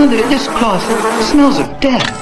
Mother, this cloth smells of death.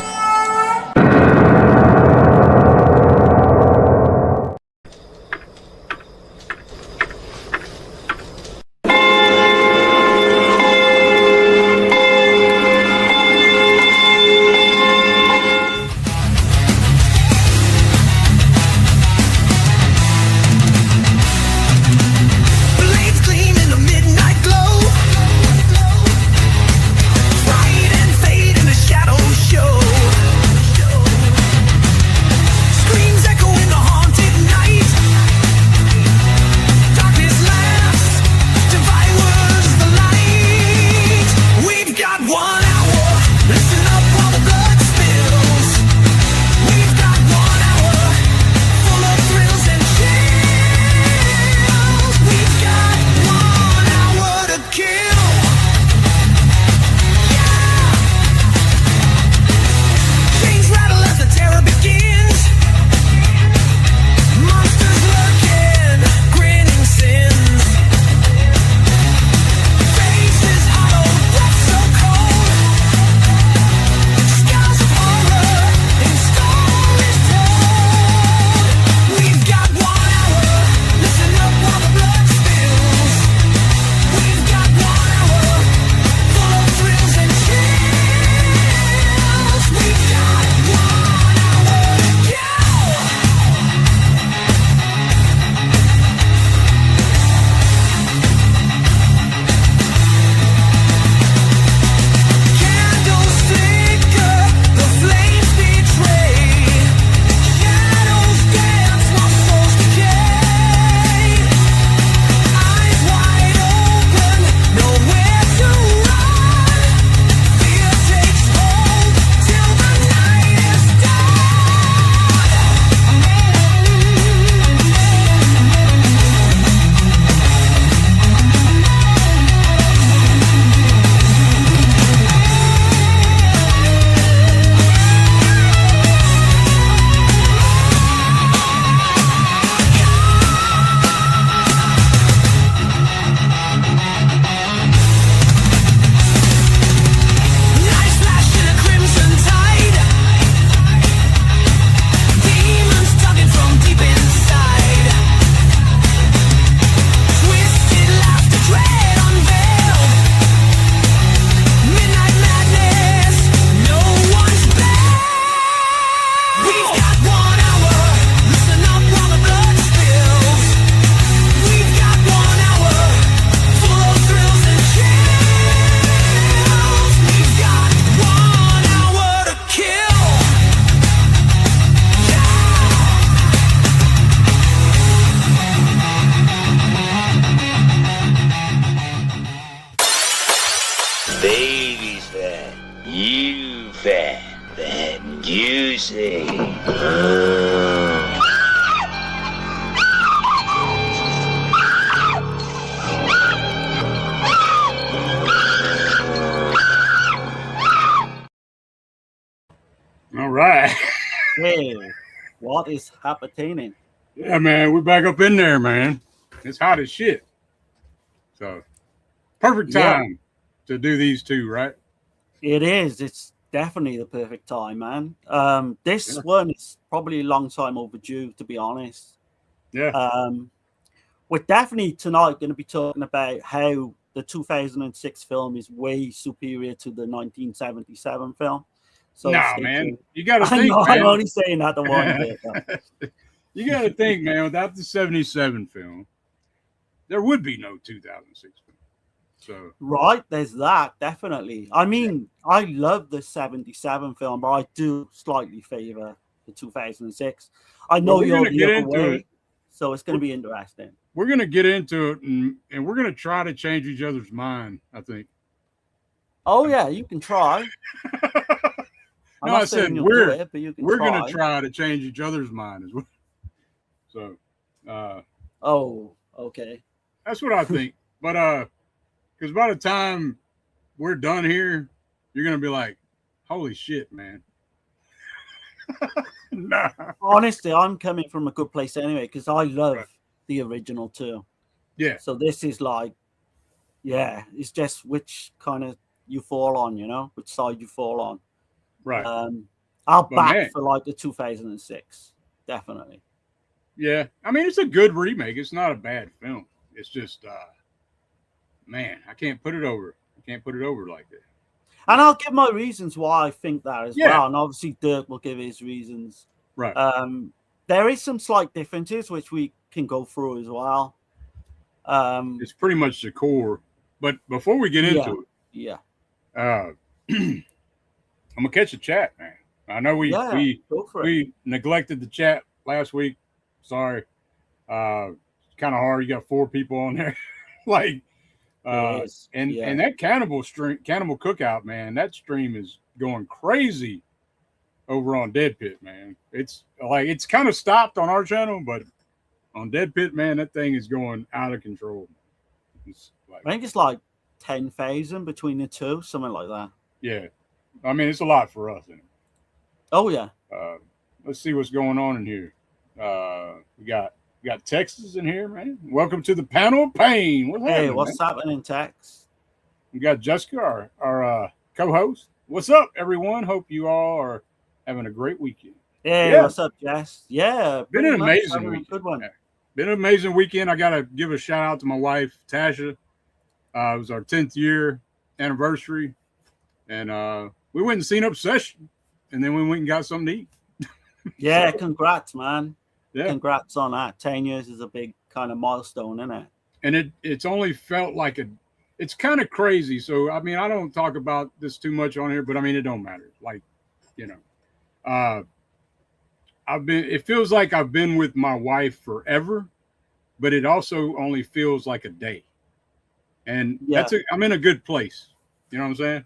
Baby's fat. You fat. Fat and juicy. All right. Hey, what is happening? Yeah, man, we're back up in there, man. It's hot as shit. So, perfect time to do these two, right? It is. It's definitely the perfect time, man. This one is probably a long time overdue, to be honest. Yeah. We're definitely tonight going to be talking about how the 2006 film is way superior to the 1977 film. So man, you got to think. I'm only saying that the one bit. You got to think, man. Without the 77 film, there would be no 2006 film. So right, there's that definitely. I mean, I love the 77 film, but I do slightly favor the 2006. I know you're the other way, so it's going to be interesting. We're going to get into it, and we're going to try to change each other's mind, I think. Oh yeah, you can try. No, I said we're going to try to change each other's mind as well. So, oh, okay. That's what I think. But because by the time we're done here, you're going to be like, holy shit, man. Nah. Honestly, I'm coming from a good place anyway, because I love the original too. Yeah. So this is like, yeah, it's just which kind of you fall on, you know, which side you fall on. Right. I'll But back man, for like the 2006, definitely. yeah. I mean, it's a good remake. It's not a bad film. It's just, man, I can't put it over. I can't put it over like that. And I'll give my reasons why I think that as Yeah. well. And obviously Dirk will give his reasons. Right. There is some slight differences which we can go through as well. It's pretty much the core. But before we get into it, I'm gonna catch a chat, man. I know we neglected the chat last week. Sorry. It's kind of hard. You got 4 people on there. Like and that cannibal cookout, man, that stream is going crazy over on Dead Pit, man. It's like it's kind of stopped on our channel, but on Dead Pit, man, that thing is going out of control. I think it's like 10,000 between the two, something like that. Yeah. I mean, it's a lot for us. Isn't it? Oh yeah. Let's see what's going on in here. We got Texas in here, man. Welcome to the panel of pain. What's happening, Tex? We got Jessica, our co-host. What's up, everyone? Hope you all are having a great weekend. Hey, what's up, Jess? Yeah, been an amazing weekend. Good one. Been an amazing weekend. I gotta give a shout out to my wife, Tasha. It was our 10th year anniversary, and we went and seen Obsession, and then we went and got something to eat. Yeah, congrats, man. Yeah, congrats on that. 10 years is a big kind of milestone, isn't it? And it's only felt like it's kind of crazy. So I mean, I don't talk about this too much on here, but I mean, it don't matter. Like, you know, it feels like I've been with my wife forever, but it also only feels like a day. And I'm in a good place. You know what I'm saying?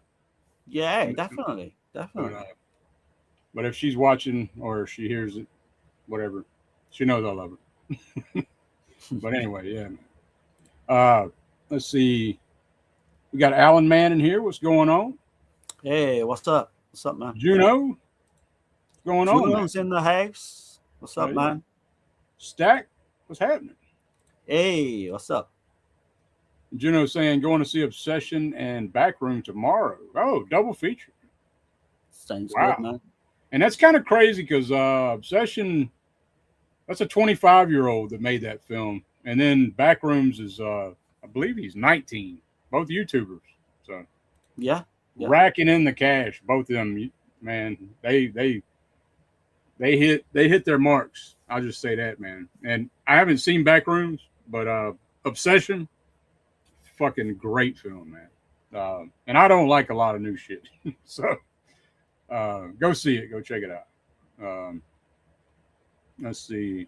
Yeah, definitely. But if she's watching or she hears it, whatever, she knows I love her. But anyway, yeah. Let's see. We got Alan Man in here. What's going on? Hey, what's up? What's up, man? Juno. What's going on? Juno's in the house. What's up, man? Stack. What's happening? Hey, what's up? Juno saying going to see Obsession and Backroom tomorrow. Oh, double feature. Sounds good, man. And that's kind of crazy because Obsession, that's a 25-year-old that made that film. And then Backrooms is, I believe he's 19. Both YouTubers. So yeah. Racking in the cash. Both of them, man, they hit their marks. I'll just say that, man. And I haven't seen Backrooms, but Obsession, fucking great film, man. And I don't like a lot of new shit. So go see it. Go check it out. Let's see.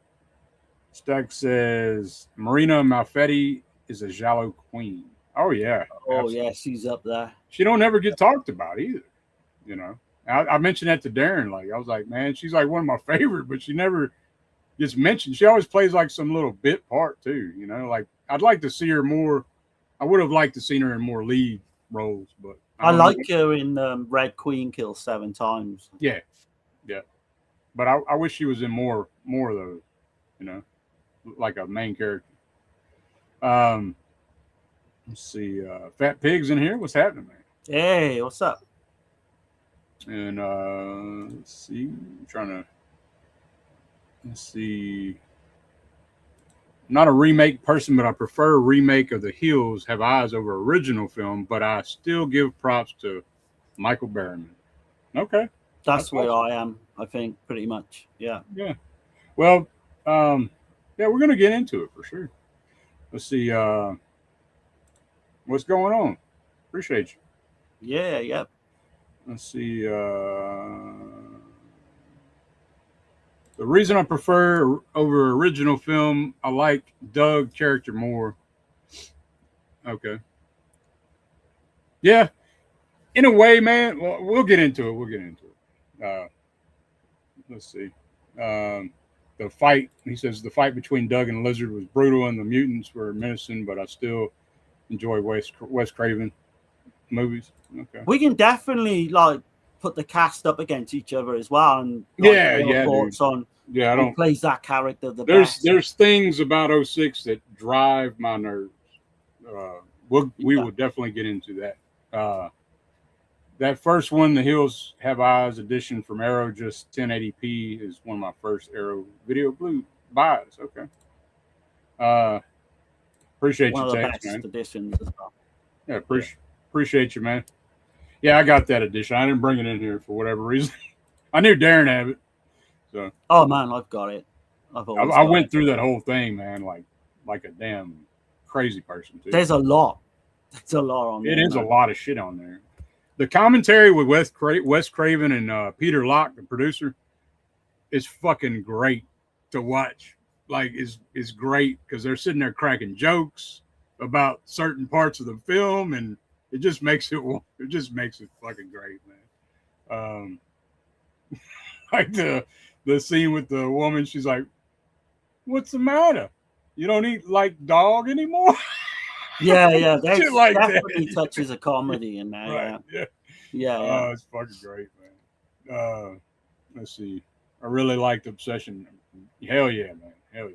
Stack says Marina Malfetti is a Giallo queen. Oh yeah. Oh absolutely. Yeah, she's up there. She don't ever get talked about either. You know. I mentioned that to Darren. Like I was like, man, she's like one of my favorite, but she never gets mentioned. She always plays like some little bit part too. You know, like I'd like to see her more. I would have liked to see her in more lead roles, but I like her in Red Queen Kills 7 times. Yeah. But I wish she was in more of those. You know, like a main character. Let's see. Fat Pig's in here. What's happening, man? Hey, what's up? And let's see. Let's see. Not a remake person, but I prefer a remake of The Hills Have Eyes over original film, but I still give props to Michael Berryman. Okay. That's where awesome. I am, I think, pretty much. Yeah. Yeah. Well, yeah, we're going to get into it for sure. Let's see. What's going on? Appreciate you. Yeah, yep. Let's see. The reason I prefer over original film, I like Doug character more. Okay. Yeah. In a way, man. Well, we'll get into it. Let's see. The fight, he says the fight between Doug and Lizard was brutal and the mutants were menacing, but I still enjoy Wes Craven movies. Okay. We can definitely put the cast up against each other as well, and thoughts on who plays that character the best. There's things about 06 that drive my nerves. We will definitely get into that. that first one, The Hills Have Eyes edition from Arrow, just 1080p, is one of my first Arrow video blue buys. Okay. Appreciate One your of the text, best man. editions as well. Yeah, appreciate you, man. Yeah, I got that edition. I didn't bring it in here for whatever reason. I knew Darren had it. So. Oh man, I've got it. I went through that whole thing, man, like a damn crazy person, too. There's a lot. There's a lot on there. It is a lot of shit on there. The commentary with Wes Craven and Peter Locke, the producer, is fucking great to watch. Like, is great because they're sitting there cracking jokes about certain parts of the film, and it just makes it fucking great, man. Like the scene with the woman, she's like, "What's the matter? You don't eat like dog anymore?" Yeah, Shit like definitely that. touches a comedy in there. Right, yeah. Oh, it's fucking great, man. Let's see. I really liked Obsession. Hell yeah, man. Hell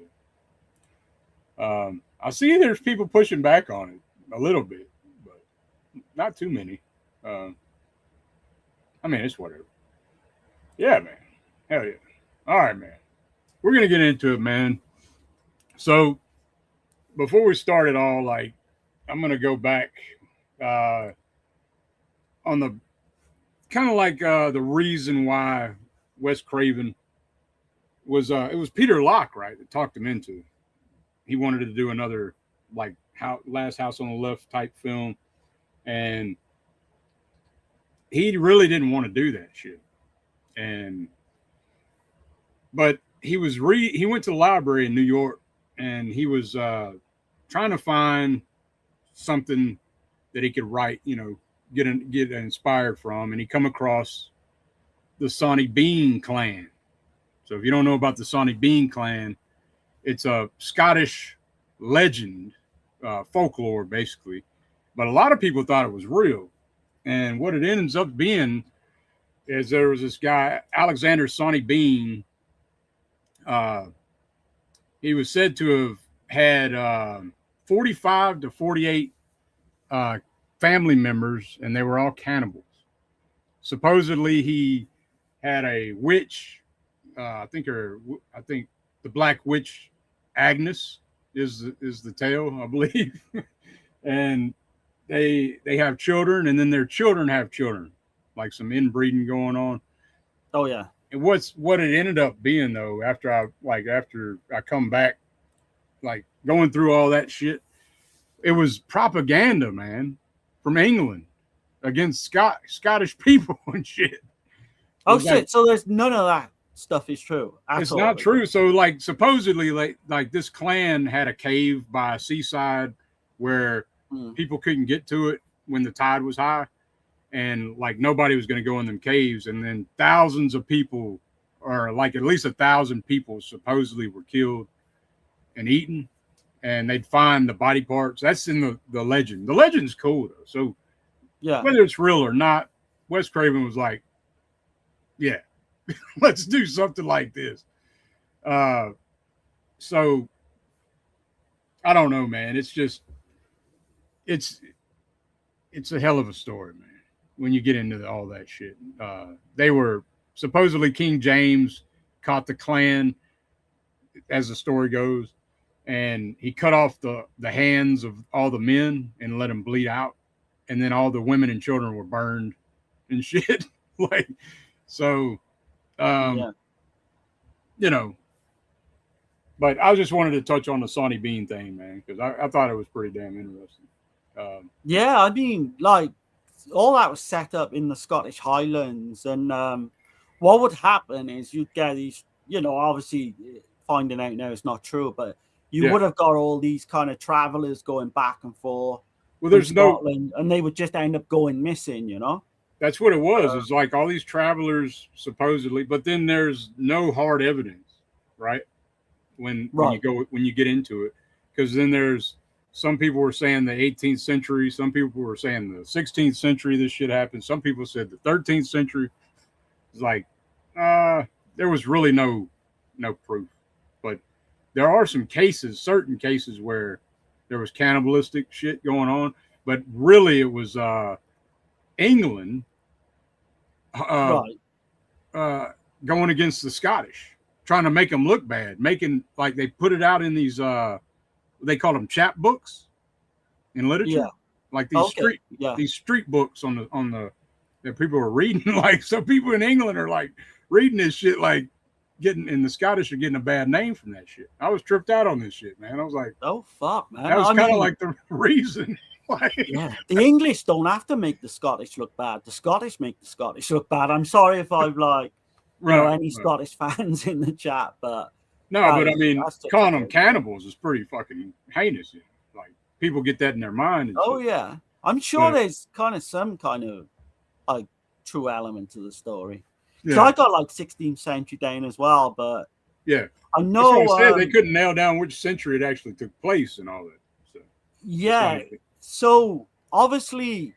yeah. I see there's people pushing back on it a little bit, but not too many. I mean, it's whatever. Yeah, man. Hell yeah. All right, man. We're going to get into it, man. So before we start it all, like, I'm going to go back on the kind of like the reason why Wes Craven was it was Peter Locke, right, that talked him into it. He wanted to do another like Last House on the Left type film, and he really didn't want to do that shit. But he went to the library in New York, and he was trying to find something that he could write, get inspired from, and he come across the Sonny Bean clan. So if you don't know about the Sonny Bean clan, it's a Scottish legend, folklore basically, but a lot of people thought it was real. And what it ends up being is there was this guy, Alexandre Sonny Bean. He was said to have had 45 to 48 family members, and they were all cannibals. Supposedly, he had a witch. I think the Black Witch Agnes is the tale, I believe. And they have children, and then their children have children, like some inbreeding going on. Oh yeah. And what it ended up being though, after I come back, like going through all that shit, it was propaganda, man, from England against Scottish people and shit. Oh shit! So there's none of that stuff is true. It's not true. So like supposedly like this clan had a cave by a seaside where people couldn't get to it when the tide was high, and like nobody was going to go in them caves, and then thousands of people, or like at least 1,000 people supposedly were killed and eaten, and they'd find the body parts. That's in the legend. The legend's cool though. So yeah, whether it's real or not, Wes Craven was like, yeah, let's do something like this. So I don't know, man. It's just, it's a hell of a story, man. When you get into all that shit, they were supposedly King James caught the clan, as the story goes, and he cut off the hands of all the men and let them bleed out, and then all the women and children were burned and shit. Like, so, yeah. But I just wanted to touch on the Sonny Bean thing, man, because I thought it was pretty damn interesting. Yeah, I mean, like, all that was set up in the Scottish Highlands, and what would happen is you'd get these, obviously finding out now it's not true, but you would have got all these kind of travelers going back and forth. Well, there's Scotland, and they would just end up going missing, That's what it was. It's like all these travelers supposedly, but then there's no hard evidence, right? When you get into it, because then there's some people were saying the 18th century, some people were saying the 16th century this shit happened. Some people said the 13th century. It's like there was really no proof, but there are some cases, certain cases where there was cannibalistic shit going on, but really it was England going against the Scottish, trying to make them look bad, making like they put it out in these they call them chapbooks in literature, like these street books on the that people are reading. Like some people in England are like reading this shit, like and the Scottish are getting a bad name from that shit. I was tripped out on this shit, man. I was like, oh fuck, man. That was kind of like the reason. The English don't have to make the Scottish look bad. The Scottish make the Scottish look bad. I'm sorry if I've like any Scottish fans in the chat, but no, but I mean, calling them cannibals is pretty fucking heinous. You know? Like people get that in their mind. And shit. I'm sure there's kind of some kind of like true element to the story. So I got like 16th century down as well, but I know that's what I said. They couldn't nail down which century it actually took place and all that. So so obviously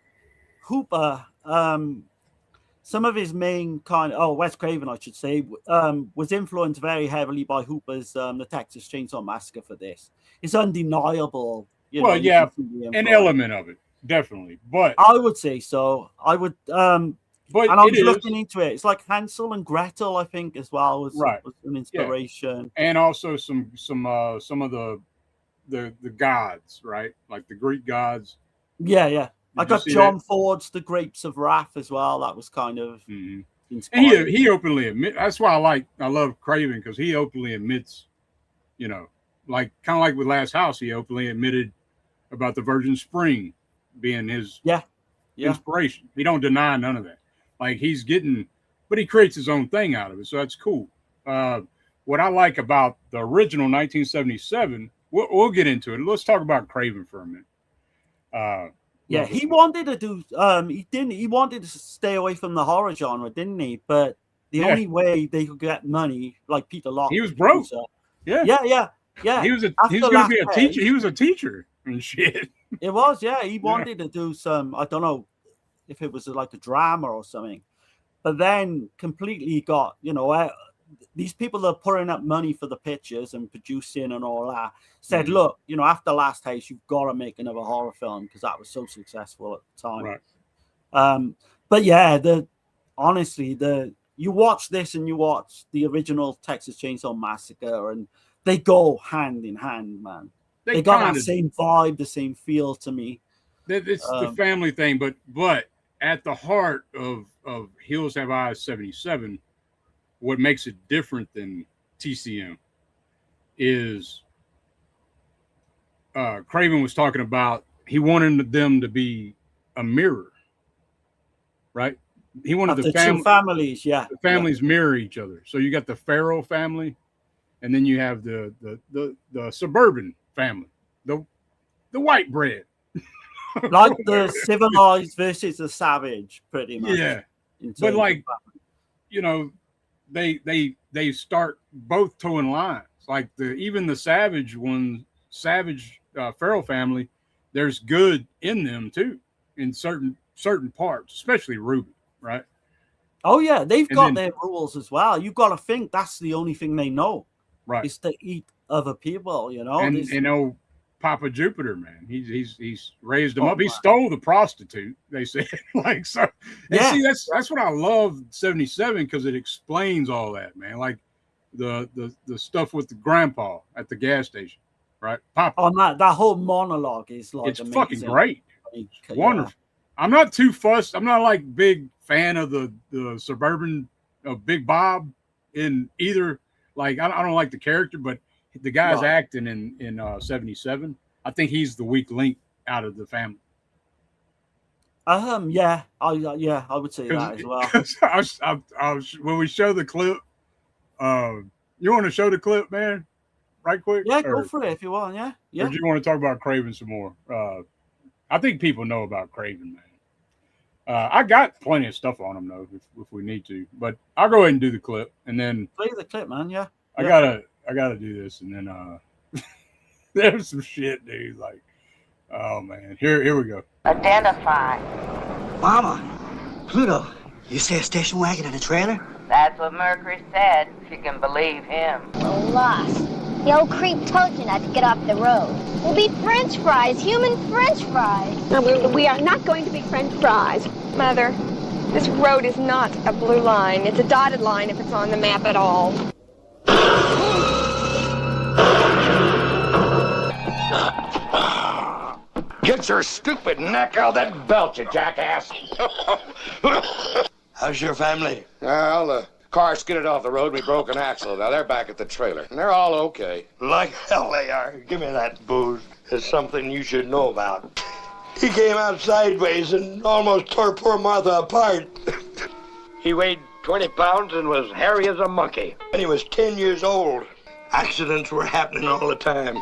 Hooper, some of his main Wes Craven, I should say, was influenced very heavily by Hooper's The Texas Chainsaw Massacre for this. It's undeniable. An element of it, definitely. But I would say so. I would but and I was looking into it. It's like Hansel and Gretel, I think, as well was an inspiration. And also some of the gods, right? Like the Greek gods. I got John Ford's The Grapes of Wrath as well. That was kind of inspired. And he openly admits. That's why I love Craven, because he openly admits, like kind of like with Last House, he openly admitted about the Virgin Spring being his inspiration. He don't deny none of that. Like but he creates his own thing out of it, so that's cool. What I like about the original 1977, we'll get into it. Let's talk about Craven for a minute. He wanted to do. He wanted to stay away from the horror genre, didn't he? But the only way they could get money, like Peter Locke, he was broke. Yeah. He was going to be a teacher. He was a teacher and shit. It was, He wanted to do some. I don't know if it was like a drama or something, but then completely got these people that are putting up money for the pictures and producing and all that said, look, after Last House, you've got to make another horror film because that was so successful at the time. Right. But honestly, you watch this and you watch the original Texas Chainsaw Massacre, and they go hand in hand, man. They got that same vibe, the same feel to me. It's the family thing, but at the heart of Hills Have Eyes 77, what makes it different than TCM is Craven was talking about, he wanted them to be a mirror, right? He wanted the two families, the families mirror each other. So you got the Farrell family, and then you have the suburban family, the white bread. Like the civilized versus the savage, pretty much. Yeah. But like, they start both towing lines. Like even the savage Farrell family, there's good in them too, in certain parts, especially Ruby, right? Oh yeah, they've got their rules as well. You've got to think that's the only thing they know, right? Is to eat other people, And Papa Jupiter, man, he's raised them up. He stole the prostitute, they said. Like so. And see, that's what I love 77, because it explains all that, man. Like the stuff with the grandpa at the gas station, right? Papa. Oh, that whole monologue is like amazing. Fucking great. It's wonderful. I'm not too fussed. I'm not like big fan of the suburban of Big Bob in either. Like I don't like the character, but the guy's acting in 77. I think he's the weak link out of the family. I would say that as well. When we show the clip, you want to show the clip, man, right quick? Yeah, go for it if you want. Yeah. Or do you want to talk about Craven some more? I think people know about Craven, man. I got plenty of stuff on him though, if we need to. But I'll go ahead and do the clip, and then play the clip, man. Yeah. I gotta do this, and then there's some shit, dude. Like, oh man, here we go. Identify. Mama, Pluto, you say a station wagon and a trailer? That's what Mercury said, if you can believe him. We're lost. The old creep told you not to get off the road. We'll be French fries, human French fries. No, we are not going to be French fries. Mother, This road is not a blue line. It's a dotted line if it's on the map at all. Get your stupid neck out of that belt, you jackass! How's your family? Well, the car skidded off the road and we broke an axle. Now they're back at the trailer, and they're all okay. Like hell they are. Give me that booze. It's something you should know about. He came out sideways and almost tore poor Martha apart. He weighed 20 pounds and was hairy as a monkey. And he was 10 years old. Accidents were happening all the time.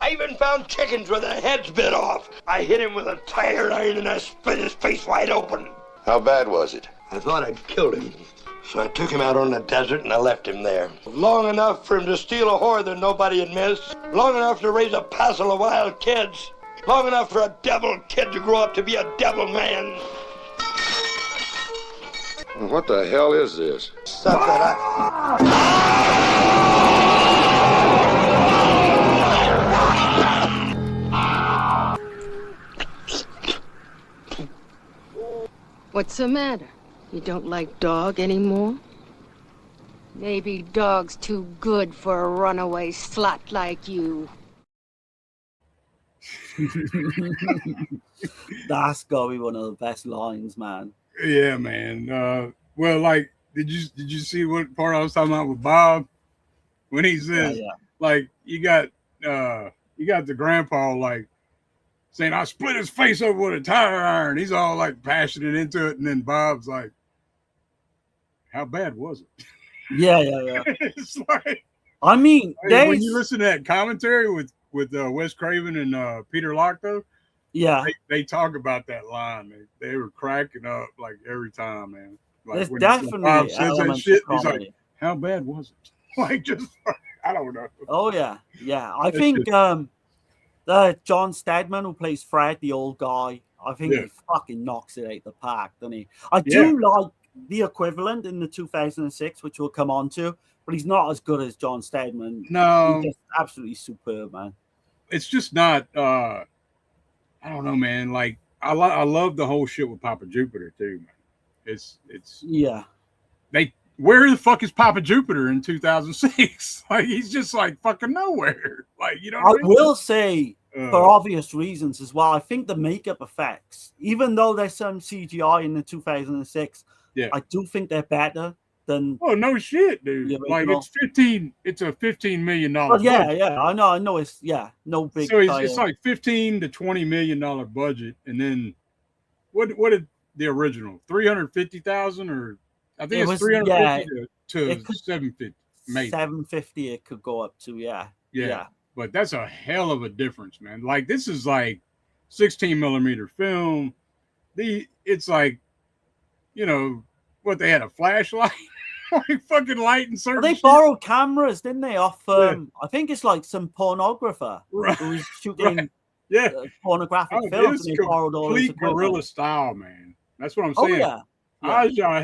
I even found chickens with their heads bit off. I hit him with a tire iron and I split his face wide open. How bad was it? I thought I'd killed him. So I took him out on the desert and I left him there. Long enough for him to steal a whore that nobody had missed. Long enough to raise a passel of wild kids. Long enough for a devil kid to grow up to be a devil man. What the hell is this? Stuff that What's the matter? You don't like dog anymore? Maybe dog's too good for a runaway slut like you. That's gotta be one of the best lines, man. Yeah, man. Well, like, did you see what part I was talking about with Bob when he says, like, you got the grandpa like saying, I split his face over with a tire iron. He's all like passionate into it, and then Bob's like, how bad was it? Yeah. It's like, I mean, when you listen to that commentary with Wes Craven and Peter Locke, though, yeah, they talk about that line. They were cracking up like every time, man. Like there's when definitely Bob says that shit, he's comedy. like, how bad was it? Like, just I don't know. Oh yeah. I think John Stedman, who plays Fred, the old guy, I think he fucking knocks it out the park, doesn't he? I do like the equivalent in the 2006, which we'll come on to, but he's not as good as John Stedman. No, he's just absolutely superb, man. It's just not. I don't know, man. Like I love the whole shit with Papa Jupiter too, man. It's where the fuck is Papa Jupiter in 2006? Like he's just like fucking nowhere. Like you know. I will say, for obvious reasons as well, I think the makeup effects, even though there's some CGI in the 2006, I do think they're better than. Oh no shit, dude! Like it's a $15 million. I know. It's no big. So it's like $15 to $20 million budget, and then what did the original 350,000 or I think it's 350 to 750, maybe 750. It could go up to yeah. But that's a hell of a difference, man. Like this is like 16 millimeter film. It's like, you know, what they had a flashlight, like fucking light and certain. They borrowed cameras, didn't they? Off I think it's like some pornographer who was shooting pornographic films. And they borrowed all his guerrilla style, man. That's what I'm saying. Aja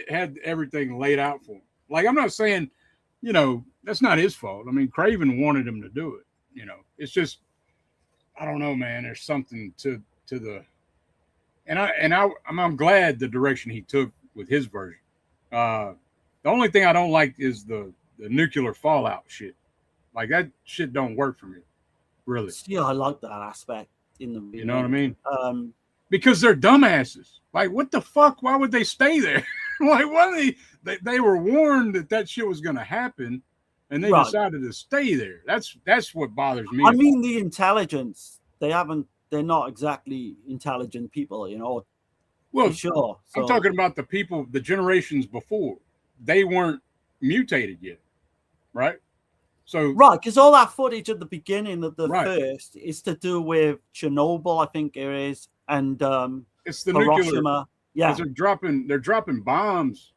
had everything laid out for him. Like I'm not saying, you know, that's not his fault. I mean, Craven wanted him to do it. You know, it's just I don't know, man. There's something to the, and I'm glad the direction he took with his version. The only thing I don't like is the nuclear fallout shit. Like that shit don't work for me, really. Yeah, I like that aspect in the movie. You know what I mean? Because they're dumbasses. Like, what the fuck? Why would they stay there? Like, why they were warned that shit was going to happen, and they decided to stay there. That's what bothers me. I mean, the intelligence. They're not exactly intelligent people, you know. Well, sure. So, I'm talking about the people, the generations before. They weren't mutated yet, right? So because all that footage at the beginning of the first is to do with Chernobyl, I think it is, and it's the Hiroshima. Nuclear. Yeah, they're dropping bombs.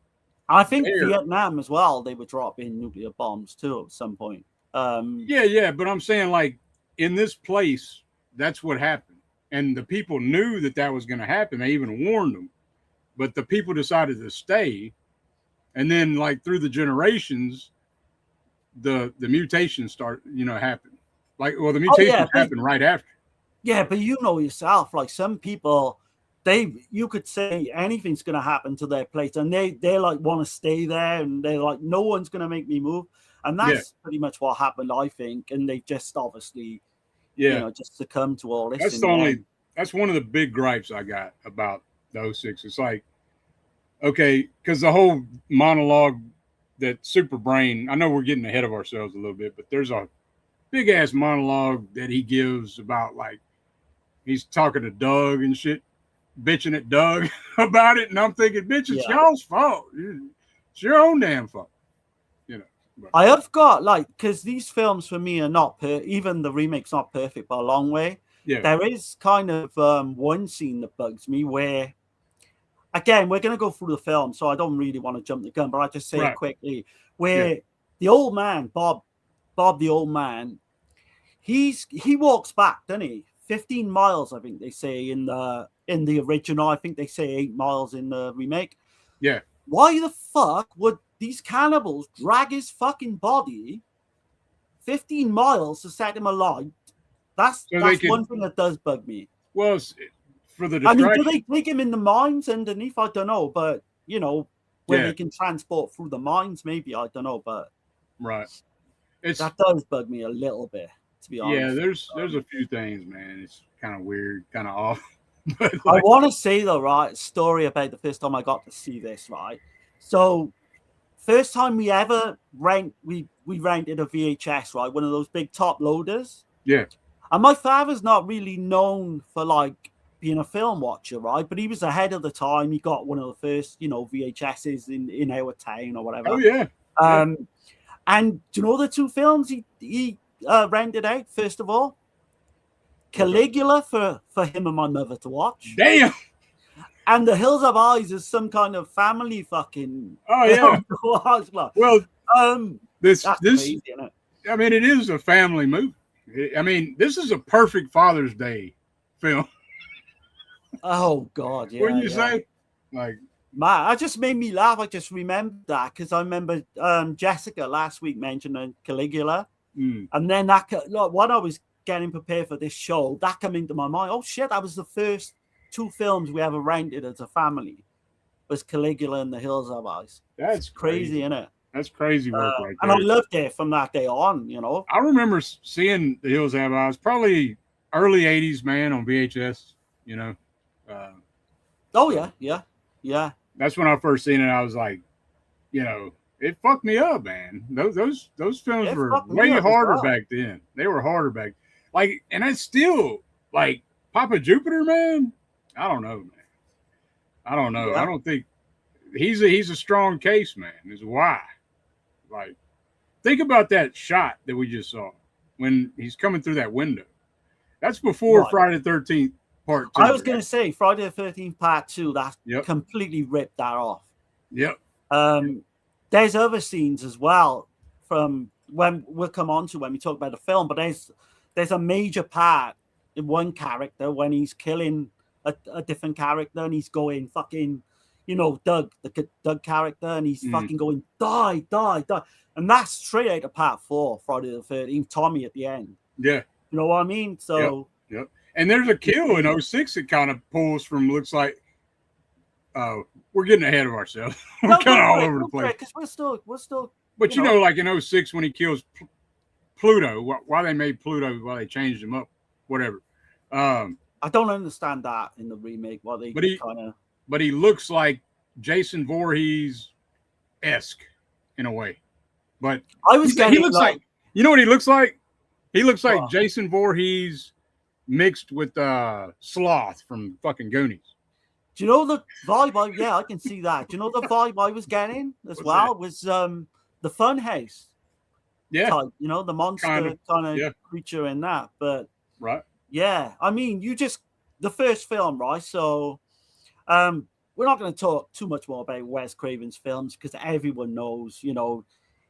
I think Vietnam as well. They were dropping nuclear bombs too at some point. But I'm saying like in this place, that's what happened, and the people knew that was going to happen. They even warned them, but the people decided to stay, and then like through the generations, the mutations happen. Like, well, the mutations happen right after. Yeah, but you know yourself, like some people, you could say anything's going to happen to their place, and they like want to stay there, and they're like, no one's going to make me move, and that's pretty much what happened, I think. And they just obviously, just succumbed to all this. That's one of the big gripes I got about the 06. It's like, okay, because the whole monologue that Super Brain, I know we're getting ahead of ourselves a little bit, but there's a big ass monologue that he gives about, like, he's talking to Doug and shit, bitching at Doug about it, and I'm thinking, bitch, it's y'all's fault. It's your own damn fault. But. I have got, like, because these films for me are not even the remake's not perfect by a long way. Yeah. There is kind of one scene that bugs me where, again, we're going to go through the film, so I don't really want to jump the gun, but I'll just say it quickly, where the old man, Bob the old man, he walks back, doesn't he? 15 miles, I think they say in the original. I think they say 8 miles in the remake. Yeah. Why the fuck would these cannibals drag his fucking body 15 miles to set him alight? That's one thing that does bug me. Well, for the distraction. I mean, do they take him in the mines underneath? I don't know, but where they can transport through the mines, maybe, I don't know, but that does bug me a little bit. To be honest. Yeah, there's a few things, man. It's kind of weird, kind of off. But I want to say though, right, story about the first time I got to see this, right? So, first time we ever we rented a VHS, right? One of those big top loaders. Yeah. And my father's not really known for like being a film watcher, right? But he was ahead of the time. He got one of the first, VHSs in our town or whatever. Oh yeah. And do you know the two films he rented out, first of all? Caligula for him and my mother to watch. Damn. And The Hills Have Eyes is some kind of family fucking. Oh yeah. Well, this crazy, isn't it? I mean, it is a family movie. I mean, this is a perfect Father's Day film. Oh God, yeah. Wouldn't you say? Like, man, it just made me laugh. I just remembered that because I remember Jessica last week mentioning Caligula, and then when I was getting prepared for this show, that came into my mind. Oh shit, that was the first 2 films we ever rented as a family. Was Caligula and The Hills Have Eyes. That's crazy, isn't it? That's crazy work right there. And I loved it from that day on. I remember seeing The Hills Have Eyes probably early '80s, man, on VHS. Oh yeah. That's when I first seen it. I was like, it fucked me up, man. Those films were way harder back then. They were harder back. Like, and it's still like Papa Jupiter, man. I don't know, man. I don't know. Yeah. I don't think he's a strong case, man. Is why. Like, think about that shot that we just saw when he's coming through that window. That's before Friday the 13th Part 2. I was going to say Friday the 13th Part 2. That completely ripped that off. Yep. There's other scenes as well from when we'll come on to when we talk about the film, but there's a major part in one character when he's killing a different character and he's going fucking, Doug, the Doug character, and he's fucking going, die. And that's straight out of Part 4, Friday the 13th, Tommy at the end. Yeah. You know what I mean? So. Yep. And there's a kill in 06 that kind of pulls from, looks like, we're getting ahead of ourselves. We're kind of all over the place. Because we're still. But like in 06 when he kills Pluto, why they made Pluto, why they changed him up, whatever. I don't understand that in the remake. Why they But he looks like Jason Voorhees-esque in a way. But he looks like, you know what he looks like? He looks like Jason Voorhees mixed with Sloth from fucking Goonies. Do you know the vibe? I can see that. Do you know the vibe I was getting as well? Was the Fun House. Yeah. Type, the monster kind of creature in that. But yeah, I mean, the first film, right? So we're not going to talk too much more about Wes Craven's films because everyone knows,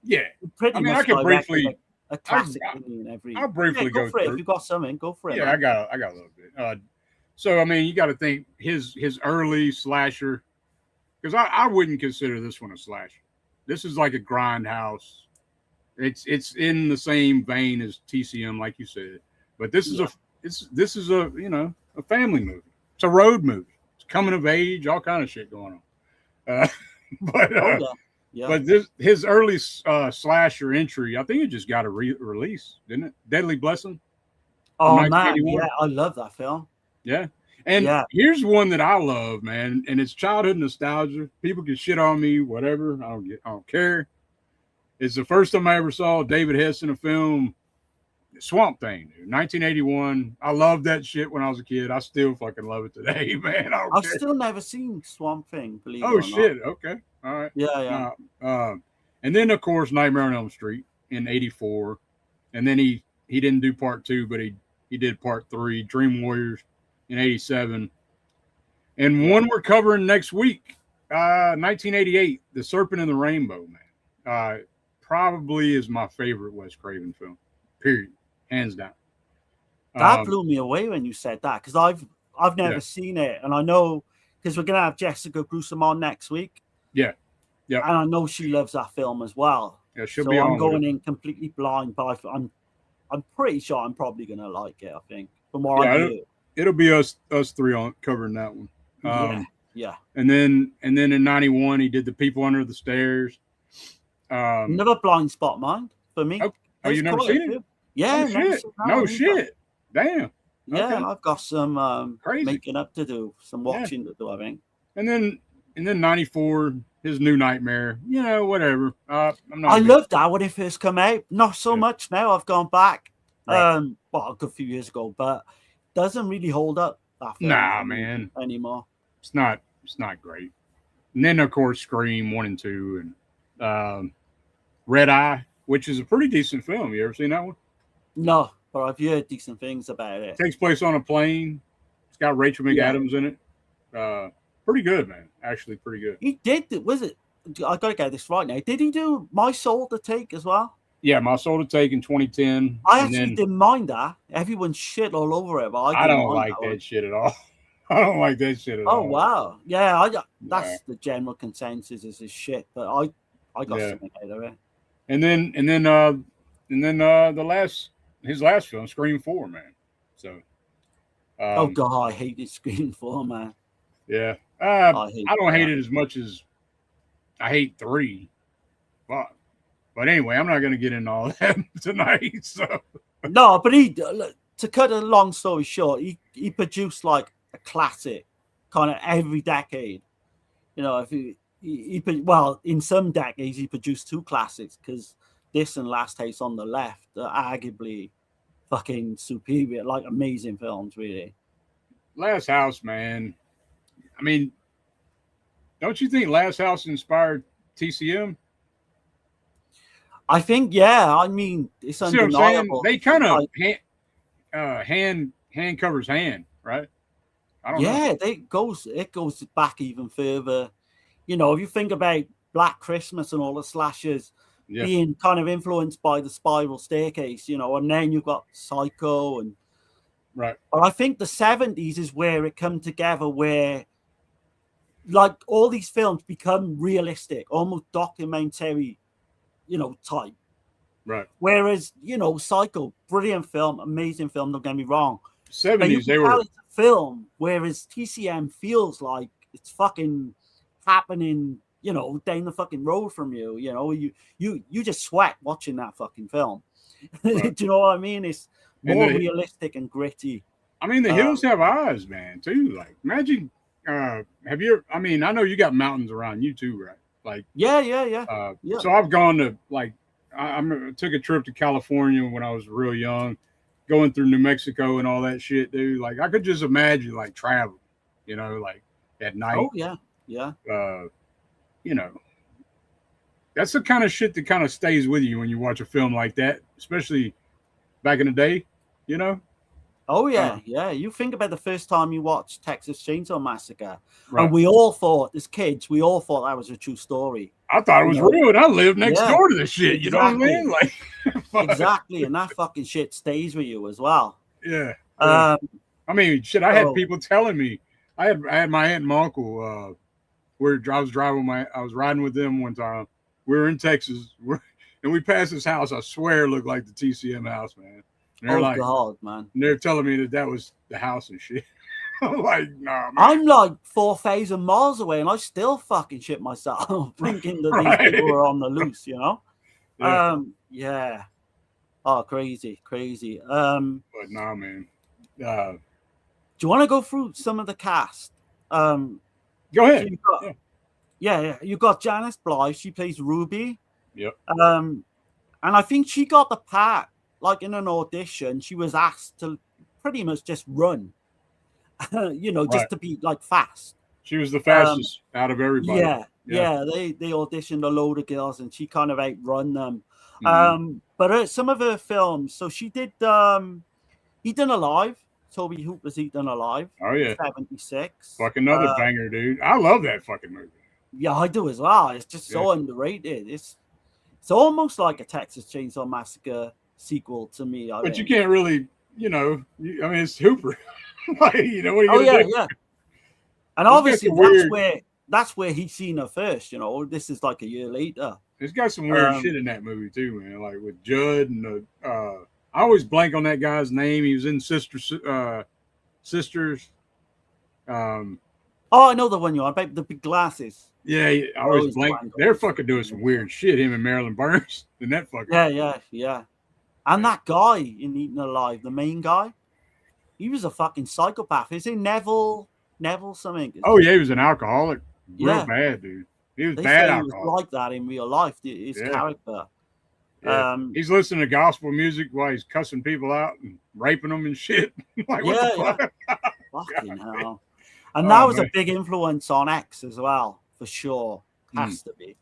Yeah. Pretty much I can briefly a classic in every. I'll briefly go for it. through. If you got something, go for it. Yeah, man. I got a little bit. So I mean, you got to think his early slasher, because I wouldn't consider this one a slasher. This is like a grindhouse. It's in the same vein as TCM, like you said, but this is a family movie. It's a road movie. It's coming of age, all kind of shit going on. But Yeah. but his early slasher entry, I think it just got a release, didn't it? Deadly Blessing. Oh man, yeah, I love that film. Yeah. And here's one that I love, man, and it's childhood nostalgia. People can shit on me, whatever. I don't care. It's the first time I ever saw David Hess in a film, Swamp Thing, dude, 1981. I loved that shit when I was a kid. I still fucking love it today, man. I've still never seen Swamp Thing, believe it or Oh not. shit. Okay. All right. Yeah. And then of course Nightmare on Elm Street in 84. And then he didn't do part 2, but he did part 3, Dream Warriors in 87. And one we're covering next week, 1988, The Serpent and the Rainbow, man. Probably is my favorite Wes Craven film, period, hands down. That blew me away when you said that, because I've never seen it, and I know because we're gonna have Jessica Gruesome on next week. Yeah. And I know she loves that film as well. Yeah, she'll so be on. I'm going in completely blind, but I'm pretty sure I'm probably gonna like it. I think from what I hear. It'll be us three on covering that one. Yeah. And then in 91 he did The People Under the Stairs. Another blind spot, mind for me. Oh, you never seen it? Yeah. No shit. Damn. Yeah, Okay. I've got some Crazy making up to do, some watching to do, I think. And then 94, his New Nightmare. You know, whatever. I loved that when it first came out. Not so much now. I've gone back. Right. Well, a good few years ago, but doesn't really hold up that film man anymore. It's not great. And then of course Scream 1 and 2 and Red Eye, which is a pretty decent film. You ever seen that one? No, but I've heard decent things about it. Takes place on a plane. It's got Rachel McAdams in it. Pretty good, man. Actually pretty good. He did, was it? I gotta get this right now. Did he do My Soul to Take as well? Yeah, My Soul to Take in 2010. I actually didn't mind that. Everyone's shit all over it, but I don't like that shit at all. I don't like that shit at all. Oh wow, yeah, that's the general consensus is his shit, but I got something out of it. And then his last film, Scream 4, man. So, oh god, I hated Scream 4, man. Yeah, I don't hate it as much as I hate 3, but anyway, I'm not going to get into all that tonight. So no, but to cut a long story short, he produced like a classic, kind of every decade. You know, if he in some decades he produced 2 classics, because this and Last House on the Left are arguably fucking superior, like amazing films, really. Last House, man. I mean, don't you think Last House inspired TCM? I think, yeah. I mean, it's undeniable. They kind of hand covers hand, right? I don't know. It goes back even further. You know, if you think about Black Christmas and all the slashers being kind of influenced by the Spiral Staircase, you know, and then you've got Psycho and right. But I think the 70s is where it come together, where like all these films become realistic, almost documentary, you know, type. Right. Whereas, you know, Psycho, brilliant film, amazing film, don't get me wrong. 70s, they were it's a film, whereas TCM feels like it's fucking happening, you know, down the fucking road from you. You know, you just sweat watching that fucking film. Right. Do you know what I mean? It's more realistic and gritty. I mean, the hills have eyes, man, too. Like, imagine, have you, I mean, I know you got mountains around you too, right? Like, yeah. So I've gone to, like, I took a trip to California when I was real young, going through New Mexico and all that shit, dude. Like, I could just imagine, like, traveling, you know, like, at night. Oh, yeah. You know, that's the kind of shit that kind of stays with you when you watch a film like that, especially back in the day, you know? Oh, yeah, You think about the first time you watched Texas Chainsaw Massacre, right. And we all thought, as kids, that was a true story. I thought it was real, and I lived next door to this shit. You know what I mean? Like, exactly, and that fucking shit stays with you as well. Yeah. I mean, shit. I had people telling me. I had my aunt and my uncle. I was riding with them one time. We were in Texas, and we passed this house. I swear, it looked like the TCM house, man. And God, man! And they're telling me that was the house and shit. I'm like, nah, man. I'm like 4,000 miles away, and I still fucking shit myself thinking that Right. these people are on the loose, you know? Yeah. Yeah. Oh, crazy. But nah, man. Do you want to go through some of the cast? Go ahead. Yeah. You got Janice Blythe. She plays Ruby. Yep. And I think she got the part, like in an audition. She was asked to pretty much just run, just to be like fast. She was the fastest out of everybody. Yeah. They auditioned a load of girls, and she kind of outrun them. Mm-hmm. But some of her films. So she did Eaten Alive. Toby Hooper's Eaten Alive. Oh yeah, 76. Fucking another banger, dude. I love that fucking movie. Yeah, I do as well. It's just so underrated. It's almost like a Texas Chainsaw Massacre sequel to me. But you can't really, it's Hooper. Like, what are you gonna do? Yeah. And obviously that's where he's seen her first. This is like a year later. It's got some weird shit in that movie too, man. Like with Judd and I always blank on that guy's name. He was in Sisters. I know the one you're on about, the big glasses. Yeah, I always blank. They're fucking doing some weird shit. Him and Marilyn Burns and that fucking. Yeah. And that guy in Eaten Alive, the main guy, he was a fucking psychopath. Is he Neville something? Oh yeah, he was an alcoholic. Real bad, dude. He was bad alcoholic. He was like that in real life. His character. Yeah. He's listening to gospel music while he's cussing people out and raping them and shit. Like, what the fuck? Fucking hell. And that was a big influence on X as well, for sure. Has to be.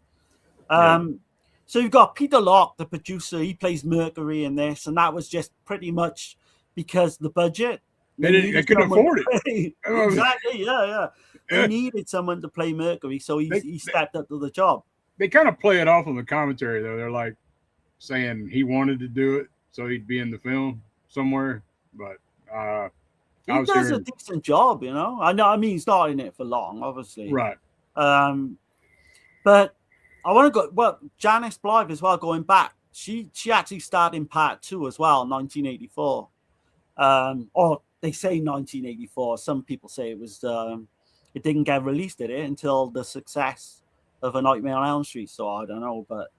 So you've got Peter Locke, the producer. He plays Mercury in this, and that was just pretty much because the budget. They couldn't afford it. Exactly, yeah. They needed someone to play Mercury, so he stepped up to the job. They kind of play it off on the commentary, though. They're like saying he wanted to do it, so he'd be in the film somewhere. But he does a decent job, I know. I mean, he's not in it for long, obviously. Right. But I want to go. Well, Janice Blythe as well. Going back, she actually starred in part 2 as well, 1984. Or they say 1984. Some people say it was. It didn't get released, did it, until the success of A Nightmare on Elm Street? So I don't know, but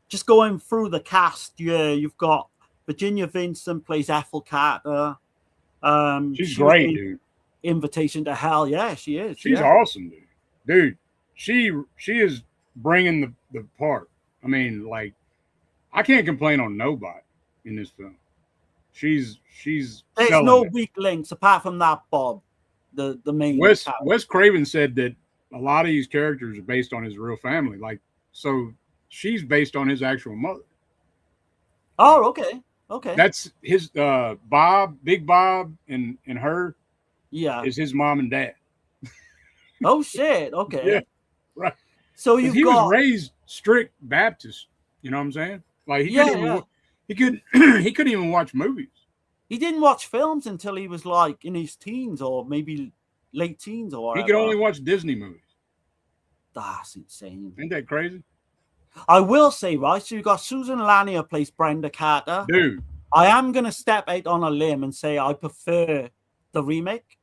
just going through the cast, you've got Virginia Vincent plays Ethel Carter. She's great, dude. Invitation to Hell, yeah, she is. She's awesome, dude. She is bringing the part. I mean, like, I can't complain on nobody in this film. She's there's no weak links apart from that Bob, the main. Wes Craven said that a lot of these characters are based on his real family. Like, so she's based on his actual mother. Oh, okay. That's his Bob, Big Bob, and her. Yeah, is his mom and dad. Oh shit! Okay. Yeah, right. So he was raised strict Baptist. You know what I'm saying? Like he couldn't even watch movies. He didn't watch films until he was like in his teens or maybe late teens or whatever. He could only watch Disney movies. That's insane. Ain't that crazy? I will say, right, so you got Susan Lanier plays Brenda Carter. Dude. I am going to step out on a limb and say I prefer the remake.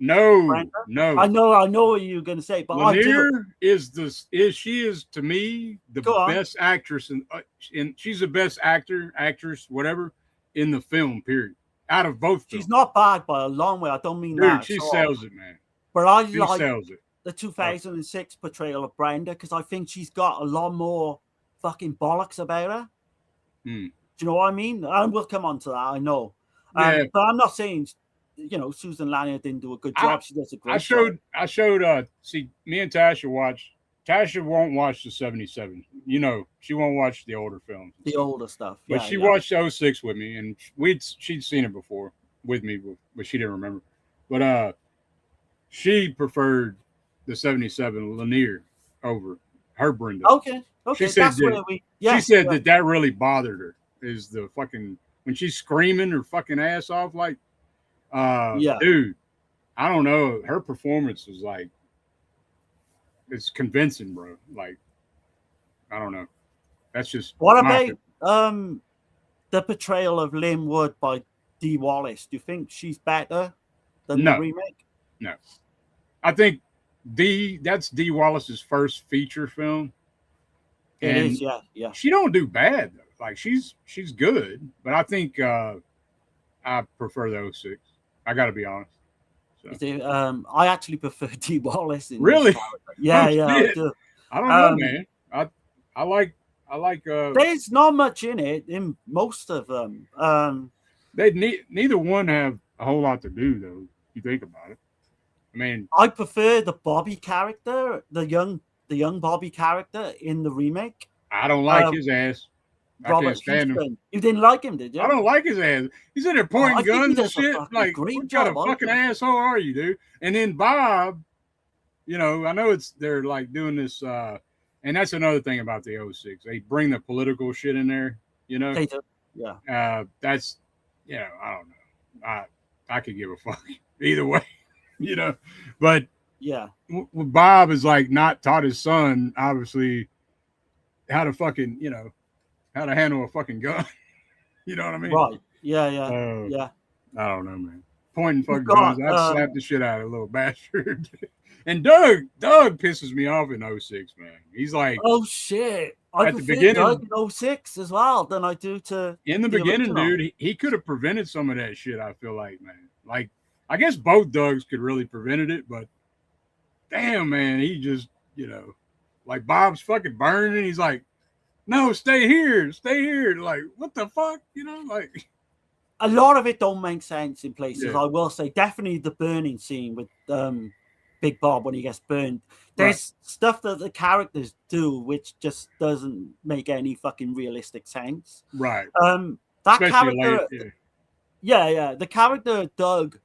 No. I know what you're going to say, but Lanier is to me the best actress and she's the best actress, whatever, in the film, period. Out of both films. She's not bad by a long way. I don't mean that. Dude, she sells it, man. But she sells it. The 2006 portrayal of Brenda, because I think she's got a lot more fucking bollocks about her. Do you know what I mean? And we'll come on to that, I know. But I'm not saying, Susan Lanier didn't do a good job. She does a great job. I showed, see, me and Tasha watched. Tasha won't watch the 77. She won't watch the older films. The older stuff. But she watched 06 with me, and she'd seen it before with me, but she didn't remember. But she preferred the 77 Lanier over her Brenda. Okay. She said that really bothered her. Is the fucking when she's screaming her fucking ass off, like, dude, I don't know. Her performance was like, it's convincing, bro. Like, I don't know. That's just what about the portrayal of Lynn Wood by Dee Wallace? Do you think she's better than the remake? No. I think that's Dee Wallace's first feature film. It is, yeah. She don't do bad though. Like she's good, but I think I prefer the 06. I got to be honest. So. I actually prefer Dee Wallace. Really? Yeah, oh, yeah. I don't know, man. I like. There's not much in it in most of them. Neither one have a whole lot to do though. If you think about it. I mean, I prefer the Bobby character, the young Bobby character in the remake. I don't like his ass. I can't stand him. You didn't like him, did you? I don't like his ass. He's in there pointing guns and shit. Like, what kind of fucking asshole are you, dude? And then Bob, I know they're like doing this, and that's another thing about the 06. They bring the political shit in there, They do. Yeah. That's, I don't know. I could give a fuck either way, But yeah, Bob is like not taught his son obviously how to fucking, how to handle a fucking gun. You know what I mean? Right. Yeah. Yeah. I don't know, man. Pointing fucking guns. I'd slap the shit out of a little bastard. And Doug pisses me off in 06, man. He's like, oh shit. I prefer Doug in 06 as well than I do to in the beginning, original. Dude. He could have prevented some of that shit. I feel like, man. Like, I guess both Dougs could really prevented it, but damn, man, he just, like Bob's fucking burning. He's like, no, stay here. Like, what the fuck? Like a lot of it don't make sense in places. Yeah. I will say, definitely the burning scene with Big Bob when he gets burned. There's stuff that the characters do which just doesn't make any fucking realistic sense. Right. That especially character, the character Doug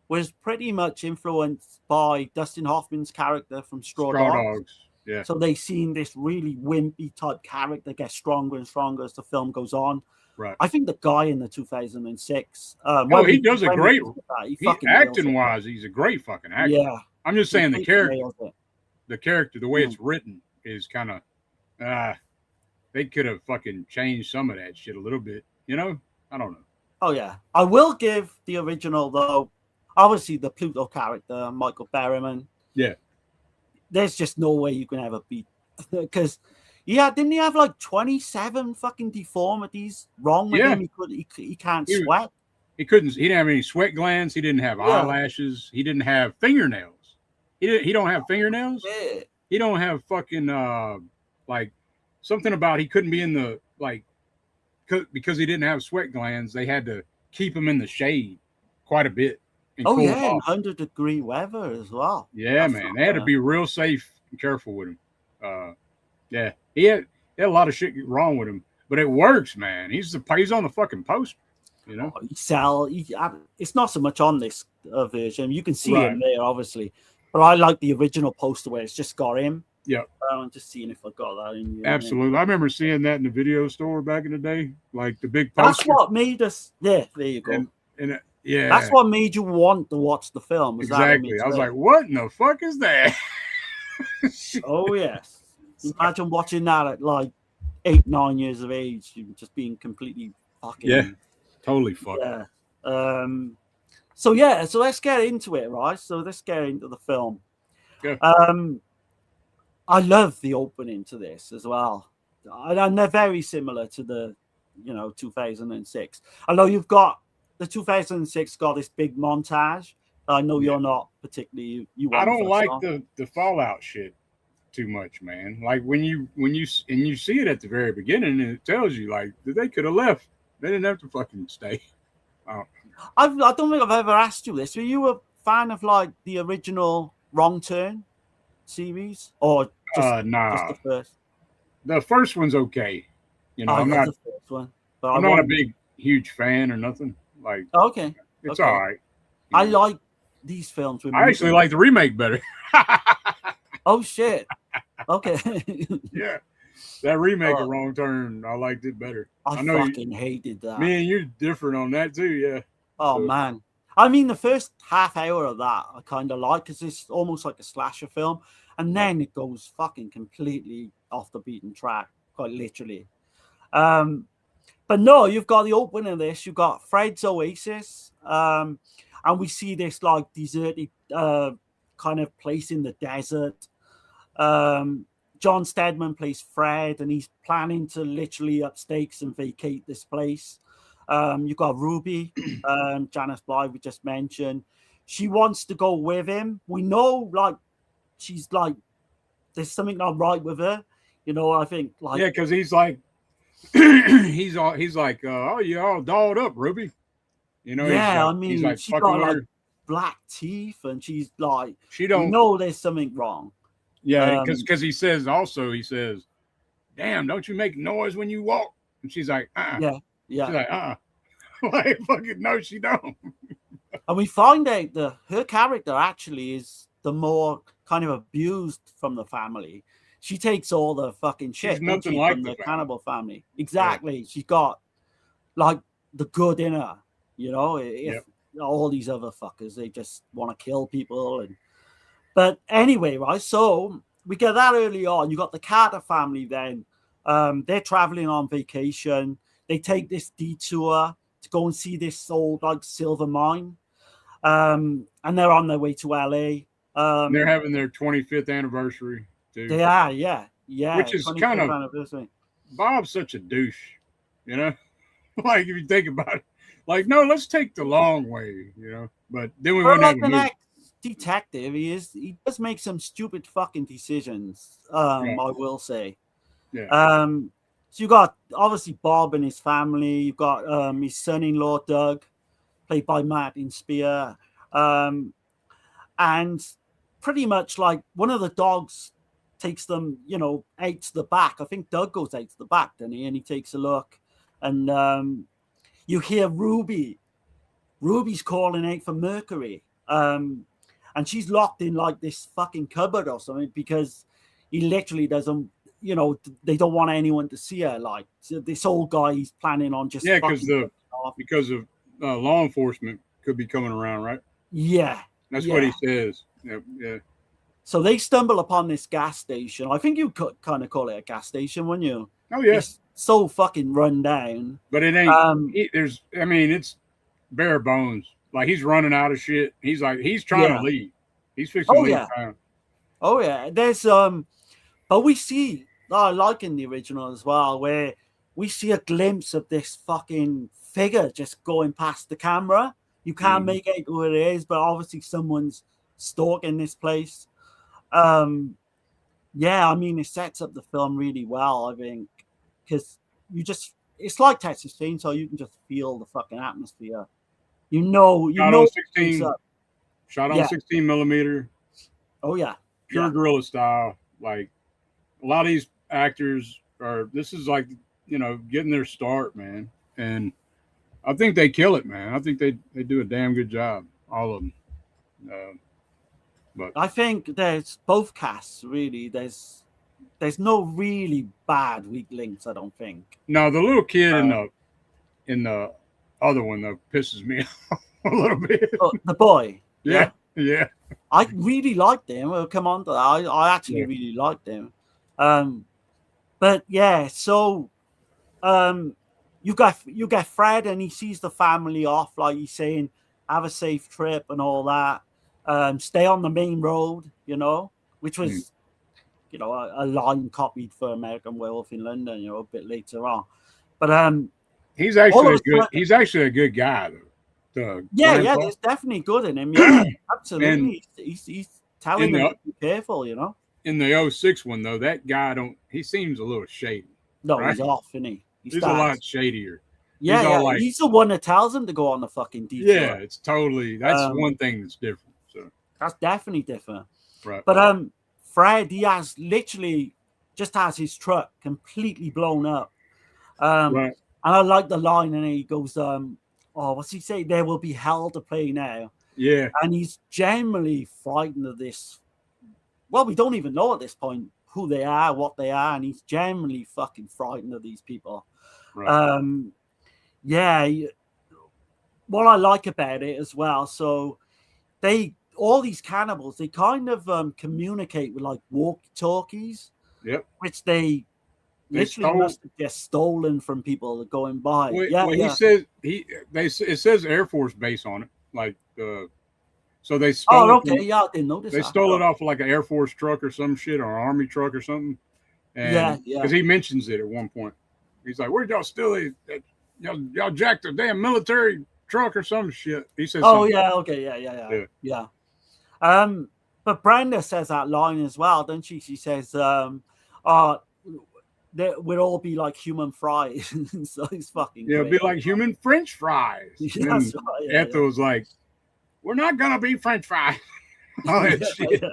was pretty much influenced by Dustin Hoffman's character from Straw Dogs. Yeah. So they seen this really wimpy type character get stronger and stronger as the film goes on. Right. I think the guy in the 2006. He does a great. Acting wise, he's a great fucking actor. Yeah. I'm just saying the character, the way it's written is kind of. They could have fucking changed some of that shit a little bit. I don't know. Oh yeah, I will give the original though. Obviously, the Pluto character, Michael Berryman. Yeah. There's just no way you can ever beat because didn't he have like 27 fucking deformities wrong with him? He can't sweat. He didn't have any sweat glands. He didn't have eyelashes. He didn't have fingernails. He don't have fingernails. Yeah. He don't have fucking like something about he couldn't be in the because he didn't have sweat glands. They had to keep him in the shade quite a bit. And 100-degree weather as well. Yeah, that's man. They had to be real safe and careful with him. Yeah. He had a lot of shit wrong with him, but it works, man. He's on the fucking poster, it's not so much on this version. You can see him there, obviously. But I like the original poster where it's just got him. Yeah. I'm just seeing if I got that in. Absolutely. I remember seeing that in the video store back in the day. Like the big poster. That's what made us. Yeah, there you go. And yeah. That's what made you want to watch the film. Exactly. I was like, what in the fuck is that? Oh, yes. Imagine watching that at like 8, 9 years of age. Just being completely fucking. Yeah. Totally fucked. Yeah. So let's get into it, right? So let's get into the film. Good. I love the opening to this as well. And they're very similar to the, 2006. Although you've got the 2006 got this big montage. I know you're not particularly. I don't like the Fallout shit too much, man. Like when you see it at the very beginning, and it tells you like they could have left. They didn't have to fucking stay. I don't think I've ever asked you this. Were you a fan of like the original Wrong Turn series, or just the first? The first one's okay. I'm not the first one, but I'm not a huge fan or nothing. Like okay, it's all right. I like these films. I actually like the remake better. Oh shit! Okay. Yeah, that remake of Wrong Turn, I liked it better. I fucking hated that. Me and you're different on that too, yeah. Oh man, I mean the first half hour of that I kind of like because it's almost like a slasher film, and then it goes fucking completely off the beaten track, quite literally. But no, you've got the opening of this. You've got Fred's Oasis. And we see this like deserted kind of place in the desert. John Stedman plays Fred, and he's planning to literally up stakes and vacate this place. You've got Ruby, Janice Blythe, we just mentioned. She wants to go with him. We know, like, she's like, there's something not right with her. You know, I think, like, yeah, because he's like, he's like, oh, you all dolled up, Ruby. You know, yeah, like, I mean, he's like, she's fucking got like her. black teeth, and she's like, She don't you know, there's something wrong. Yeah, because he says, damn, don't you make noise when you walk? And she's like, yeah. She's like, like, fucking no, she don't. And we find out that her character actually is the more kind of abused from the family. She takes all the fucking shit She's nothing like from the the cannibal family. Exactly. Yeah. She's got like the good in her, you know, if all these other fuckers, they just want to kill people. But anyway, right, so we get that early on. You got the Carter family then. They're traveling on vacation. They take this detour to go and see this old like silver mine. And they're on their way to LA. They're having their 25th anniversary too. They are, yeah. Which is kind of Bob's such a douche, you know? Like, if you think about it. Like, no, let's take the long way, you know. But then we wouldn't have to move. Detective, he does make some stupid fucking decisions. I will say. Yeah. So you got obviously Bob and his family. You've got his son-in-law Doug, played by Martin Spear, and pretty much like one of the dogs takes them, you know, out to the back. I think Doug goes out to the back, doesn't he? And he takes a look, and you hear Ruby. Ruby's calling out for Mercury. And she's locked in like this fucking cupboard or something because he literally doesn't, you know, they don't want anyone to see her. Like, so this old guy, he's planning on just because of law enforcement could be coming around, right? Yeah, that's what he says. Yeah. So they stumble upon this gas station. I think you could kind of call it a gas station, wouldn't you? Oh yeah. It's so fucking run down. But it ain't. It's bare bones. Like, he's running out of shit. He's like, he's trying to leave. He's fixing to leave town. Oh yeah. There's but we see, I like in the original as well, where we see a glimpse of this fucking figure just going past the camera. You can't make out who it is, but obviously someone's stalking this place. Yeah, I mean, it sets up the film really well, I think, because it's like Texas Chainsaw. You can just feel the fucking atmosphere. Shot on 16 millimeter. Oh yeah, pure guerrilla style. Like, a lot of these actors this is like, you know, getting their start, man. And I think they kill it, man. I think they do a damn good job, all of them. But I think there's both casts really. There's no really bad weak links, I don't think. No, the little kid in the other one though pisses me off a little bit. The boy. Yeah. I really liked him. We'll come on to that. I actually really liked him. But yeah, so you get Fred, and he sees the family off, like he's saying, have a safe trip and all that. Stay on the main road, you know, which was, you know, a line copied for American Werewolf in London, you know, a bit later on. But he's actually he's actually a good guy though. Yeah, there's definitely good in him. Yeah, absolutely. He's telling them to be careful, you know. In the 06 one though, that guy he seems a little shady. No, right? He's off, isn't he? He's a lot shadier. Yeah, he's the one that tells him to go on the fucking detour. Yeah, it's totally, that's one thing that's different. So that's definitely different. Right. But Fred, he has literally just has his truck completely blown up. And I like the line, and he goes, what's he say? There will be hell to pay now. Yeah. And he's generally frightened of this. Well, we don't even know at this point who they are, what they are, and he's generally fucking frightened of these people. Right. What I like about it as well, so all these cannibals, they kind of communicate with like walkie-talkies. Yep. Which they literally must have just stolen from people going by. He says it says Air Force Base on it, like so they stole. Oh, okay, I didn't notice. They stole it off of like an Air Force truck or some shit, or an Army truck or something. And, because he mentions it at one point. He's like, "Where'd y'all steal it? Y'all jacked a damn military truck or some shit." He says, "Oh yeah, okay, yeah." But Brenda says that line as well, doesn't she? She says, "We'll all be like human fries." So it's fucking it'll be like human French fries. And Ethel was like, "We're not gonna be French fries." All that shit.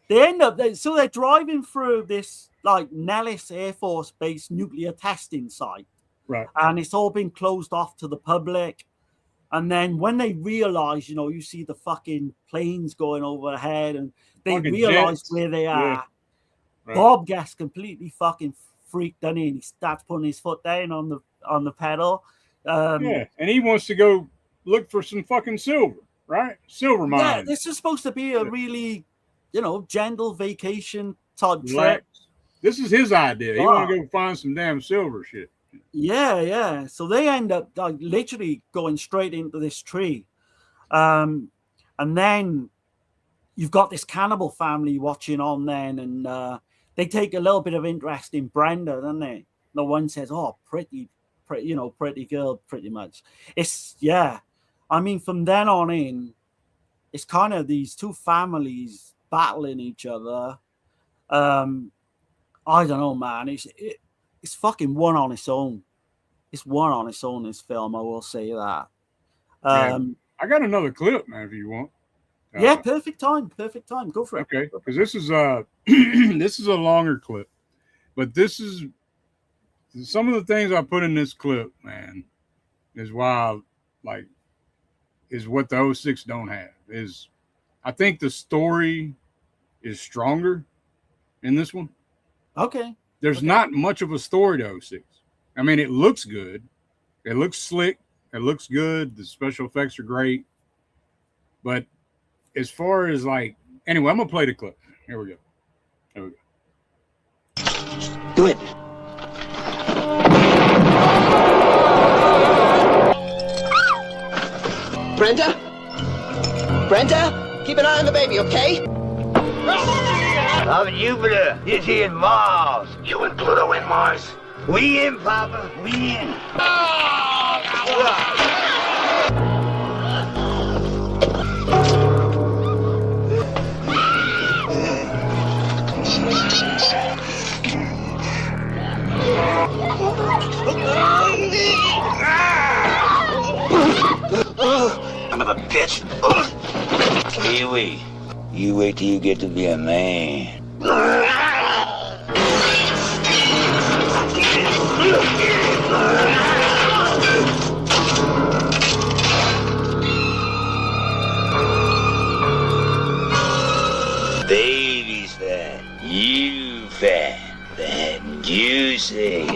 They end up so they're driving through this like Nellis Air Force Base nuclear testing site, right? And it's all been closed off to the public. And then when they realize, you see the fucking planes going overhead, and they realize where they are. Yeah. Right. Bob gets completely fucking freaked, doesn't he? And he starts putting his foot down on the pedal. And he wants to go look for some fucking silver, right? Silver mine. Yeah, this is supposed to be a really, gentle vacation type trip. This is his idea. He want to go find some damn silver shit. Yeah. So they end up like literally going straight into this tree. And then you've got this cannibal family watching on then, and they take a little bit of interest in Brenda, don't they? The one says, "Oh, pretty girl," pretty much. From then on in, it's kind of these two families battling each other. I don't know, man. It's fucking one on its own. It's one on its own, this film, I will say that. I got another clip, man, if you want. Perfect time. Go for it. Okay, because this is this is a longer clip. But this is some of the things I put in this clip, man, is why is what the 06 don't have. I think the story is stronger in this one. Okay. There's not much of a story to 06. I mean, it looks good. It looks slick. It looks good. The special effects are great. But as far as anyway, I'm going to play the clip. Here we go. Do it. Brenda, keep an eye on the baby, okay? I'm in Jupiter. He's here in Mars. You and Pluto in Mars? We in, Papa. We in. Son of a bitch. Kiwi, you wait till you get to be a man. Baby's fat, you fat, fat and juicy.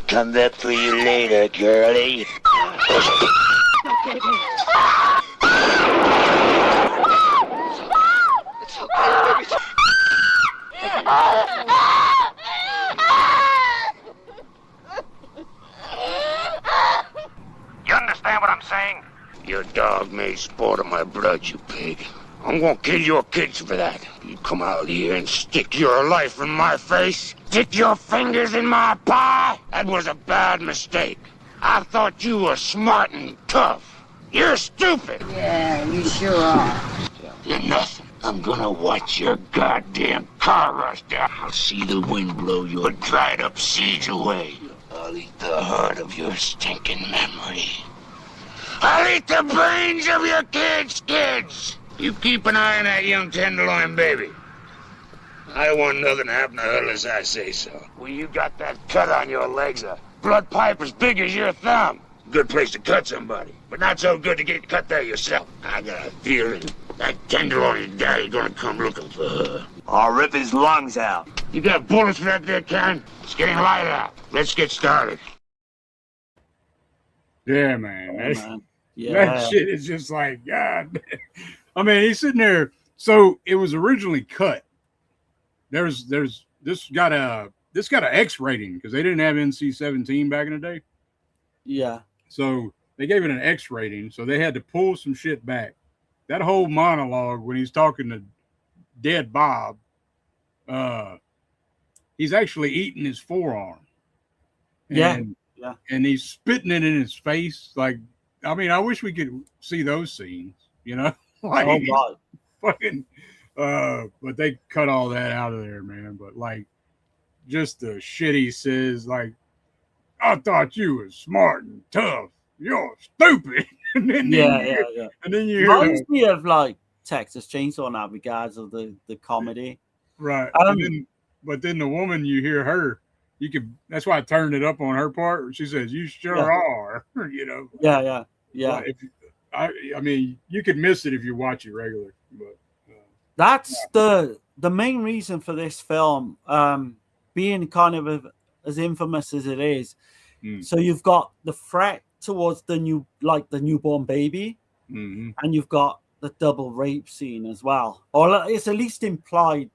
Come back for you later, girlie. You understand what I'm saying? Your dog made sport of my blood, you pig. I'm gonna kill your kids for that. You come out here and stick your life in my face? Stick your fingers in my pie? That was a bad mistake. I thought you were smart and tough. You're stupid. Yeah, you sure are. You're nothing. I'm gonna watch your goddamn car rush down. I'll see the wind blow your dried up seeds away. I'll eat the heart of your stinking memory. I'll eat the brains of your kids. You keep an eye on that young tenderloin baby. I don't want nothing to happen to her unless I say so. Well, you got that cut on your legs, a blood pipe as big as your thumb. Good place to cut somebody, but not so good to get cut there yourself. I got a feeling that tenderloin guy gonna come looking for her. I'll rip his lungs out. You got bullets for that there, Karen? It's getting light out. Let's get started. Yeah, man. man. That shit is just like, God. I mean, he's sitting there. So it was originally cut. This got an X rating because they didn't have NC-17 back in the day. Yeah. So they gave it an X rating. So they had to pull some shit back. That whole monologue when he's talking to dead Bob, he's actually eating his forearm. And he's spitting it in his face. Like, I mean, I wish we could see those scenes, you know? Like, oh, God. Fucking, but they cut all that out of there, man. But like, just the shit he says, like, I thought you was smart and tough. You're stupid. And then And then you hear reminds me of like Texas Chainsaw in that regards of the comedy, right? But then the woman, you hear her. You could. That's why I turned it up on her part. She says, "You sure are." You know. Yeah. Well, I mean, you could miss it if you watch it regular. But that's the main reason for this film being kind of as infamous as it is. So you've got the threat towards the newborn baby, and you've got the double rape scene as well, or it's at least implied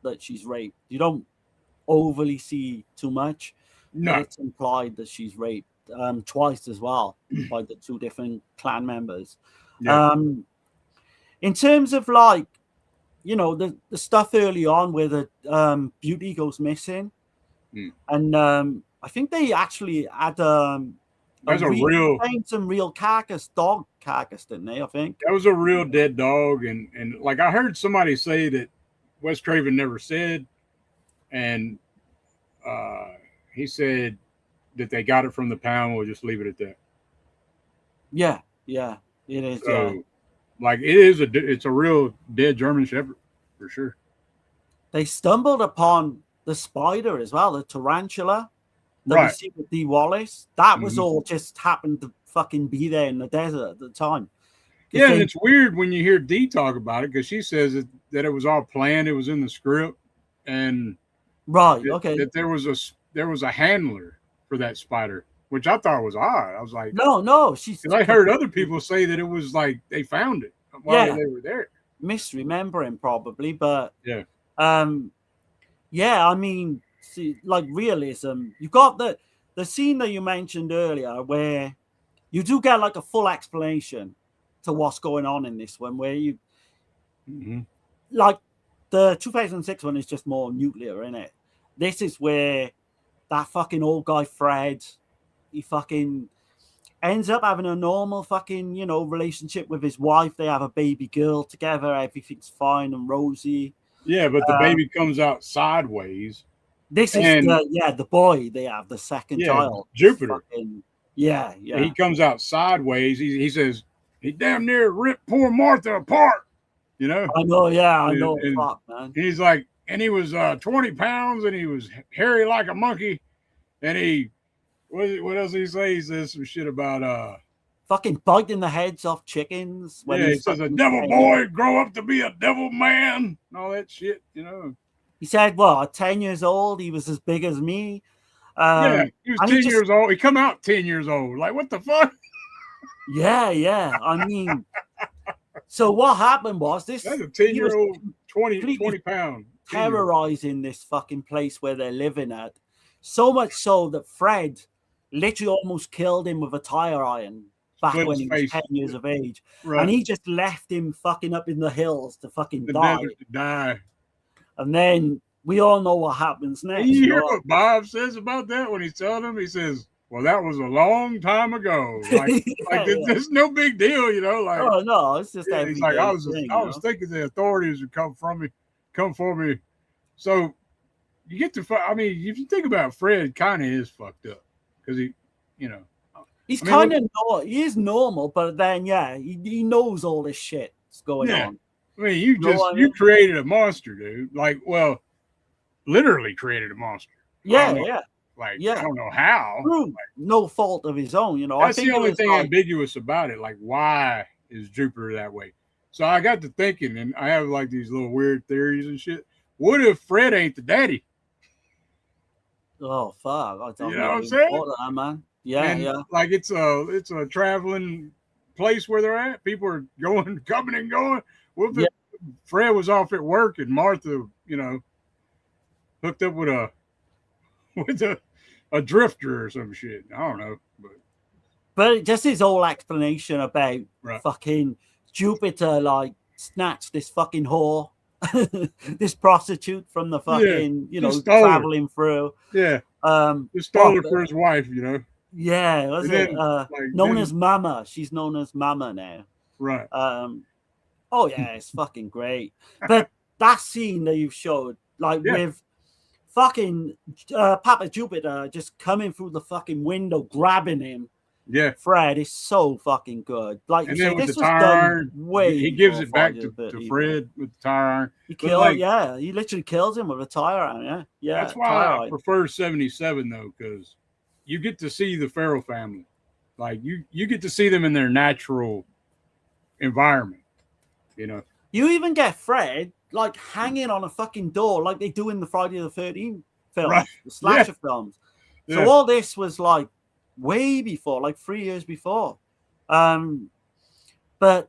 that she's raped. You don't overly see too much. No, it's implied that she's raped twice as well by the two different clan members. Yeah. In terms of like, you know, the stuff early on where the beauty goes missing, and I think they actually had some real dog carcass, didn't they? I think that was a real dead dog, and like I heard somebody say that Wes Craven never said, and he said that they got it from the pound. We'll just leave it at that. Yeah, it is. So, like, it's a real dead German Shepherd for sure. They stumbled upon the spider as well, the tarantula that we see with Dee Wallace. That was all just happened to fucking be there in the desert at the time. Yeah, and it's weird when you hear Dee talk about it because she says that it was all planned, it was in the script, and that there was a handler for that spider, which I thought was odd. I was like, no, I heard other people say that it was like they found it while they were there. Misremembering probably, but yeah, I mean, see, like realism. You got the scene that you mentioned earlier where you do get like a full explanation to what's going on in this one, where you like the 2006 one is just more nuclear, isn't it? This is where that fucking old guy Fred, he fucking ends up having a normal fucking, you know, relationship with his wife. They have a baby girl together. Everything's fine and rosy. Yeah, but the baby comes out sideways. This is the boy they have, the second child. Jupiter. Fucking, yeah. He comes out sideways. He says, he damn near ripped poor Martha apart. You know? I know. Fuck, man. He's like, and he was 20 pounds and he was hairy like a monkey. And what else did he say? He says some shit about fucking biting the heads off chickens. He says a devil boy grow up to be a devil man and all that shit, you know. He said, well, at 10 years old, he was as big as me. He was 10 years old. He come out 10 years old. Like, what the fuck? Yeah. I mean, so what happened was this. That's a 10-year-old, 20 pound. Terrorizing this fucking place where they're living at. So much so that Fred literally almost killed him with a tire iron back when he was 10 years of age. Right. And he just left him fucking up in the hills to fucking die. And then we all know what happens next. You hear what Bob says about that when he's telling him? He says, well, that was a long time ago. Like, it's no big deal, you know. Like, oh no, it's just he's like, I was thinking the authorities would come for me. So you get to, I mean, if you think about it, Fred kind of is fucked up because he, you know, he's kind of he is normal, but then he knows all this shit that's going on. I mean, you created a monster, dude. Like, well, literally created a monster. Yeah. Like, I don't know how. Like, no fault of his own, you know. That's the only thing ambiguous about it. Like, why is Jupiter that way? So I got to thinking, and I have like these little weird theories and shit. What if Fred ain't the daddy? Oh fuck! I don't know what I'm saying, that, man. Yeah, yeah. Like it's a traveling place where they're at. People are coming and going. What if Fred was off at work and Martha, you know, hooked up with a drifter or some shit? I don't know, but just his whole explanation about fucking Jupiter, like snatched this fucking whore, this prostitute from the fucking, you know, traveling through. Yeah. Just stole her for his wife, you know. Yeah, was it known as Mama? She's known as Mama now. Right. Oh yeah, it's fucking great. But that scene that you showed, like with fucking Papa Jupiter just coming through the fucking window, grabbing him. Yeah, Fred is so fucking good. Like, and then with the tire iron, he gives it back to Fred with the tire iron. He kills, he literally kills him with a tire iron. Yeah. That's why I prefer 77 though, because you get to see the Farrell family. Like you get to see them in their natural environment. You know, you even get Fred like hanging on a fucking door, like they do in the Friday the 13th films, the slasher films. So all this was like way before, like 3 years before. But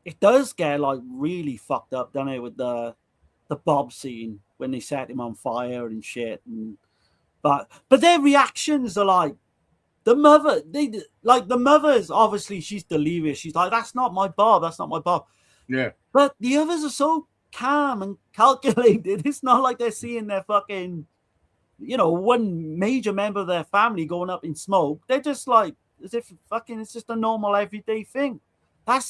it does get like really fucked up, doesn't it, with the Bob scene when they set him on fire and shit. And but their reactions are like the mother. The mother's obviously she's delirious. She's like, "That's not my Bob. That's not my Bob." Yeah. But the others are so calm and calculated. It's not like they're seeing their fucking, you know, one major member of their family going up in smoke. They're just like, as if fucking it's just a normal everyday thing. I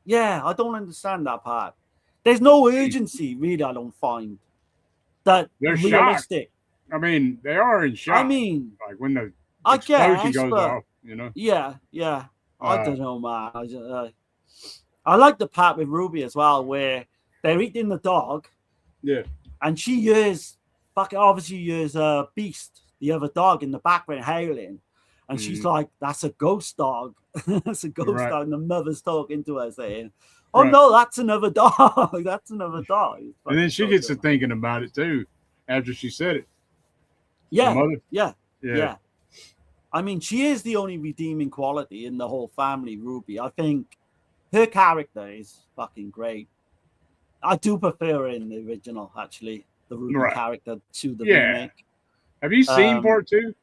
don't understand that part. There's no urgency, really, I don't find. That they're realistic. Shocked. I mean, they are in shock. I mean, like when the explosion goes off, you know? Yeah. I don't know, man. I like the part with Ruby as well, where they're eating the dog. Yeah. And she hears Beast, the other dog, in the background howling. And she's like, that's a ghost dog. That's a ghost dog. And the mother's talking to her saying, oh, no, that's another dog. That's another dog. And then she gets to thinking about it, too, after she said it. Yeah. I mean, she is the only redeeming quality in the whole family, Ruby. I think her character is fucking great. I do prefer her in the original, actually. The Ruby character to the remake. Have you seen part 2?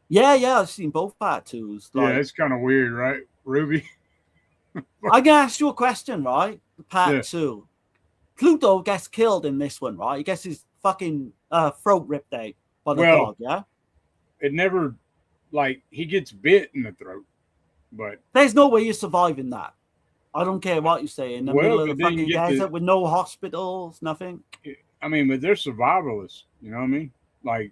Yeah, I've seen both part 2s. Like, it's kind of weird, right, Ruby? I can ask you a question, right? Part 2. Pluto gets killed in this one, right? He gets his fucking throat ripped out by the dog, yeah? It never, like, he gets bit in the throat, but... There's no way you're surviving that. I don't care what you say. In the middle of the fucking desert with no hospitals, nothing. I mean, but they're survivalists. You know what I mean? Like,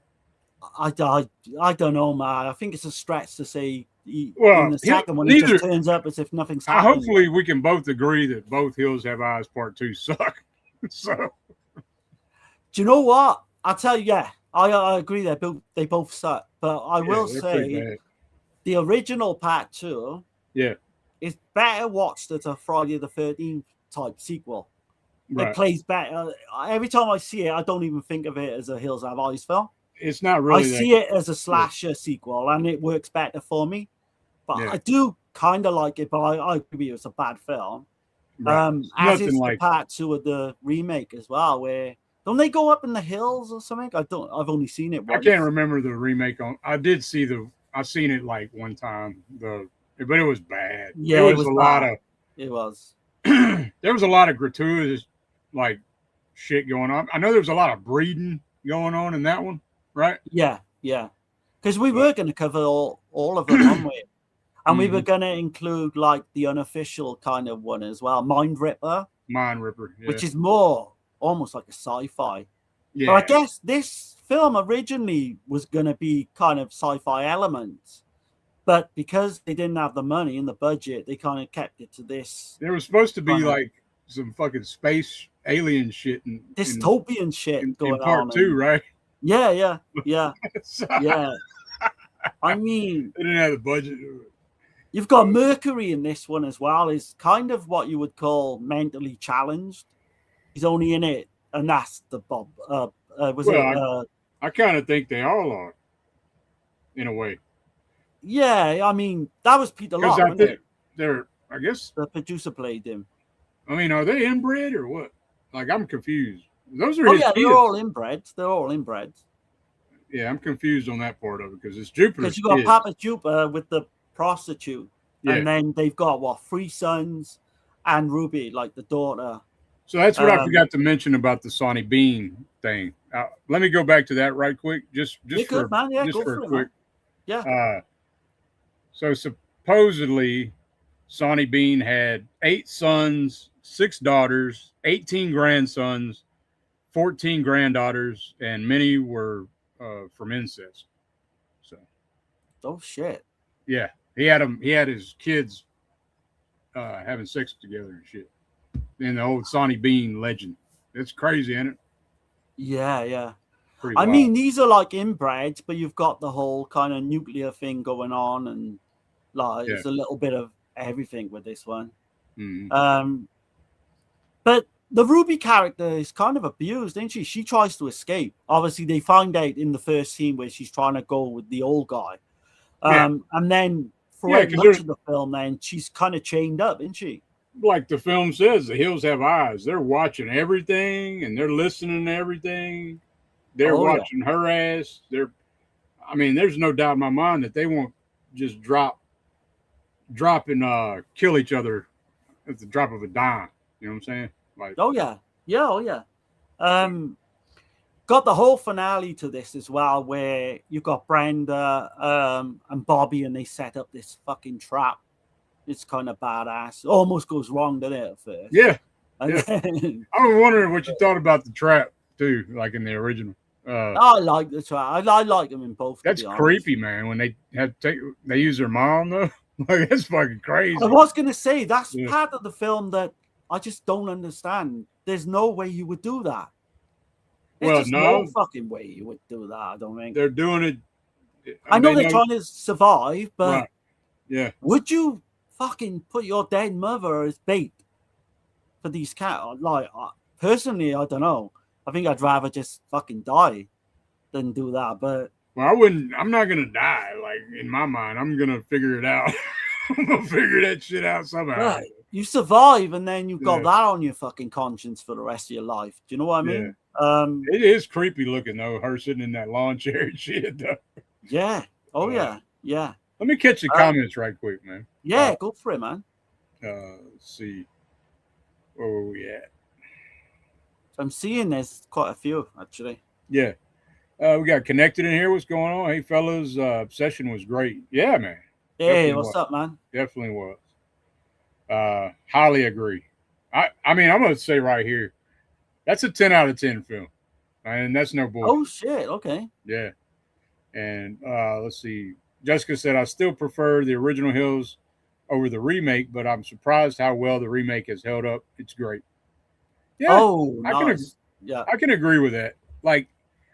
I don't know, man. I think it's a stretch to say in the second one, it just turns up as if nothing's happening. Hopefully, we can both agree that both Hills Have Eyes Part 2 suck. So, do you know what? I'll tell you, I agree they both suck. But I will say the original Part 2 is better watched as a Friday the 13th type sequel. Right. It plays better. Every time I see it, I don't even think of it as a Hills Have Eyes film. It's not really. I see it as a slasher sequel, and it works better for me. But I do kind of like it, but I agree it's a bad film. Right. As is the Part 2 of the remake as well, where don't they go up in the hills or something? I've only seen it once. I can't remember the remake I did see I seen it like one time. But it was bad. Yeah, it was a lot of. It was. There was a lot of gratuitous like shit going on. I know there was a lot of breeding going on in that one, right? Yeah. Because we were going to cover all of them, weren't we? And we were going to include like the unofficial kind of one as well, Mind Ripper, which is more almost like a sci-fi. Yeah. But I guess this film originally was going to be kind of sci-fi elements, but because they didn't have the money and the budget, they kind of kept it to this. There was supposed to be like some fucking space alien shit and dystopian shit in going part on. 2, right? Yeah. So, Yeah. I mean, they didn't have the budget. you've got Mercury in this one as well. Is kind of what you would call mentally challenged. He's only in it, and that's the Bob. I kind of think they all are, in a way. Yeah, I mean that was Peter Locke, I wasn't think it? I guess The producer played him. I mean, are they inbred or what? Like, I'm confused. Those are Oh his yeah, kids. they're all inbred. Yeah, I'm confused on that part of it because it's Jupiter's Because you got kids. Papa Jupiter with the prostitute, and then they've got 3 sons and Ruby, like the daughter. So that's what I forgot to mention about the Sonny Bean thing. Let me go back to that right quick, just for a quick. Yeah. So supposedly, Sonny Bean had 8 sons, 6 daughters, 18 grandsons, 14 granddaughters, and many were from incest. So. Oh shit. Yeah, he had his kids having sex together and shit. In the old Sonny Bean legend. It's crazy, isn't it? Yeah. Pretty I wild. mean, these are like inbreds, but you've got the whole kind of nuclear thing going on, and like it's a little bit of everything with this one. Mm-hmm. But the Ruby character is kind of abused, isn't she? She tries to escape. Obviously, they find out in the first scene where she's trying to go with the old guy. And then throughout much of the film, then she's kind of chained up, isn't she? Like the film says, the hills have eyes. They're watching everything and they're listening to everything. They're watching her ass. There's no doubt in my mind that they won't just drop and kill each other at the drop of a dime. You know what I'm saying? Like, oh yeah. Got the whole finale to this as well, where you've got Brenda and Bobby, and they set up this fucking trap. It's kind of badass. Almost goes wrong, doesn't it, at first? Yeah. I was wondering what you thought about the trap too, like in the original. I like the trap. I like them in both. That's creepy, man. When they use their mom though, like that's fucking crazy. I was gonna say that's part of the film that I just don't understand. There's no way you would do that. There's no fucking way you would do that. I don't think they're doing it. I know they're trying to survive, but would you fucking put your dead mother as bait for these cats? Like, personally, I don't know. I think I'd rather just fucking die than do that. But I wouldn't. I'm not gonna die. Like in my mind, I'm gonna figure it out. I'm gonna figure that shit out somehow. Right. You survive, and then you've got that on your fucking conscience for the rest of your life. Do you know what I mean? It is creepy looking though. Her sitting in that lawn chair and shit. Though. Yeah. Oh yeah. Let me catch the comments right quick, man. Yeah, go for it, man. Let's see. Where were we at? I'm seeing there's quite a few actually. Yeah. We got connected in here. What's going on? Hey, fellas, Obsession was great. Yeah, man. Hey, what's up, man? Definitely was. Highly agree. I mean, I'm going to say right here, that's a 10 out of 10 film. And that's no bullshit. Oh, shit. Okay. Yeah. And let's see. Jessica said, I still prefer the original Hills over the remake, but I'm surprised how well the remake has held up. It's great. Yeah. Oh, nice. I can agree with that. Like,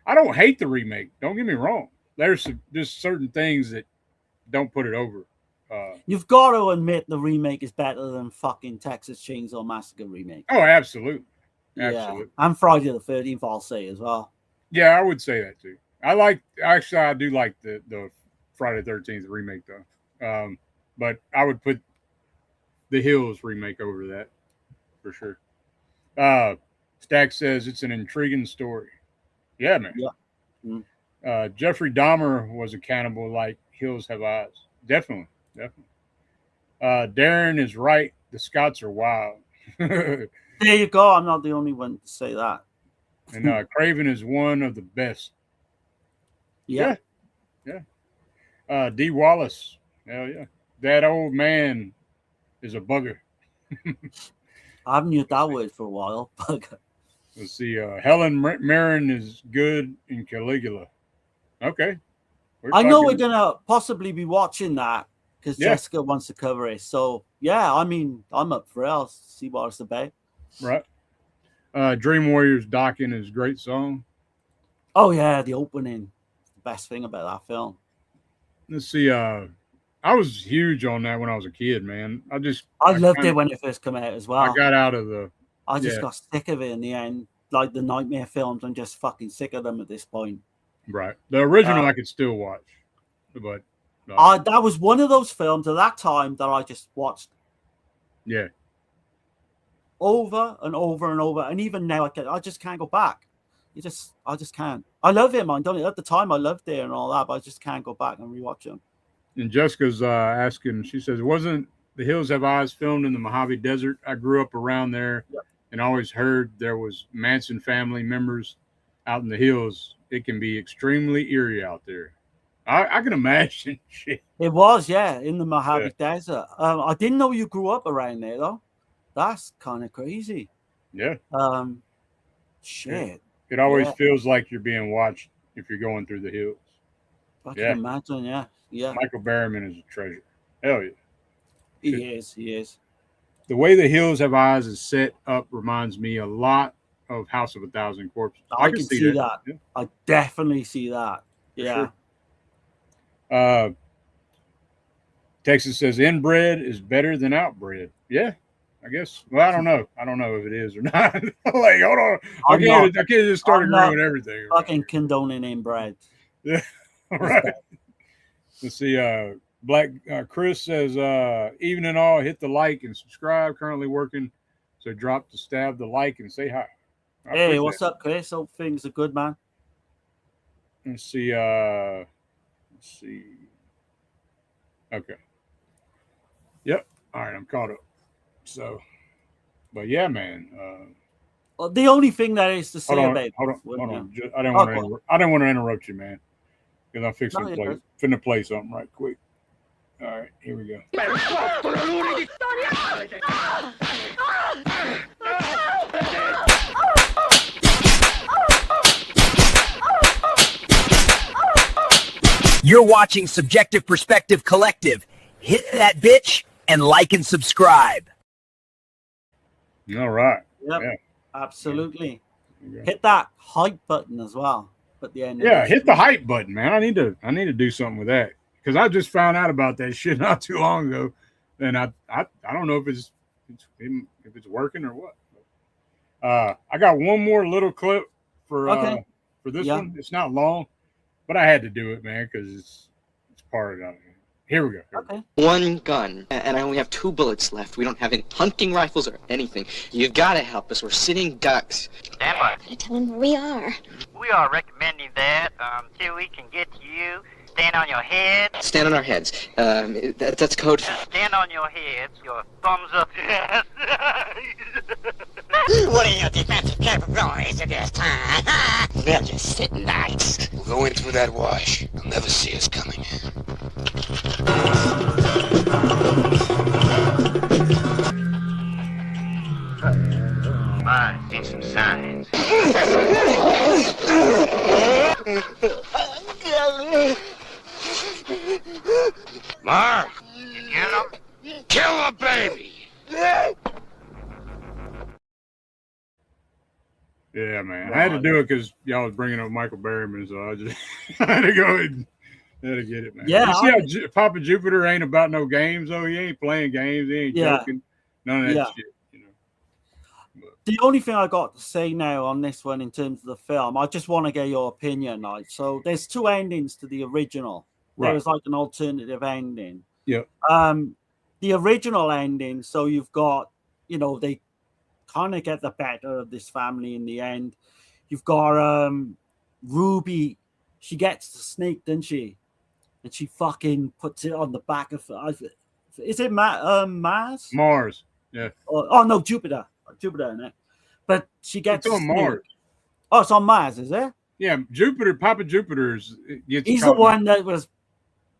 I don't hate the remake. Don't get me wrong. There's just certain things that don't put it over. You've got to admit the remake is better than fucking Texas Chainsaw Massacre remake. Oh, absolutely. Yeah. And Friday the 13th, I'll say as well. Yeah, I would say that too. I do like the Friday the 13th remake though. But I would put the Hills remake over that for sure. Stack says it's an intriguing story. Yeah, man. Yeah. Jeffrey Dahmer was a cannibal like Hills Have Eyes. Definitely. Darren is right. The Scots are wild. There you go. I'm not the only one to say that. And Craven is one of the best. Yeah. D. Wallace. Hell yeah. That old man is a bugger. I haven't used that word for a while. Bugger. Let's see. Helen Mirren is good in Caligula. Okay. I know we're going to possibly be watching that because Jessica wants to cover it. So, yeah, I mean, I'm up for it. I'll see what it's about. Right. Dream Warriors Docking is a great song. Oh yeah, the opening. The best thing about that film. Let's see. I was huge on that when I was a kid, man. I loved it when it first came out as well. I got out of the. I just got sick of it in the end. Like the Nightmare films, I'm just fucking sick of them at this point. Right. The original I could still watch, but that was one of those films at that time that I just watched. Yeah. Over and over and over, and even now I just can't go back. I just can't. I love him. I don't. At the time, I loved it and all that, but I just can't go back and rewatch him. And Jessica's asking. She says, "Wasn't The Hills Have Eyes filmed in the Mojave Desert? I grew up around there, and always heard there was Manson family members out in the hills. It can be extremely eerie out there. I can imagine." Shit. It was, in the Mojave Desert. I didn't know you grew up around there though. That's kind of crazy. Yeah. Shit. It always feels like you're being watched if you're going through the hills. I can imagine, yeah. Michael Berryman is a treasure. Hell yeah. He is. The way The Hills Have Eyes is set up reminds me a lot of House of a Thousand Corpses. I can see that. Yeah. I definitely see that. Yeah. Sure. Texas says inbred is better than outbred. Yeah. I guess. Well, I don't know. I don't know if it is or not. Like, hold on. I can't just start agreeing with everything. Fucking condoning inbred. Yeah. Right. Let's see. Black Chris says, evening all, hit the like and subscribe. Currently working. So drop to stab the like and say hi. Hey, what's up, Chris? Hope things are good, man. Let's see. Okay. Yep. All right. I'm caught up. So, but yeah, man. Well, the only thing that is to say about hold on. I didn't want to interrupt you, man, because I'm fixing to play something right quick. All right, here we go. You're watching Subjective Perspective Collective. Hit that bitch and like and subscribe. All right. Yep. Yeah. Absolutely. Hit that hype button as well at the end. Yeah, hit the hype button, man. I need to do something with that because I just found out about that shit not too long ago, and I don't know if it's working or what. I got one more little clip for this one. It's not long, but I had to do it, man, because it's part of it. Here we go. Okay. One gun, and I only have 2 bullets left. We don't have any hunting rifles or anything. You gotta help us. We're sitting ducks. Stand by. Tell him where we are. We are recommending that until we can get to you. Stand on your head. Stand on our heads. That's code. Stand on your heads. Your thumbs up. Yes. What are your defensive capabilities at this time? They're just sitting nice. We'll go in through that wash. They'll never see us coming. I see some signs. Mark! You get him? Kill the baby! Yeah, man. I had to do it because y'all was bringing up Michael Berryman, so I just had to go ahead and had to get it, man. Yeah. You see how Papa Jupiter ain't about no games, though? He ain't playing games. He ain't joking. None of that shit, you know. But the only thing I got to say now on this one in terms of the film, I just want to get your opinion. Like, so there's 2 endings to the original. There was like an alternative ending. Yeah. The original ending, so you've got, they kind of get the better of this family in the end. You've got Ruby. She gets the snake, doesn't she? And she fucking puts it on the back of is it Mars? Mars. Yeah. Oh no, Jupiter in it. But she gets it's on Mars. Oh, it's on Mars, is it? Yeah, Jupiter. Papa Jupiter's. He's the one that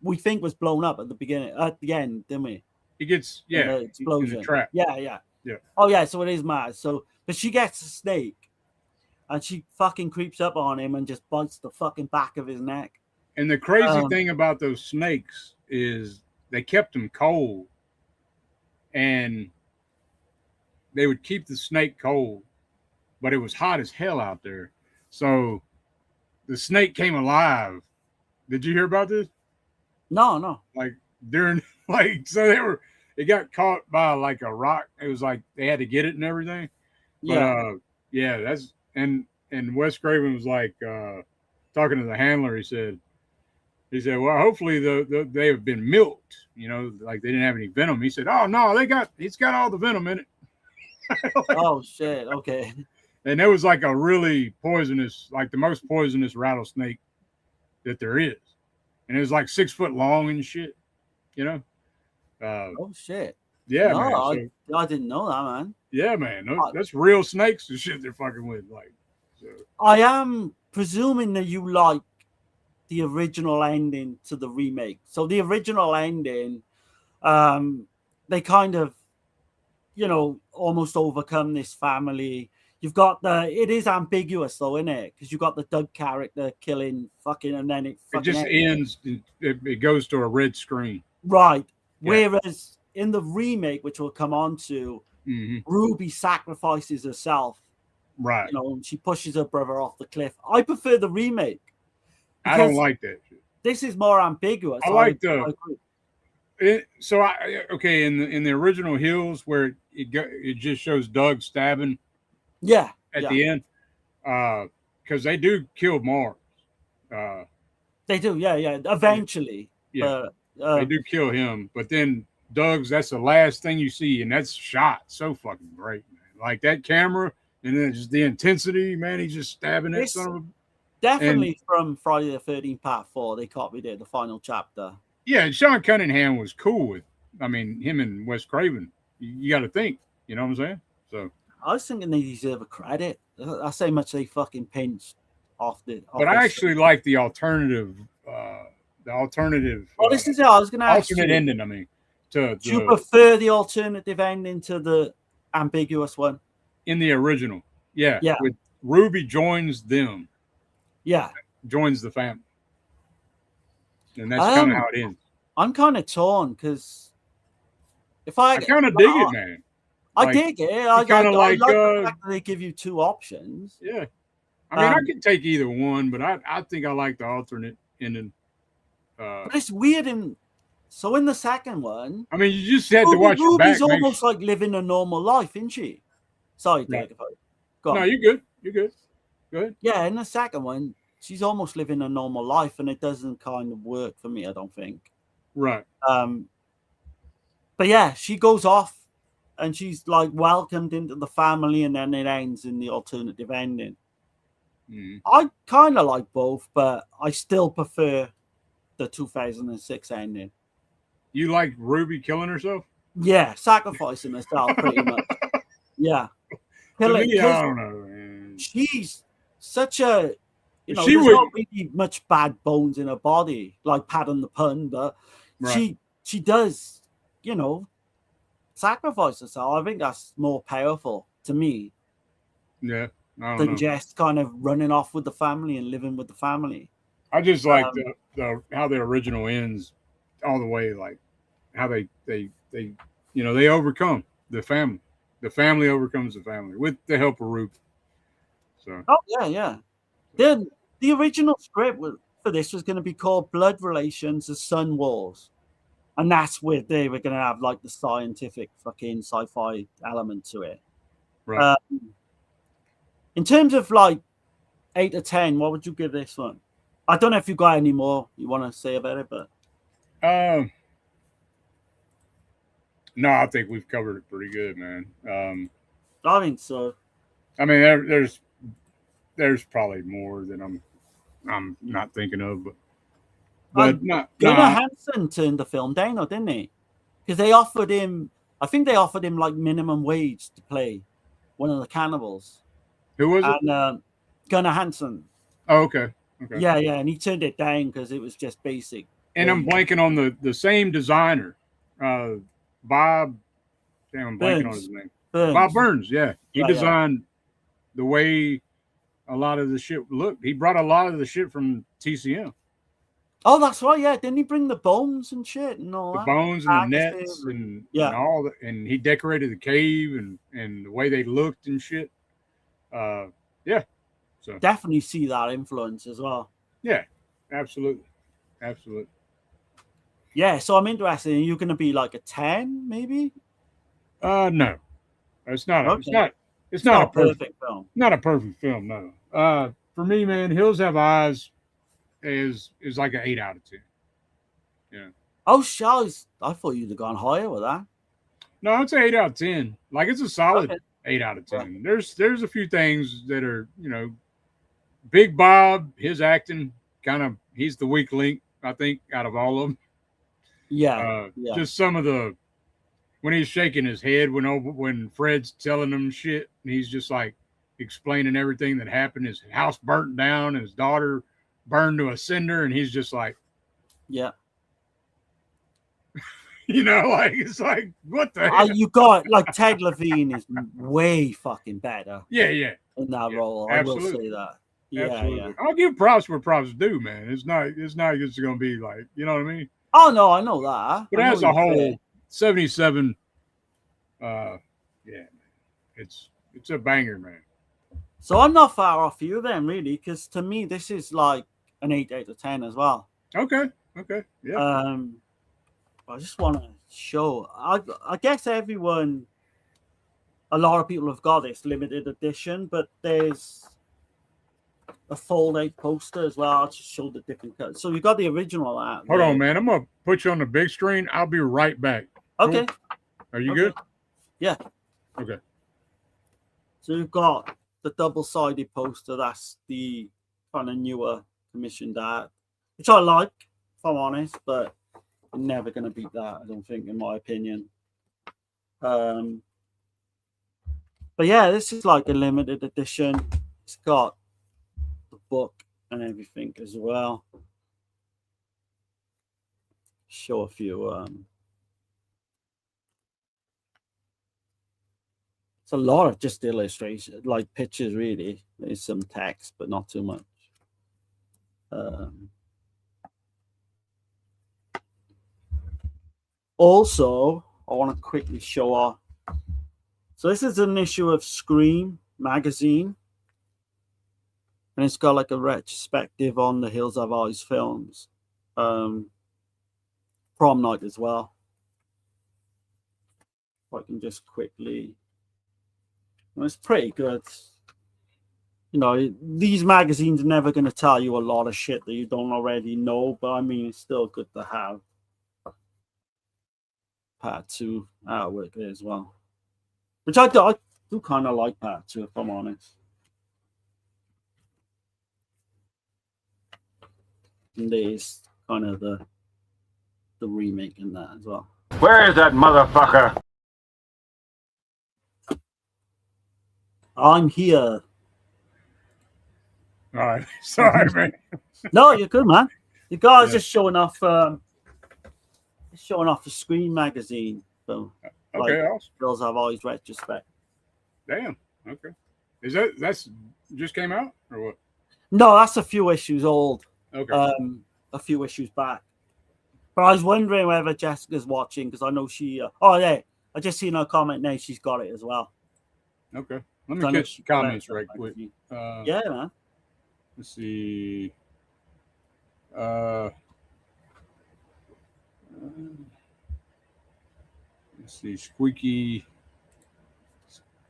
we think was blown up at the end, didn't we? He gets the explosion. In the trap. Yeah. Oh yeah, so it is Mars. So, but she gets a snake, and she fucking creeps up on him and just bites the fucking back of his neck. And the crazy thing about those snakes is they kept them cold, and they would keep the snake cold, but it was hot as hell out there. So the snake came alive. Did you hear about this? No. Like during so it got caught by like a rock. It was like they had to get it and everything. But Yeah. that's and Wes Craven was like talking to the handler. He said, well, hopefully they have been milked. Like they didn't have any venom. He said, oh no, it's got all the venom in it. Oh shit. Okay. And it was like a really poisonous, like the most poisonous rattlesnake that there is. And it was like 6 foot long and shit, Oh shit. Yeah, no, man. I didn't know that, man. Yeah, man. No, that's real snakes and shit they're fucking with. Like, so. I am presuming that you like the original ending to the remake. So the original ending, they kind of, almost overcome this family. You've got it is ambiguous though, isn't it? Because you've got the Doug character killing fucking, and then it just ends. It goes to a red screen. Right. Yeah. Whereas in the remake, which we'll come on to, Ruby sacrifices herself. Right. She pushes her brother off the cliff. I prefer the remake. I don't like that shit. This is more ambiguous. I like in the original Hills where it just shows Doug stabbing. Yeah. At the end, because they do kill Mars. They do, yeah. Eventually, they do kill him, but then that's the last thing you see, and that's shot so fucking great, man. Like that camera, and then just the intensity, man. He's just stabbing that son of a. Definitely from Friday the 13th Part 4, they copied it, the final chapter. Yeah, and Sean Cunningham was cool with. I mean, him and Wes Craven. You got to think. You know what I'm saying? So. I was thinking they deserve a credit. That's how much they fucking pinched off the. But I actually like the alternative. This is it. I was going to ask alternate ending. I mean, do you prefer the alternative ending to the ambiguous one? In the original, yeah. With Ruby joins them. Yeah, joins the family, and that's kind of how it ends. I'm kind of torn because I kind of dig it, man. I dig it. I kind of like the fact that they give you two options. Yeah, I mean, I can take either one, but I think I like the alternate ending. But it's weird. So in the second one, I mean, you just had to watch your back. Ruby's almost like living a normal life, isn't she? Sorry, Dave. No, you're good. You're good. Go ahead. Yeah, in the second one, she's almost living a normal life, and it doesn't kind of work for me, I don't think. Right. But yeah, she goes off. And she's like welcomed into the family, and then it ends in the alternative ending. I kind of like both, but I still prefer the 2006 ending. You like Ruby killing herself? Yeah, sacrificing herself pretty much. Yeah. I don't know, man. She's such a, there's not really much bad bones in her body, like Pardon the Pun, but she does, sacrifice herself. I think that's more powerful to me. Yeah. Than just kind of running off with the family and living with the family. I just like the how the original ends all the way, like how they overcome the family. The family overcomes the family with the help of Ruby. So. Oh yeah. Then the original script for this was going to be called Blood Relations: The Sun Wars. And that's where they were going to have like the scientific fucking sci-fi element to it. Right. In terms of like 8 to 10, what would you give this one? I don't know if you got any more you want to say about it, but. No, I think we've covered it pretty good, man. I think so. I mean, there's probably more than I'm not thinking of, but Gunnar Hansen turned the film down, didn't he? Because they offered him, I think they offered him like minimum wage to play one of the cannibals. Who was it? Gunnar Hansen. Oh, okay. Yeah, and he turned it down because it was just basic. And I'm blanking on the same designer, Bob. Damn, I'm blanking on his name. Bob Burns. Yeah, he designed the way a lot of the shit looked. He brought a lot of the shit from TCM. Oh, that's right. Yeah, didn't he bring the bones and shit and all that? The bones and the nets and all that, and he decorated the cave and the way they looked and shit. Yeah. So definitely see that influence as well. Yeah, absolutely. Yeah, so I'm interested. Are you going to be like a 10, maybe? No, it's not. Okay. It's not a perfect film. Not a perfect film. No. For me, man, Hills Have Eyes is like an 8 out of 10. Yeah. Oh, shucks. I thought you'd have gone higher with that. No, it's an 8 out of 10. Like it's a solid 8 out of 10. Right. There's a few things that are, Big Bob, his acting he's the weak link, I think, out of all of them. Yeah. Just some of the when he's shaking his head when Fred's telling him shit, and he's just like explaining everything that happened. His house burnt down, and his daughter burned to a cinder, and he's just like, yeah. Like it's like what the hell? You got like Ted Levine is way fucking better. Yeah. In that role, Absolutely. I will say that. Yeah. I'll give props where props due, man. It's not just gonna be like, you know what I mean? Oh no, I know that. But as a whole, 77. It's a banger, man. So I'm not far off you then, really, because to me this is like an 8 out of 10 as well. Okay. Yeah. I just want to show. I guess a lot of people have got this limited edition, but there's a fold-out poster as well. I'll just show the different colors. So you got the original out. Hold on, man. I'm gonna put you on the big screen. I'll be right back. Okay. Cool? Are you good? Yeah. Okay. So you've got the double-sided poster. That's the kind of newer commissioned art, which I like, if I'm honest, but you're never going to beat that, I don't think, in my opinion. But yeah, this is like a limited edition. It's got the book and everything as well. Show a few. It's a lot of just illustration, like pictures, really. There's some text, but not too much. Also, I want to quickly show off. So this is an issue of Scream magazine. And it's got like a retrospective on the Hills Have Eyes films. Prom Night as well. If I can just quickly... Well, it's pretty good. These magazines are never going to tell you a lot of shit that you don't already know, but I mean, it's still good to have. Part 2 artwork there as well, which I do kind of like Part 2, if I'm honest. And there's kind of the remake in that as well. Where is that motherfucker? I'm here. All right. Sorry, man. No, you're good, man. The guy's just showing off the Screen magazine. So, okay, awesome. Hills Have Eyes retrospect. Damn. Okay. That's just came out or what? No, that's a few issues old. Okay. A few issues back. But I was wondering whether Jessica's watching because I know she. Oh yeah, I just seen her comment now. She's got it as well. Okay. Let me catch the comments right quick. Yeah, man. Let's see. Let's see.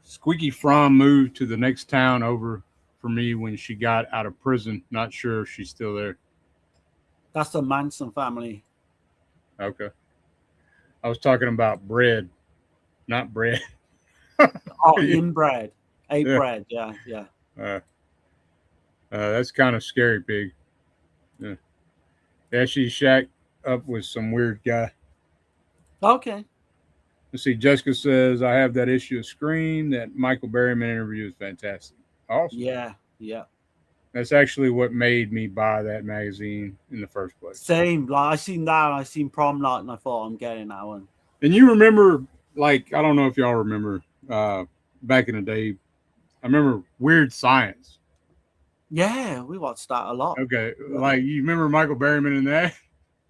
Squeaky From moved to the next town over for me when she got out of prison. Not sure if she's still there. That's the Manson family. Okay. I was talking about bread, not bread. Inbred. Bread. Yeah. That's kind of scary, Pig. Yeah, she shacked up with some weird guy. Okay. Let's see. Jessica says, I have that issue of Scream. That Michael Berryman interview is fantastic. Awesome. Yeah. That's actually what made me buy that magazine in the first place. Same. Like I seen that. I seen Prom Night, and I thought I'm getting that one. And you remember, like, I don't know if y'all remember back in the day. I remember Weird Science. Yeah, we watched that a lot. Okay. Like, you remember Michael Berryman in that?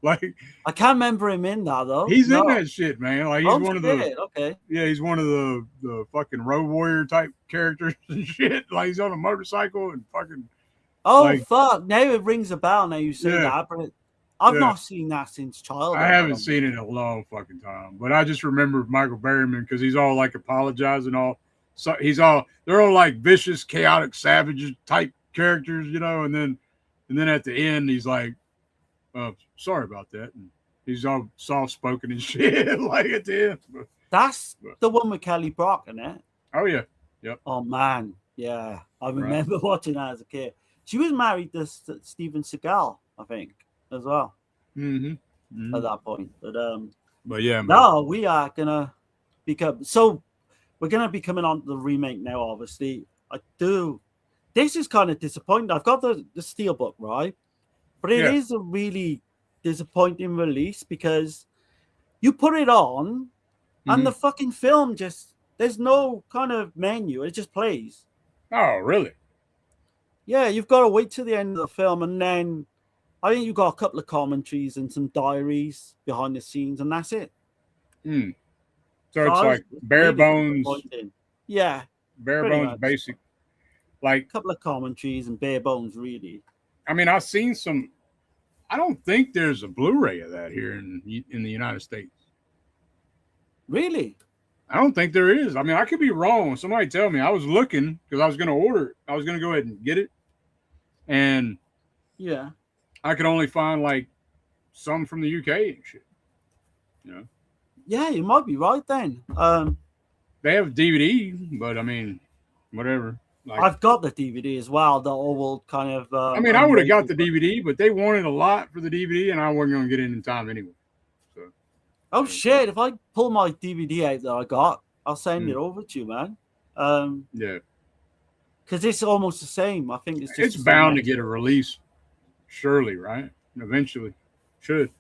Like I can't remember him in that though. He's in that shit, man. Like he's one of the okay. Yeah, he's one of the fucking road warrior type characters and shit. Like he's on a motorcycle and fucking. Oh like, fuck! Now it rings a bell. Now you say that, but I've not seen that since childhood. I haven't seen it in a long fucking time, but I just remember Michael Berryman because he's all like apologizing, all so they're all like vicious, chaotic, savage type characters, you know, and then at the end he's like, sorry about that, and he's all soft spoken and shit, like at the end. That's the one with Kelly Brock in it. Oh yeah, yep. Oh man, yeah, I remember watching that as a kid. She was married to Steven Seagal, I think, as well. Mm-hmm. At that point, but yeah, man. No, we are gonna become. So we're gonna be coming on to the remake now. Obviously, This is kind of disappointing. I've got the steelbook, right, but it is a really disappointing release because you put it on, and the fucking film there's no kind of menu. It just plays. Oh, really? Yeah, you've got to wait till the end of the film, and then I think you've got a couple of commentaries and some diaries behind the scenes, and that's it. So it's like bare bones. Yeah. Bare bones much. Basic. Like a couple of commentaries and bare bones, really. I mean, I've seen some. I don't think there's a Blu-ray of that here in the United States. Really? I don't think there is. I mean, I could be wrong. Somebody tell me. I was looking because I was going to order it. I was going to go ahead and get it. And yeah, I could only find like some from the UK and shit. You know? Yeah, you might be right then. They have DVD, but I mean, whatever. Like, I've got the DVD as well. The old kind of. I mean, I would have got the DVD, but they wanted a lot for the DVD, and I wasn't going to get it in time anyway. So. Oh shit! If I pull my DVD out that I got, I'll send it over to you, man. Yeah. Because it's almost the same. I think it's bound to get a release, surely, right? Eventually, should.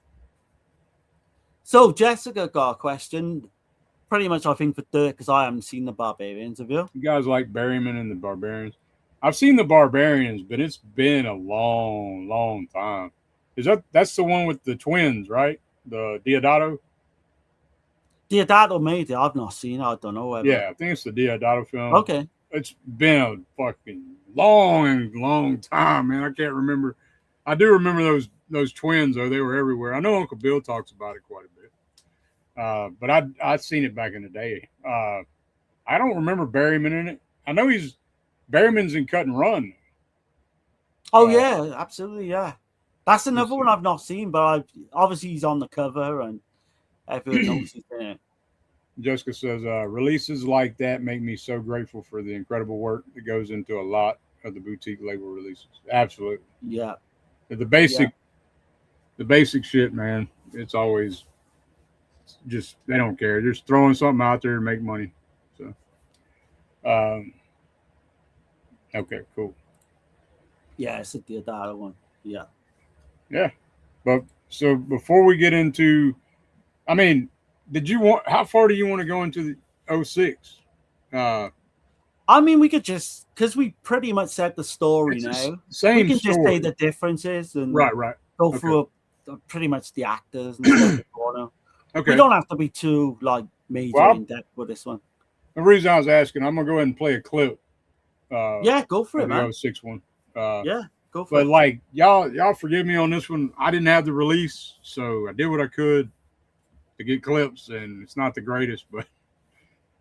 So Jessica got a question. Pretty much, I think, for Dirk, because I haven't seen the Barbarians. Have you? You guys like Berryman and the Barbarians? I've seen the Barbarians, but it's been a long, long time. That's the one with the twins, right? The Deodato? Deodato made it. I've not seen it. I don't know. Yeah, I think it's the Deodato film. Okay. It's been a fucking long time, man. I can't remember. I do remember those twins, though. They were everywhere. I know Uncle Bill talks about it quite a bit. But I'd seen it back in the day. I don't remember Berryman in it. I know Berryman's in Cut and Run. Oh yeah, absolutely, yeah. That's another one I've not seen, but obviously he's on the cover and everyone knows he's in it. Jessica says, releases like that make me so grateful for the incredible work that goes into a lot of the boutique label releases. Absolutely. Yeah. The basic shit, man. It's always just, they don't care. They're just throwing something out there to make money. So, okay, cool. Yeah, it's a Deodato one. Yeah. Yeah. But so before we get into, I mean, how far do you want to go into the 06? I mean, we could just, because we pretty much set the story now. Same we can story. just say the differences and right. Go through pretty much the actors and stuff. Okay. We don't have to be too major in depth with this one. The reason I was asking, I'm gonna go ahead and play a clip. Yeah, go for it, man. The 06 one. Yeah, go for it. But like y'all forgive me on this one. I didn't have the release, so I did what I could to get clips, and it's not the greatest, but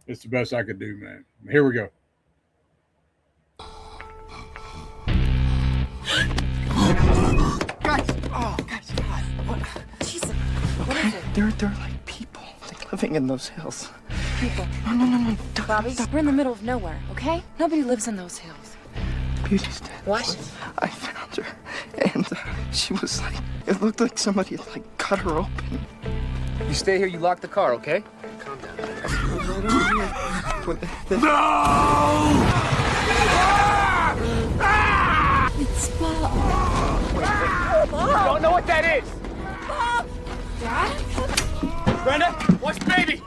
it's the best I could do, man. Here we go. Guys, what? Jesus, what is it? They're like people. They're living in those hills. People. No. Bobby, we're in the middle of nowhere, okay? Nobody lives in those hills. Beauty's dead. What? I found her, and she was like, it looked like somebody had cut her open. You stay here, you lock the car, okay? Calm down. No! It's Bob. You don't know what that is! Bob! Dad? Brenda, watch the baby!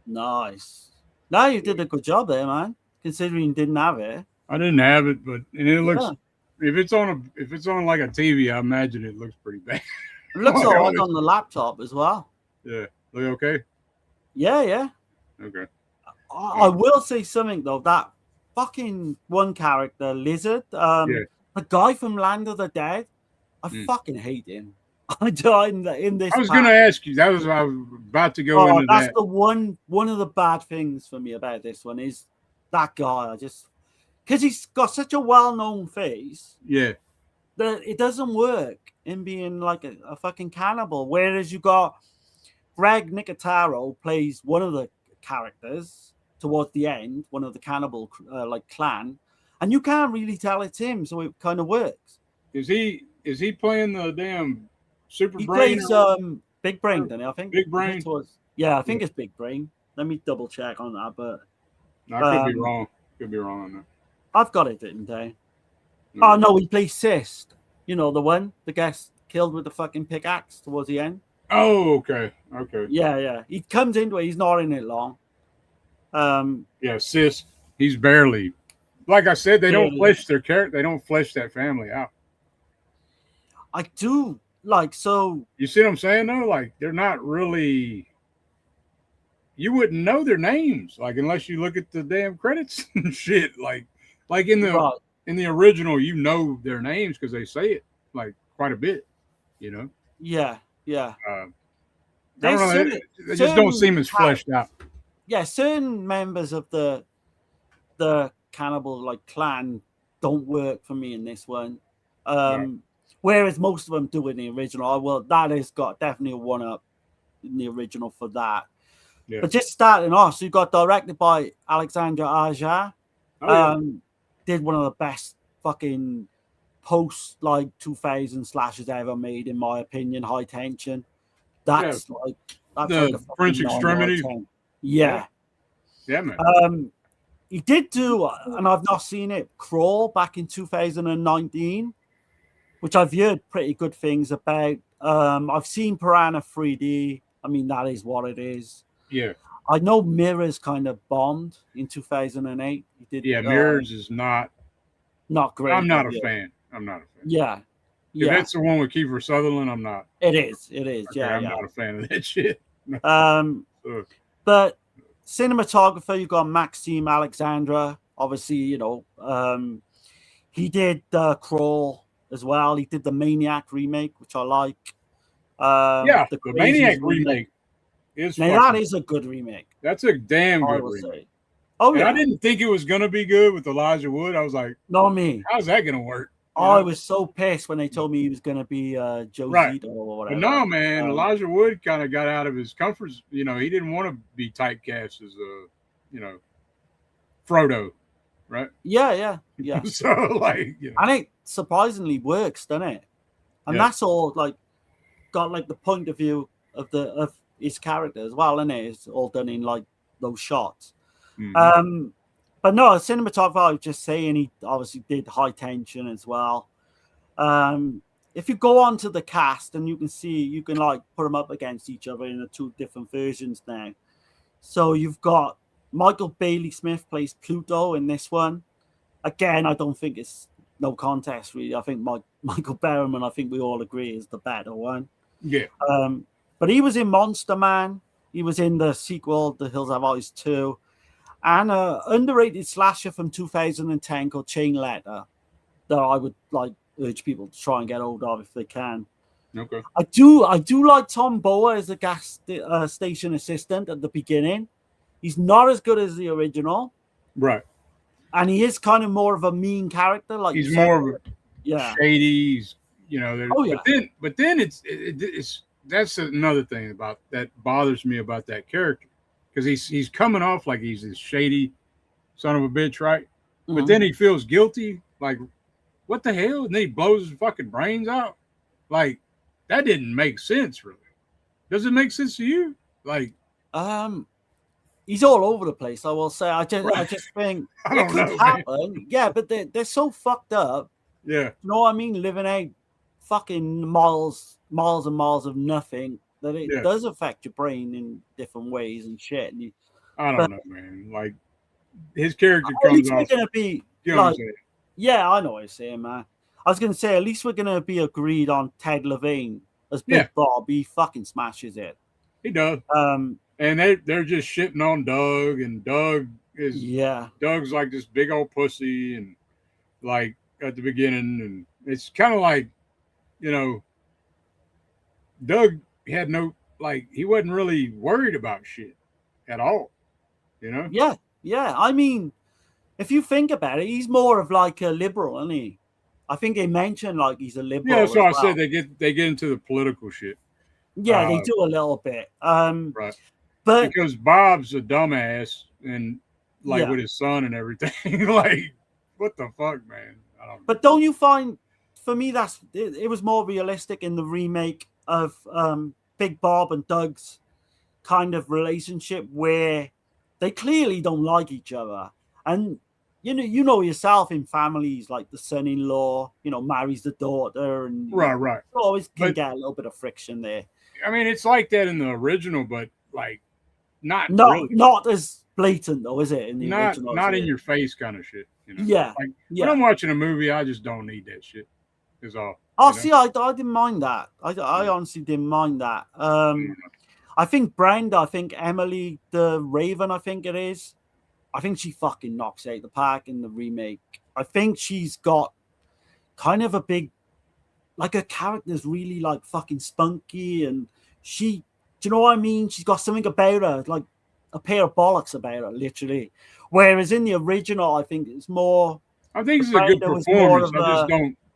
Nice. No, you did a good job there, man. Considering you didn't have it. I didn't have it, but it looks. If it's on like a TV, I imagine it looks pretty bad. It looks all right on the laptop as well. Yeah. Look okay? Yeah. Okay. I will say something though. That fucking one character, Lizard, the guy from Land of the Dead, I fucking hate him. I died in this. I was going to ask you. I was about to go into that's that. The one of the bad things for me about this one is that guy. Because he's got such a well-known face. Yeah. That it doesn't work in being like a fucking cannibal. Whereas you got Greg Nicotero plays one of the characters towards the end, one of the cannibal clan, and you can't really tell it's him, so it kind of works. Is he playing the damn Super He Brain? plays Big Brain, doesn't he? I think Big Brain. I think it's Big Brain. Let me double check on that, but I could be wrong. Could be wrong on that. I've got it, didn't I? Oh no, he plays Cyst. You know, the one that gets killed with the fucking pickaxe towards the end. Oh, okay. Yeah. He comes into it. He's not in it long. Yeah, Sis. He's barely. Like I said, they don't flesh their character. They don't flesh that family out. I do like so. You see what I'm saying though? Like they're not really. You wouldn't know their names, like unless you look at the damn credits and shit. Like in the original, you know their names because they say it like quite a bit. You know. Yeah. They just don't seem as fleshed out. Yeah, certain members of the cannibal clan don't work for me in this one. Whereas most of them do in the original. That has got definitely a one up in the original for that. Yeah. But just starting off, so you got directed by Alexandre Aja. Did one of the best fucking post 2000 slashes ever made, in my opinion. High Tension. That's the French Extremity. Yeah, man. He did do, and I've not seen it, Crawl back in 2019, which I've heard pretty good things about. I've seen Piranha 3D. I mean, that is what it is. Yeah. I know Mirrors kind of bombed in 2008. He did. Yeah, Mirrors is not great. I'm not a fan. Yeah. If that's the one with Kiefer Sutherland, I'm not. It is. Okay, I'm not a fan of that shit. But cinematographer, you got Maxime Alexandre. Obviously, he did Crawl as well. He did the Maniac remake, which I like. The Maniac remake is. Now that is a good remake. That's a damn good remake. Oh yeah. I didn't think it was gonna be good with Elijah Wood. I was like, not me. How's that gonna work? I was so pissed when they told me he was gonna be Joe Zito or whatever. But no, man, Elijah Wood kind of got out of his comfort. He didn't want to be typecast as Frodo, right? Yeah. So and it surprisingly works, doesn't it? And that's all got the point of view of his character as well, isn't it? It's all done in those shots. Mm-hmm. But no, cinematographer, I was just saying, he obviously did High Tension as well. If you go on to the cast, and you can see, you can put them up against each other in the two different versions now. So you've got Michael Bailey Smith plays Pluto in this one. Again, I don't think it's no contest, really. I think Michael Berryman, I think we all agree, is the better one. Yeah. But he was in Monster Man. He was in the sequel, The Hills Have Eyes 2. And an underrated slasher from 2010 called Chain Letter that I would urge people to try and get hold of if they can. Okay. I do like Tom Bower as a gas station assistant at the beginning. He's not as good as the original. Right. And he is kind of more of a mean character. Like he's more of a shady. He's, Oh, yeah. But then it's that's another thing about that bothers me about that character, because he's coming off like he's this shady son of a bitch, right? Mm-hmm. But then he feels guilty, like, what the hell? And then he blows his fucking brains out. Like, that didn't make sense, really. Does it make sense to you? Like, he's all over the place. I will say. I just think it could happen. Yeah, but they're so fucked up. Yeah. You know what I mean? Living out fucking miles and miles of nothing, that it does affect your brain in different ways and shit. And I don't know, man. Like, his character comes off. Gonna be like, yeah, I know what you're saying, man. I was gonna say, at least we're gonna be agreed on Ted Levine as Big Bob. He fucking smashes it. He does. And they're just shitting on Doug, and Doug's like this big old pussy, and like at the beginning, and it's kind of like, Doug had he wasn't really worried about shit at all, Yeah. I mean, if you think about it, he's more of like a liberal, isn't he? I think they mentioned like he's a liberal. Yeah, that's why I said they get into the political shit. Yeah, they do a little bit. Right. But because Bob's a dumbass and with his son and everything. Like, what the fuck, man? I don't know. But don't you find, for me, it was more realistic in the remake of Big Bob and Doug's kind of relationship, where they clearly don't like each other. And you know yourself, in families, like the son-in-law, marries the daughter, and right. You always can get a little bit of friction there. I mean, it's like that in the original, but like not as blatant though, is it? In the original, not in your face kind of shit. Yeah. Like, when I'm watching a movie, I just don't need that shit. Is all. See, I didn't mind that. I honestly didn't mind that. I think Brenda, I think Emily the Raven, I think it is. I think she fucking knocks out the park in the remake. I think she's got kind of a big, like, her character's really like fucking spunky, and do you know what I mean? She's got something about her, like a pair of bollocks about her, literally. Whereas in the original, I think it's more. I think it's a good performance.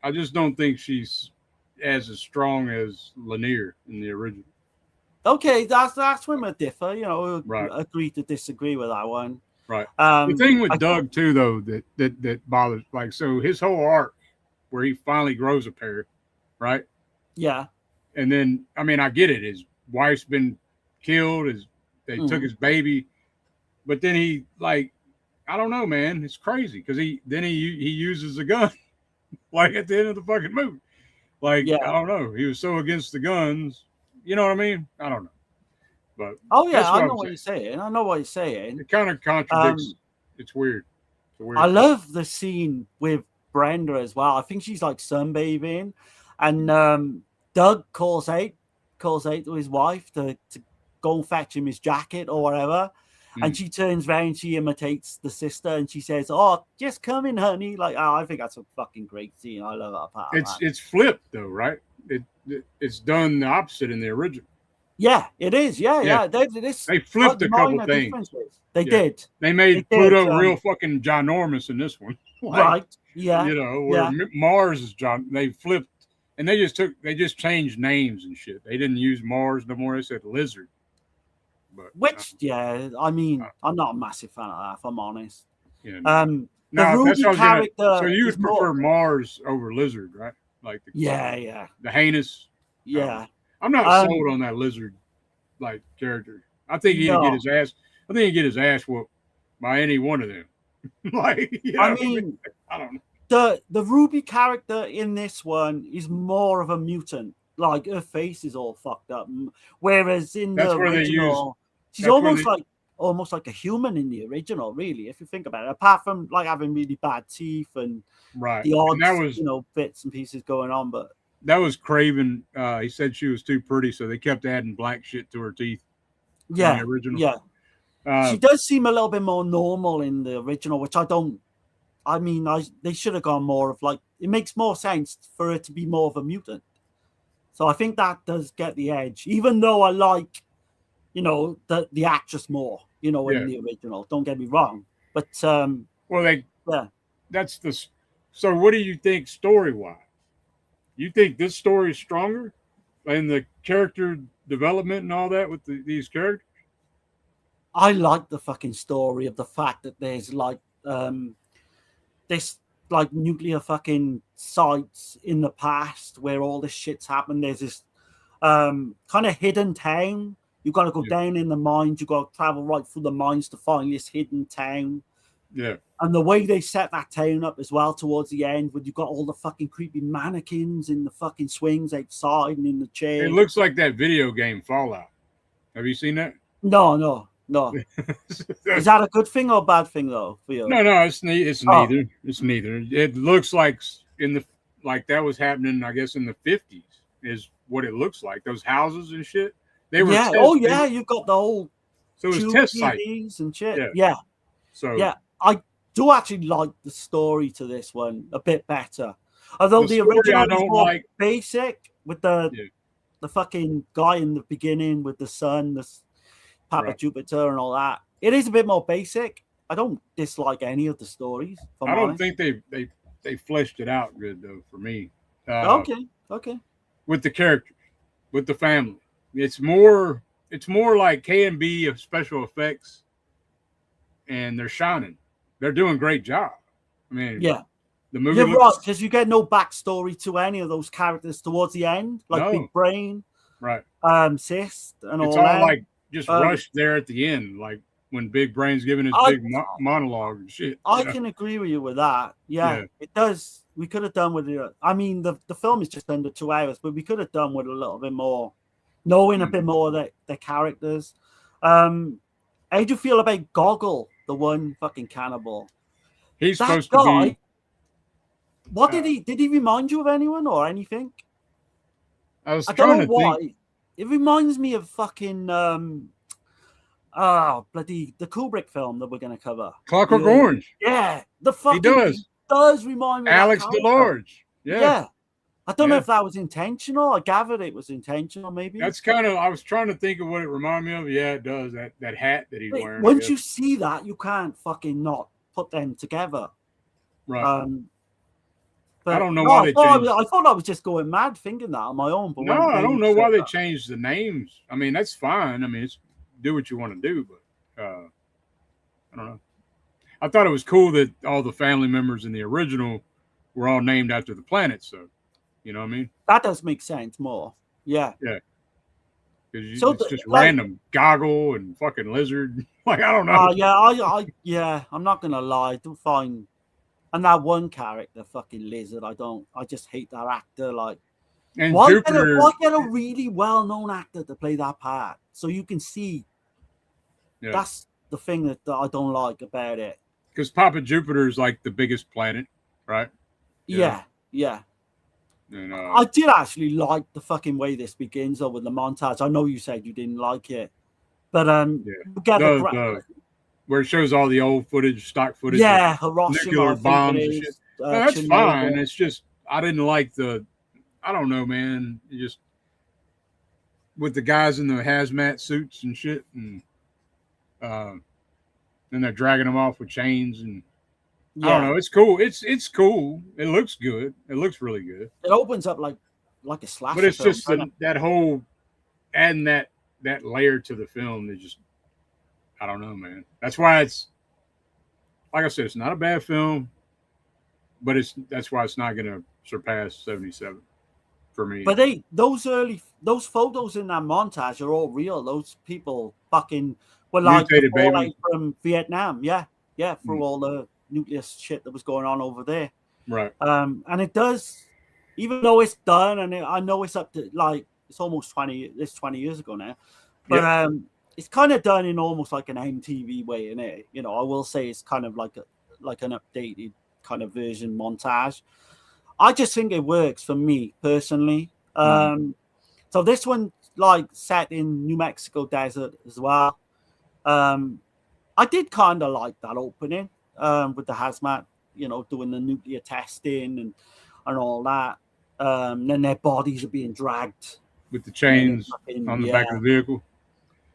I just don't think she's as strong as Lanier in the original. Okay, that's when we differ. Right. Agree to disagree with that one. Right. The thing with Doug too, though, that bothers, like, so his whole arc where he finally grows a pair, right? Yeah. And then, I mean, I get it. His wife's been killed. They took his baby, but then he, like, I don't know, man. It's crazy because he uses a gun, like at the end of the fucking movie. Like, I don't know. He was so against the guns. You know what I mean? I don't know. But I know what you're saying. I know what you're saying. It kind of contradicts. It's weird. It's a weird I love the scene with Brenda as well. I think she's like sunbathing, and Doug calls out to his wife to go and fetch him his jacket or whatever. And she turns around, she imitates the sister, and she says, "Oh, just come in, honey." Like, I think that's a fucking great scene. I love that part. It's flipped though, right? It's done the opposite in the original. Yeah, it is. Yeah. They flipped a couple things. They did. They made Pluto real fucking ginormous in this one. Like, right. Yeah. Where Mars is they flipped, and they just changed names and shit. They didn't use Mars no more. They said lizard. But I mean, I'm not a massive fan of that, if I'm honest. Yeah. The Ruby character. So you would prefer Mars over lizard, right? Like the heinous. Yeah. I'm not sold on that lizard like character. I think he'd get his ass. I think he'd get his ass whooped by any one of them. Like, I mean, I don't know. The Ruby character in this one is more of a mutant. Like, her face is all fucked up, whereas in the original, she's almost like almost like a human in the original, really, if you think about it. Apart from like having really bad teeth and Right. the odds, And that was, bits and pieces going on, but that was Craven. He said she was too pretty, so they kept adding black shit to her teeth. Yeah, in the original. Yeah. She does seem a little bit more normal in the original, which they should have gone more of like, it makes more sense for it to be more of a mutant. So I think that does get the edge, even though I like, the actress more, in the original. Don't get me wrong. But, that's so what do you think story-wise? You think this story is stronger in the character development and all that with these characters? I like the fucking story of the fact that there's like this like nuclear fucking sites in the past where all this shit's happened. There's this kind of hidden town. You got to go down in the mines. You got to travel right through the mines to find this hidden town. Yeah. And the way they set that town up as well towards the end, when you got all the fucking creepy mannequins in the fucking swings outside and in the chair. It looks like that video game Fallout. Have you seen that? No. Is that a good thing or a bad thing though for you? No, it's neither. It's neither. It looks like that was happening, I guess, in the 50s is what it looks like. Those houses and shit. They were you've got the whole so it was test site and shit. Yeah. I do actually like the story to this one a bit better. Although the original is more basic with the fucking guy in the beginning with the sun, the Papa Jupiter and all that. It is a bit more basic. I don't dislike any of the stories. I don't think they fleshed it out good though for me. Okay. With the characters, with the family, it's more like K&B of special effects, and they're shining. They're doing a great job. I mean, the movie. You're right, because you get no backstory to any of those characters towards the end, like Big Brain, right? Sis, and it's all all that. like just rushed there at the end, like when Big Brain's giving his big monologue and shit. I can agree with you with that. Yeah, it does. We could have done with it. I mean, the film is just under 2 hours, but we could have done with a little bit more, knowing a bit more of the characters. How do you feel about Goggle, the one fucking cannibal? He's supposed to be. What did he remind you of anyone or anything? I don't know why. Think. It reminds me of fucking the Kubrick film that we're gonna cover. Clockwork Orange. Yeah, he does remind me. Alex DeLarge. Yeah. I don't know if that was intentional. I gathered it was intentional. Maybe that's kind of. I was trying to think of what it reminded me of. Yeah, it does. That hat that he's wearing. Once you see that, you can't fucking not put them together. Right. But I don't know why they changed. I thought I was just going mad thinking that on my own. But no, I don't know why they changed the names. I mean, that's fine. I mean, do what you want to do, but I don't know. I thought it was cool that all the family members in the original were all named after the planet. So, you know what I mean? That does make sense more. Yeah. Yeah. Because it's just random Goggle and fucking Lizard. Like, I don't know. I'm not gonna lie. I do find. And that one character, fucking Lizard, I just hate that actor. Like, and why Jupiter, get a really well-known actor to play that part? So you can see that's the thing that I don't like about it. Because Papa Jupiter is like the biggest planet, right? Yeah. And, I did actually like the fucking way this begins, though, with the montage. I know you said you didn't like it, but where it shows all the old footage, stock footage, Hiroshima, nuclear bombs and shit. No, that's fine. It's just I didn't like I don't know, man. Just with the guys in the hazmat suits and shit, and then they're dragging them off with chains, and I don't know. It's cool. It's cool. It looks good. It looks really good. It opens up like a slasher. But it's just that whole adding that layer to the film. They just. I don't know, man. That's why it's like I said, it's not a bad film, but that's why it's not going to surpass 77 for me. But those photos in that montage are all real. Those people fucking were like from Vietnam, for all the nuclear shit that was going on over there, right? And it does, even though it's done, and I know it's up to like it's almost 20 years ago now, but it's kind of done in almost like an MTV way, in it. You know, I will say it's kind of like an updated kind of version montage. I just think it works for me personally. So this one, like, set in New Mexico desert as well. I did kind of like that opening with the hazmat, you know, doing the nuclear testing and all that. Then their bodies are being dragged with the chains on the back of the vehicle.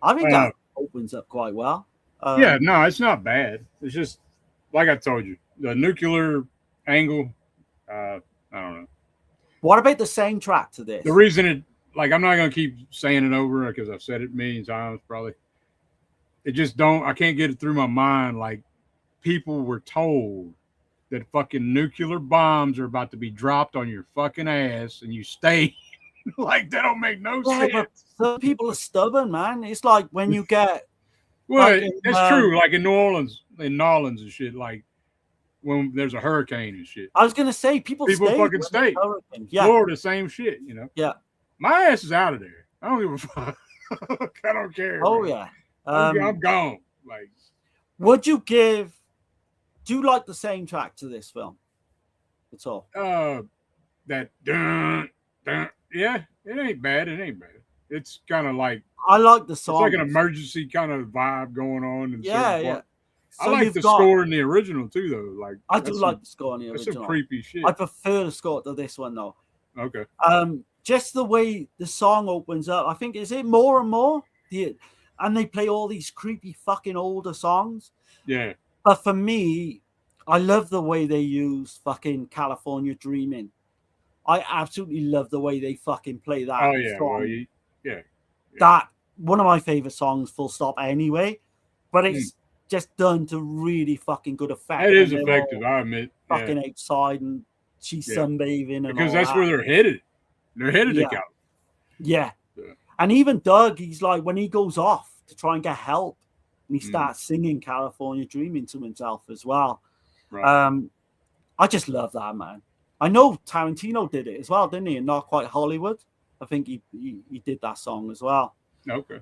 I think that opens up quite well. Yeah, no, it's not bad. It's just like I told you, the nuclear angle. I don't know. What about the soundtrack to this? The reason it, like, I'm not gonna keep saying it over because I've said it a million times probably. It just I can't get it through my mind. Like, people were told that fucking nuclear bombs are about to be dropped on your fucking ass, and you stay. Like, that don't make no sense. But some people are stubborn, man. It's like when you get. Well, that's true. Like in New Orleans and shit. Like when there's a hurricane and shit. I was gonna say people fucking stay. Yeah, Florida, same shit. You know. Yeah. My ass is out of there. I don't give a fuck. I don't care. Oh, man. yeah. I'm gone. Like, do you like the soundtrack to this film at all? That yeah, it ain't bad. It's kind of like, I like the song. It's like an emergency kind of vibe going on. And yeah. So I like the score in the original too, though. Like, I do like the score in the original. That's some creepy shit. I prefer the score to this one though. Okay. Just the way the song opens up, I think, is it More and More? And they play all these creepy fucking older songs. Yeah. But for me, I love the way they use fucking California Dreaming. I absolutely love the way they fucking play that. Oh yeah, song. well, yeah. That one of my favorite songs, full stop. Anyway, but it's just done to really fucking good effect. It is effective, I admit. Fucking outside, and she's sunbathing, and because all that's where they're headed. They're headed to Cal. Yeah. And even Doug, he's like, when he goes off to try and get help, and he starts singing California Dreaming to himself as well. Right. I just love that, man. I know Tarantino did it as well, didn't he? And Not Quite Hollywood. I think he did that song as well. Okay.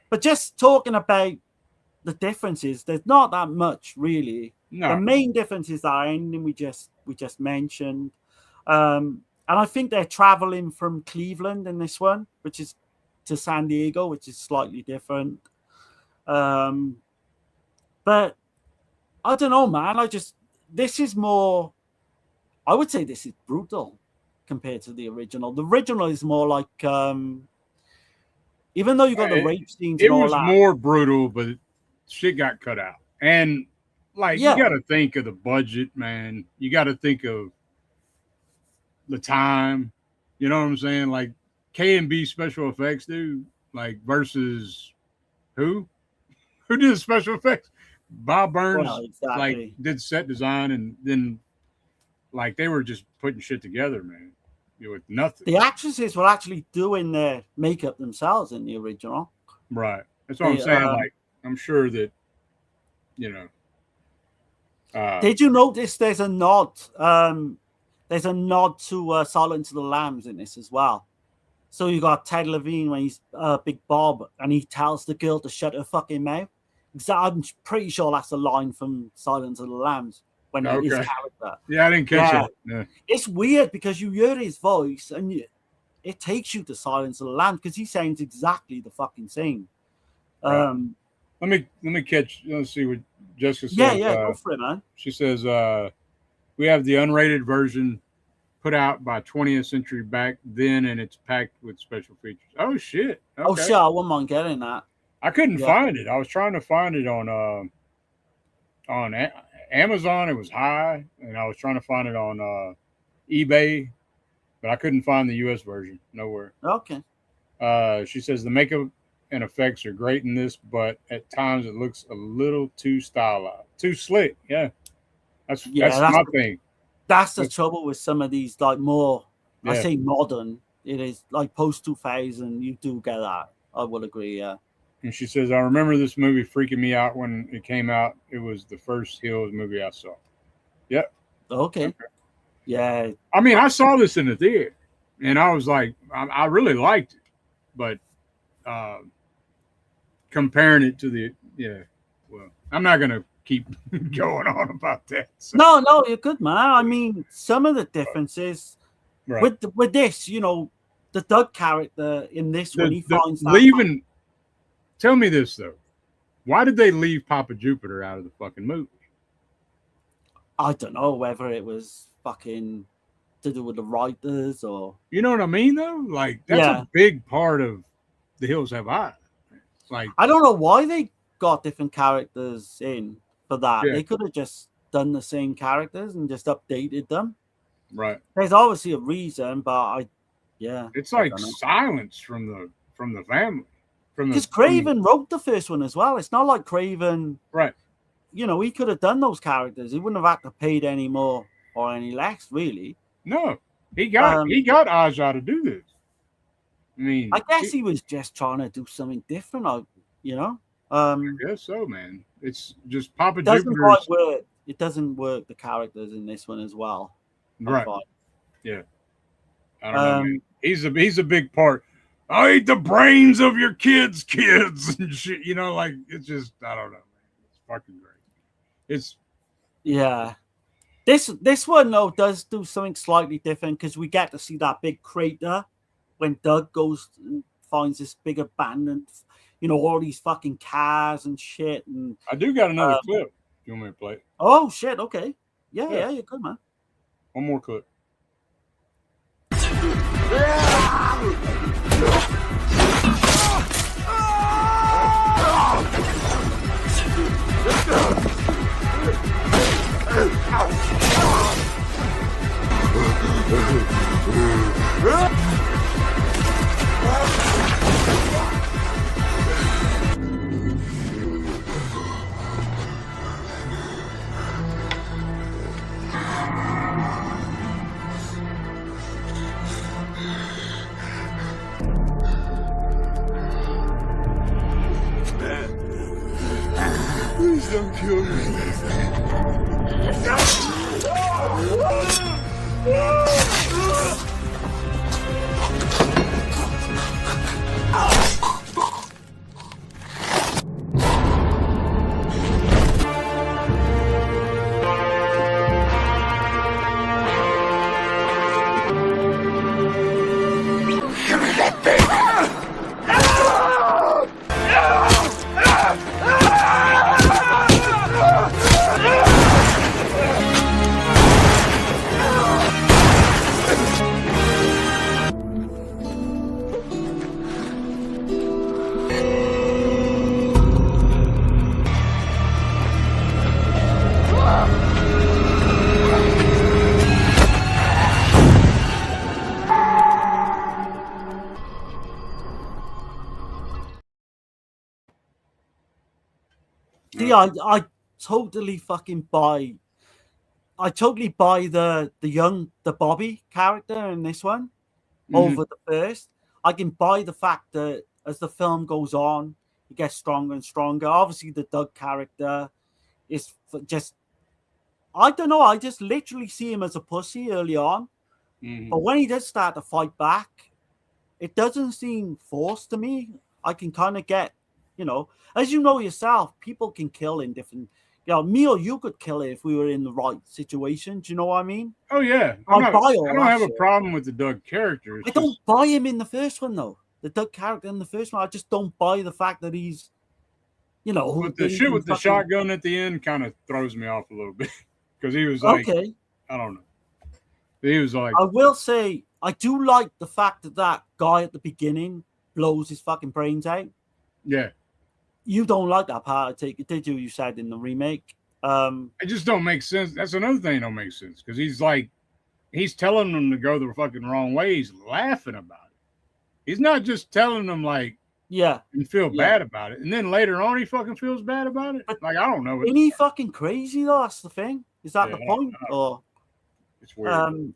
But just talking about the differences, there's not that much really. No. The main difference is that ending we just mentioned. And I think they're traveling from Cleveland in this one, which is to San Diego, which is slightly different. But I don't know, man. This is more, I would say this is brutal compared to the original. The original is more like, even though you got the rape scenes, it was more brutal, but shit got cut out. And like, you got to think of the budget, man. You got to think of the time. You know what I'm saying? Like, K&B special effects, dude. Like, versus who did the special effects? Bob Burns, like, did set design, and then like they were just putting shit together, man, with nothing. The actresses were actually doing their makeup themselves in the original. Right. That's what I'm saying. Like, I'm sure that, you know. Did you notice there's a nod? There's a nod to Silence of the Lambs in this as well. So you got Ted Levine when he's Big Bob, and he tells the girl to shut her fucking mouth. I'm pretty sure that's a line from Silence of the Lambs when his character. Yeah, I didn't catch that. Yeah. It's weird because you hear his voice and it takes you to Silence of the Lambs because he sounds exactly the fucking same. Right. Let me catch. Let's see what Jessica says. Yeah, go for it, man. She says we have the unrated version put out by 20th Century back then, and it's packed with special features. Oh shit! Okay. Oh shit! I wouldn't mind getting that. I couldn't find it. I was trying to find it on Amazon. It was high, and I was trying to find it on eBay, but I couldn't find the U.S. version. Nowhere. Okay. She says the makeup and effects are great in this, but at times it looks a little too stylized, too slick. Yeah, that's my thing. That's the trouble with some of these, like, more. Yeah. I say modern. It is like post 2000. You do get that. I will agree. Yeah. And she says, I remember this movie freaking me out when it came out. It was the first Hills movie I saw. Yep. Okay. Yeah. I mean, I saw this in the theater, and I was like, I really liked it. But comparing it to the well, I'm not gonna keep going on about that. So. No, you're good, man. I mean, some of the differences with this, you know, the Doug character in this when he finds that leaving. Tell me this though, why did they leave Papa Jupiter out of the fucking movie? I don't know whether it was fucking to do with the writers or you know what I mean though. Like that's a big part of The Hills Have Eyes. Like I don't know why they got different characters in for that. They could have just done the same characters and just updated them. Right. There's obviously a reason, but it's like silence from the family. Because Craven wrote the first one as well. It's not like Craven, right? You know, he could have done those characters. He wouldn't have had to paid any more or any less, really. No, he got Aja to do this. I mean, I guess he was just trying to do something different. You know. I guess so, man. It's just Papa Jupiter. Jupiter's... It doesn't work. The characters in this one as well. Right. Yeah. I don't know. Man. He's a big part. I ate the brains of your kids and shit. You know, like it's just I don't know, man. It's fucking great. It's This one though does do something slightly different because we get to see that big crater when Doug goes and finds this big abandoned, you know, all these fucking cars and shit. And I do got another clip. You want me to play it? Oh shit! Okay, yeah, you're good, man. One more clip. Please don't kill me. Give me that baby! See, I totally fucking buy. I totally buy the Bobby character in this one over the first. I can buy the fact that as the film goes on, he gets stronger and stronger. Obviously, the Doug character is just. I don't know. I just literally see him as a pussy early on, but when he does start to fight back, it doesn't seem forced to me. I can kind of get. You know, as you know yourself, people can kill in different. You know, me or you could kill it if we were in the right situation. Do you know what I mean? Oh yeah, I don't have a problem with the Doug character. I don't buy him in the first one though. The Doug character in the first one, I just don't buy the fact that he's, you know, but the shit with the shotgun at the end kind of throws me off a little bit because he was like, okay, I don't know. He was like, I will say, I do like the fact that that guy at the beginning blows his fucking brains out. Yeah. You don't like that part, I take it, did you? You said in the remake. It just don't make sense. That's another thing that don't make sense because he's telling them to go the fucking wrong way. He's laughing about it. He's not just telling them like, and feel bad about it. And then later on, he fucking feels bad about it. Like I don't know. Isn't he fucking crazy though? That's the thing. Is that the point? Or it's weird.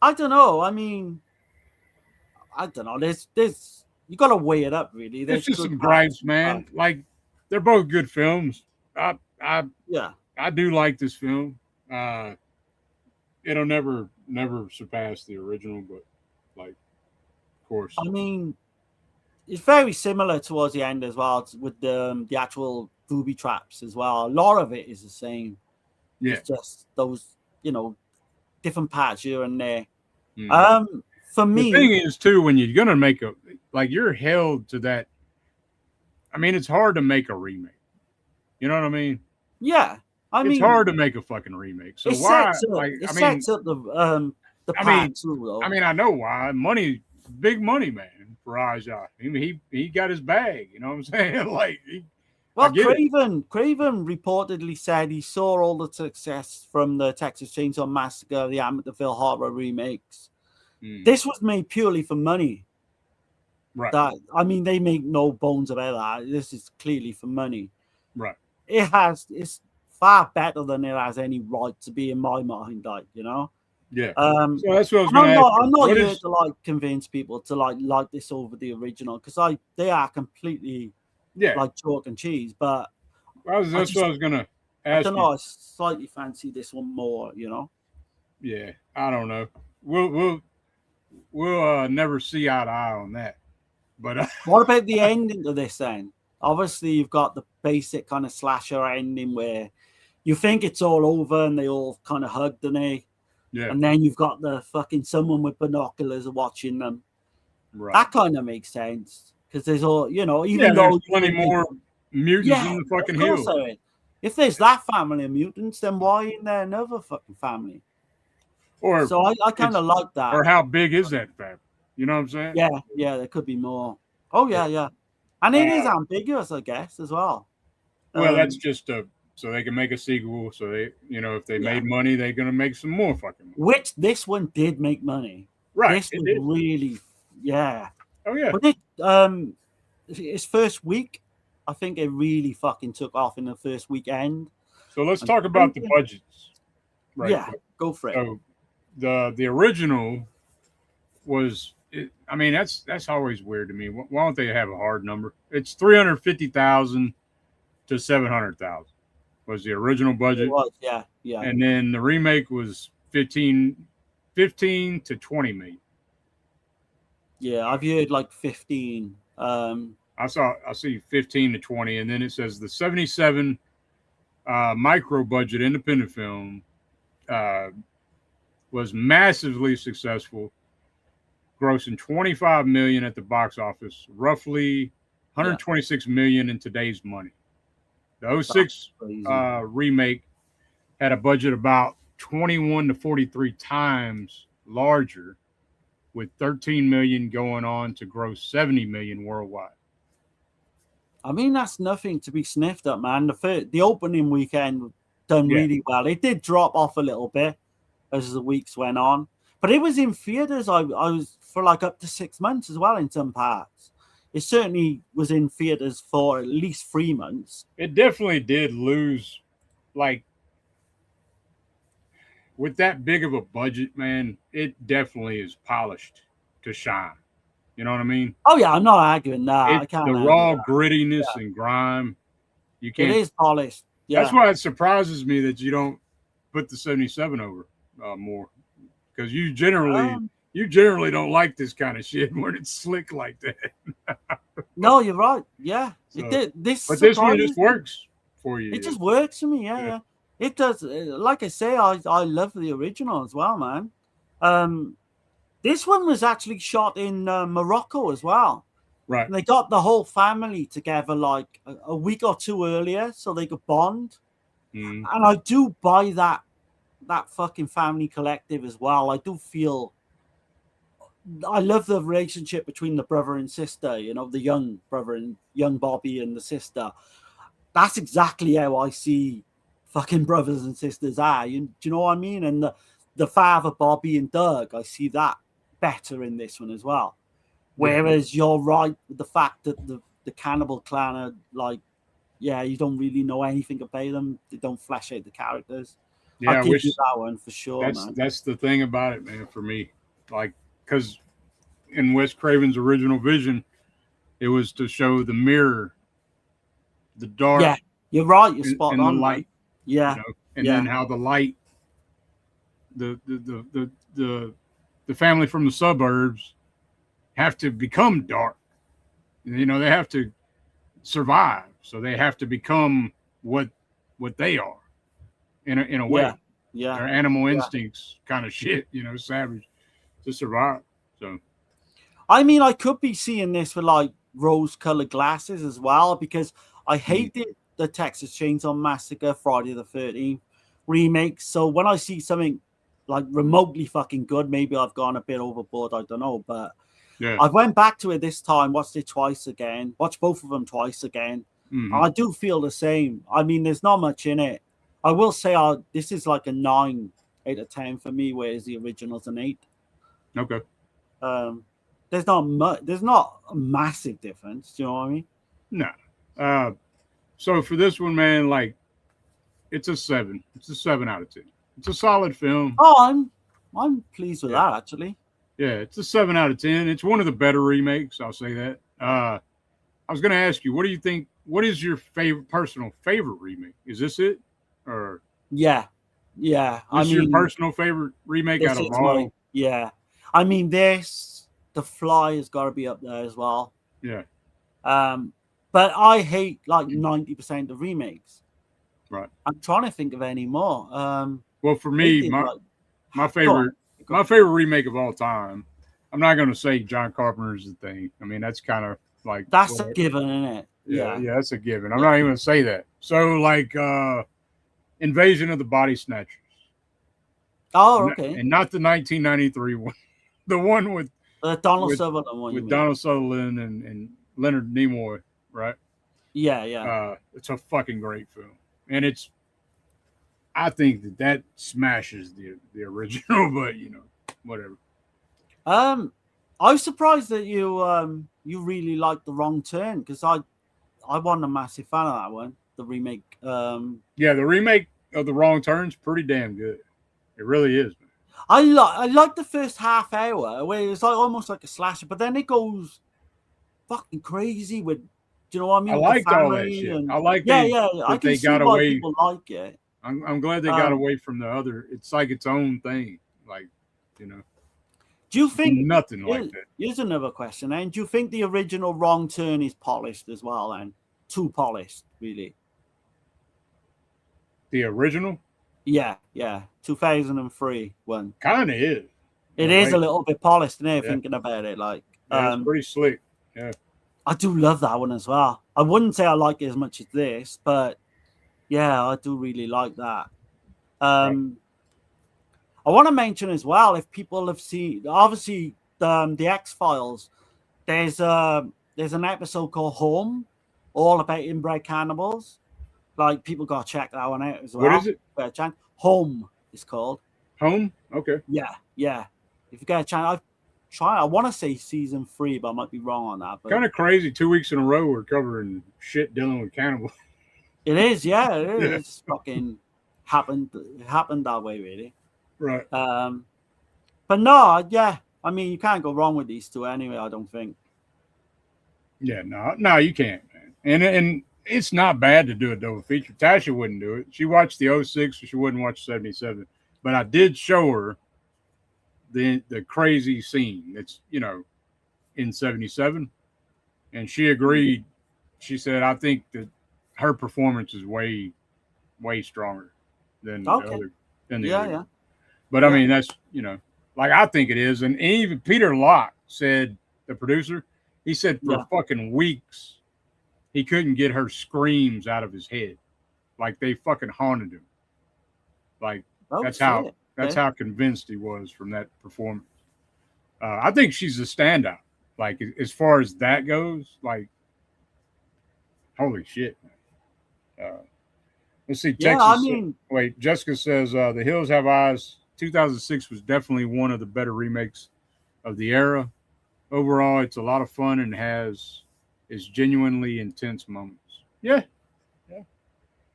I don't know. I mean, I don't know. There's. You got to weigh it up, really. There's just some gripes, man. Like they're both good films. I do like this film. It'll never surpass the original, but like, of course. I mean, it's very similar towards the end as well with the actual booby traps as well. A lot of it is the same. Yeah. It's just those, different parts here and there. For The me, thing is too, when you're gonna make you're held to that. I mean, it's hard to make a remake. You know what I mean? Yeah. It's hard to make a fucking remake. So why? Sets up the part too, though. I mean, I know why. Money, big money, man, for Aja. I mean, he got his bag. You know what I'm saying? Craven reportedly said he saw all the success from the Texas Chainsaw Massacre, the Amityville Horror remakes. This was made purely for money. Right. They make no bones about that. This is clearly for money. Right. It's far better than it has any right to be in my mind, Yeah. So that's what I was going to ask. I'm not here to convince people to like this over the original, because they are completely chalk and cheese. But that's what I was going to ask. I don't know. I slightly fancy this one more. Yeah. I don't know. We'll never see eye to eye on that. But what about the ending to this then? Obviously, you've got the basic kind of slasher ending where you think it's all over and they all kind of hug, don't they? Yeah. And then you've got the fucking someone with binoculars watching them. Right. That kind of makes sense because there's all, even though there's plenty more mutants in the fucking hills. If there's that family of mutants, then why isn't there another fucking family? So I kind of like that. Or how big is that family? You know what I'm saying? Yeah, there could be more. Oh yeah. And it is ambiguous, I guess, as well. Well, that's just so they can make a sequel. So they, if they made money, they're gonna make some more fucking money. Which this one did make money. Right. This was really, Oh yeah. But its first week, I think it really fucking took off in the first weekend. So let's talk about the budgets. Right. Yeah, go for it. So the original was. That's always weird to me. Why don't they have a hard number? It's $350,000 to $700,000 was the original budget. It was, yeah. And then the remake was 15 to 20 million. Yeah, I've heard 15. I see 15 to 20, and then it says the 77 micro budget independent film was massively successful, grossing $25 million at the box office, roughly $126 million in today's money. The 06 remake had a budget about 21 to 43 times larger, with $13 million going on to gross $70 million worldwide. That's nothing to be sniffed at, man. The opening weekend done really well. It did drop off a little bit as the weeks went on. But it was in theaters. I was for up to 6 months as well in some parts. It certainly was in theaters for at least 3 months. It definitely did lose, with that big of a budget, man. It definitely is polished to shine. You know what I mean? Oh yeah, I'm not arguing that. The raw grittiness and grime. You can't. It is polished. Yeah. That's why it surprises me that you don't put the 77 over more. Because you generally don't like this kind of shit when it's slick like that. No, you're right. Yeah, so, it did. This one just works for you. It just works for me. Yeah. It does. Like I say, I love the original as well, man. This one was actually shot in Morocco as well. Right. And they got the whole family together a week or two earlier so they could bond. And I do buy that fucking family collective as well. I do feel I love the relationship between the brother and sister, the young brother and young Bobby and the sister. That's exactly how I see fucking brothers and sisters are. Do you know what I mean? And the father, Bobby and Dirk, I see that better in this one as well. Whereas you're right with the fact that the cannibal clan are you don't really know anything about them. They don't flesh out the characters. Yeah, I'll give you that one for sure, man. That's the thing about it, man, for me. Because in Wes Craven's original vision, it was to show the mirror, the dark. Yeah, you're right. You're spot on. The light. Yeah. And then how the light, the family from the suburbs have to become dark You know, they have to survive, so they have to become what they are in a way. Yeah. Their animal instincts kind of shit, you know, savage to survive. So I mean, I could be seeing this with like rose-colored glasses as well, because I hated the Texas Chainsaw Massacre Friday the 13th remake. So when I see something like remotely fucking good, maybe I've gone a bit overboard, I don't know, but I went back to it this time, watched it twice again, watched both of them twice again. I do feel the same. I mean, there's not much in it. I will say this is like a 9 out of 10 for me, whereas the original's an 8. Okay. There's not much. There's not a massive difference. Do you know what I mean? No. So for this one, man, like it's a 7. It's a 7 out of 10. It's a solid film. Oh, I'm pleased with that actually. Yeah, it's a 7 out of 10. It's one of the better remakes. I'll say that. I was going to ask you, what do you think? What is your personal favorite remake? Is this it, or yeah? This is your personal favorite remake out of all? Yeah, I mean, The Fly has got to be up there as well. Yeah. But I hate like 90% of remakes. Right. I'm trying to think of any more. Well, for me, my favorite remake of all time. I'm not going to say John Carpenter's The Thing. I mean, that's kind of like that's a given, isn't it? Yeah, that's a given. I'm not even going to say that. So, like, Invasion of the Body Snatchers. Oh, okay. And not the 1993 one. The one with Donald Sutherland one. With Donald Sutherland and Leonard Nimoy, right? Yeah. It's a fucking great film. And I think that smashes the original, but, you know, whatever. I was surprised that you really liked The Wrong Turn, because I wasn't a massive fan of that one. The remake. Yeah, the remake of The Wrong Turn's pretty damn good. It really is, man. I like the first half hour where it's like almost like a slasher, but then it goes fucking crazy with, do you know what I mean? I liked all that shit. I like I can see why people like it. I'm glad they got away from the other. It's like its own thing, like, you know. Do you think nothing like that? Here's another question. Then, do you think the original Wrong Turn is polished as well? Then, too polished, really? The original? Yeah, 2003 one. Kind of is. It is a little bit polished, isn't it? Thinking about it, like it's pretty slick. Yeah, I do love that one as well. I wouldn't say I like it as much as this, but yeah, I do really like that. I want to mention as well, if people have seen, obviously, the X-Files, there's an episode called Home, all about inbred cannibals. Like, people got to check that one out as well. What is it? Home is called. Home? Okay. Yeah. If you get a chance, I want to say season 3, but I might be wrong on that. But kind of crazy. 2 weeks in a row, we're covering shit dealing with cannibals. It is, yeah. It is. It's fucking happened that way, really. Right. But no, yeah. I mean, you can't go wrong with these two anyway, I don't think. Yeah, no, you can't, man. And it's not bad to do a double feature. Tasha wouldn't do it. She watched the 06, so she wouldn't watch 77. But I did show her the crazy scene that's, you know, in 77. And she agreed. She said, I think that her performance is way, way stronger than the other. Yeah. But I mean, that's, you know, like I think it is. And even Peter Locke said, the producer, he said for fucking weeks, he couldn't get her screams out of his head. Like they fucking haunted him. Like that's how convinced he was from that performance. I think she's a standout. Like as far as that goes, like holy shit, man. Let's see. Texas. Wait, Jessica says The Hills Have Eyes. 2006 was definitely one of the better remakes of the era. Overall, it's a lot of fun and has its genuinely intense moments. Yeah.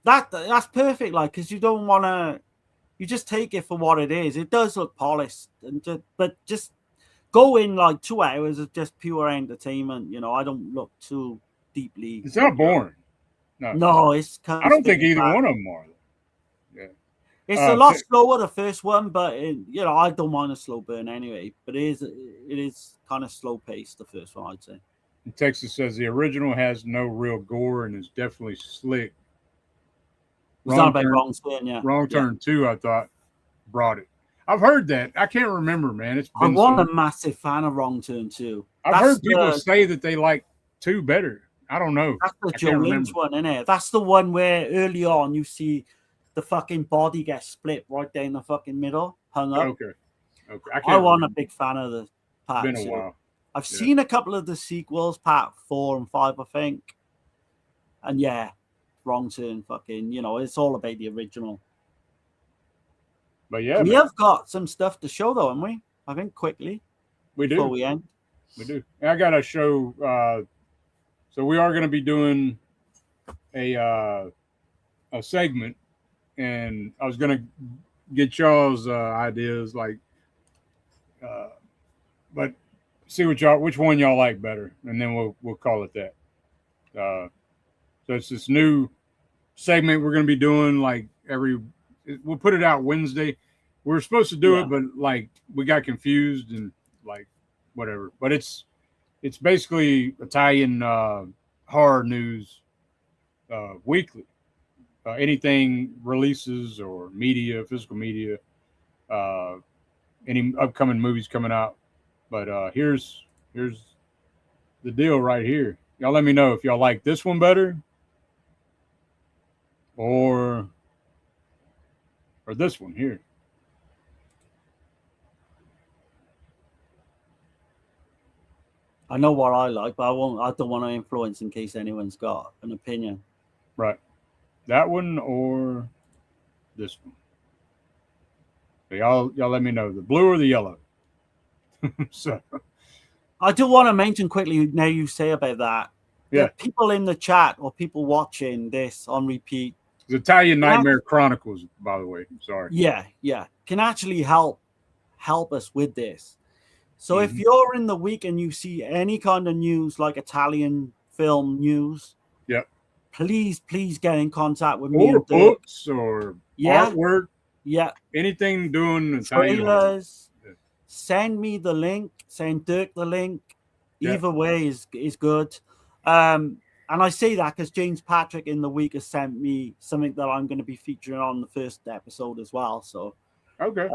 That's perfect. Like, because you don't want to, you just take it for what it is. It does look polished, but just go in like 2 hours of just pure entertainment. You know, I don't look too deeply. It's not boring. No, it's. I don't think either one of them are. Yeah. It's a lot slower, the first one, but you know, I don't mind a slow burn anyway. But it is kind of slow paced, the first one, I'd say. Texas says the original has no real gore and is definitely slick. Wrong Turn, yeah. Wrong Turn 2, I thought, brought it. I've heard that. I can't remember, man. It's been I'm a massive fan of Wrong Turn 2. I've heard people say that they like 2 better. I don't know. That's the Joe Lynch one, isn't it? That's the one where early on you see the fucking body get split right down the fucking middle, hung up. Okay. I wasn't a big fan of the part It's been 2. a while. I've seen a couple of the sequels, part 4 and 5, I think. And yeah, Wrong Turn, fucking, it's all about the original. But yeah, we have got some stuff to show though, haven't we? I think quickly. We do. Before we end. We do. I got to show. So we are going to be doing a segment, and I was going to get y'all's ideas, like, but see which one y'all like better, and then we'll call it that. So it's this new segment we're going to be doing, like we'll put it out Wednesday. We were supposed to do it, but like we got confused and like whatever. But it's basically Italian horror news weekly. Anything releases or media, physical media, any upcoming movies coming out. But here's the deal right here. Y'all let me know if y'all like this one better or this one here. I know what I like, but I don't want to influence in case anyone's got an opinion. Right. That one or this one. So y'all let me know, the blue or the yellow. So I do want to mention quickly, now you say about that. Yeah. People in the chat or people watching this on repeat. It's Italian Nightmare Chronicles, by the way. Sorry. Yeah. Can actually help us with this. So if you're in the week and you see any kind of news like Italian film news, please get in contact with me. Or books or artwork. Yeah. Anything doing Italian. Trailers. Send me the link. Send Dirk the link. Either way is good. And I say that because James Patrick in the week has sent me something that I'm going to be featuring on the first episode as well. So okay.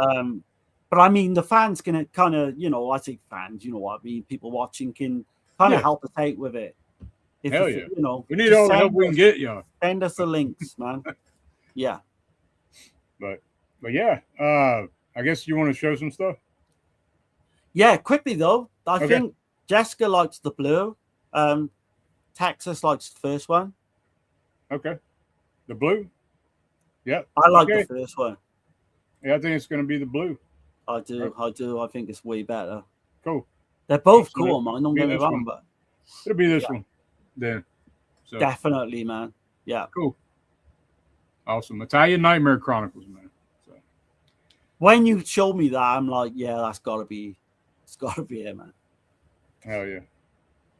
But I mean, the fans can kind of, I say fans, you know what I mean? People watching can kind of help us out with it. Hell yeah. We need all the help we can get, y'all. Send us the links, man. Yeah. But yeah, I guess you want to show some stuff? Yeah, quickly though. I think Jessica likes the blue. Texas likes the first one. Okay. The blue? Yeah. I like the first one. Yeah, I think it's going to be the blue. I do. I think it's way better. Cool. They're both cool, man. Don't get me wrong, but it'll be this one then. So. Definitely, man. Yeah. Cool. Awesome. Italian Nightmare Chronicles, man. So. When you showed me that, I'm like, yeah, it's got to be it, man. Hell yeah.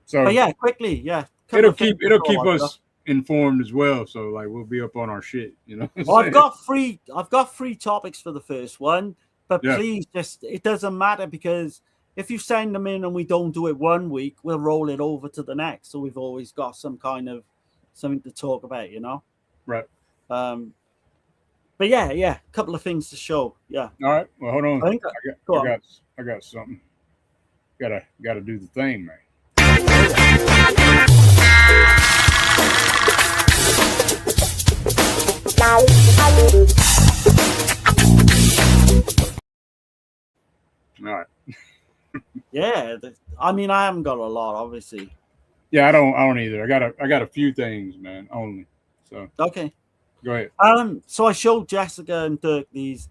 So. But yeah, quickly, yeah. It'll keep us informed as well. So like we'll be up on our shit, you know. Well, I've got three topics for the first one, but please it doesn't matter because if you send them in and we don't do it one week, we'll roll it over to the next. So we've always got some kind of something to talk about, you know. Right. But yeah, a couple of things to show. Yeah. All right. Well, hold on. I got something. Gotta do the thing, man. All right. Yeah, I mean, I haven't got a lot, obviously. Yeah, I don't either. I got a few things, man, only. So okay, go ahead. So I showed Jessica and Dirk these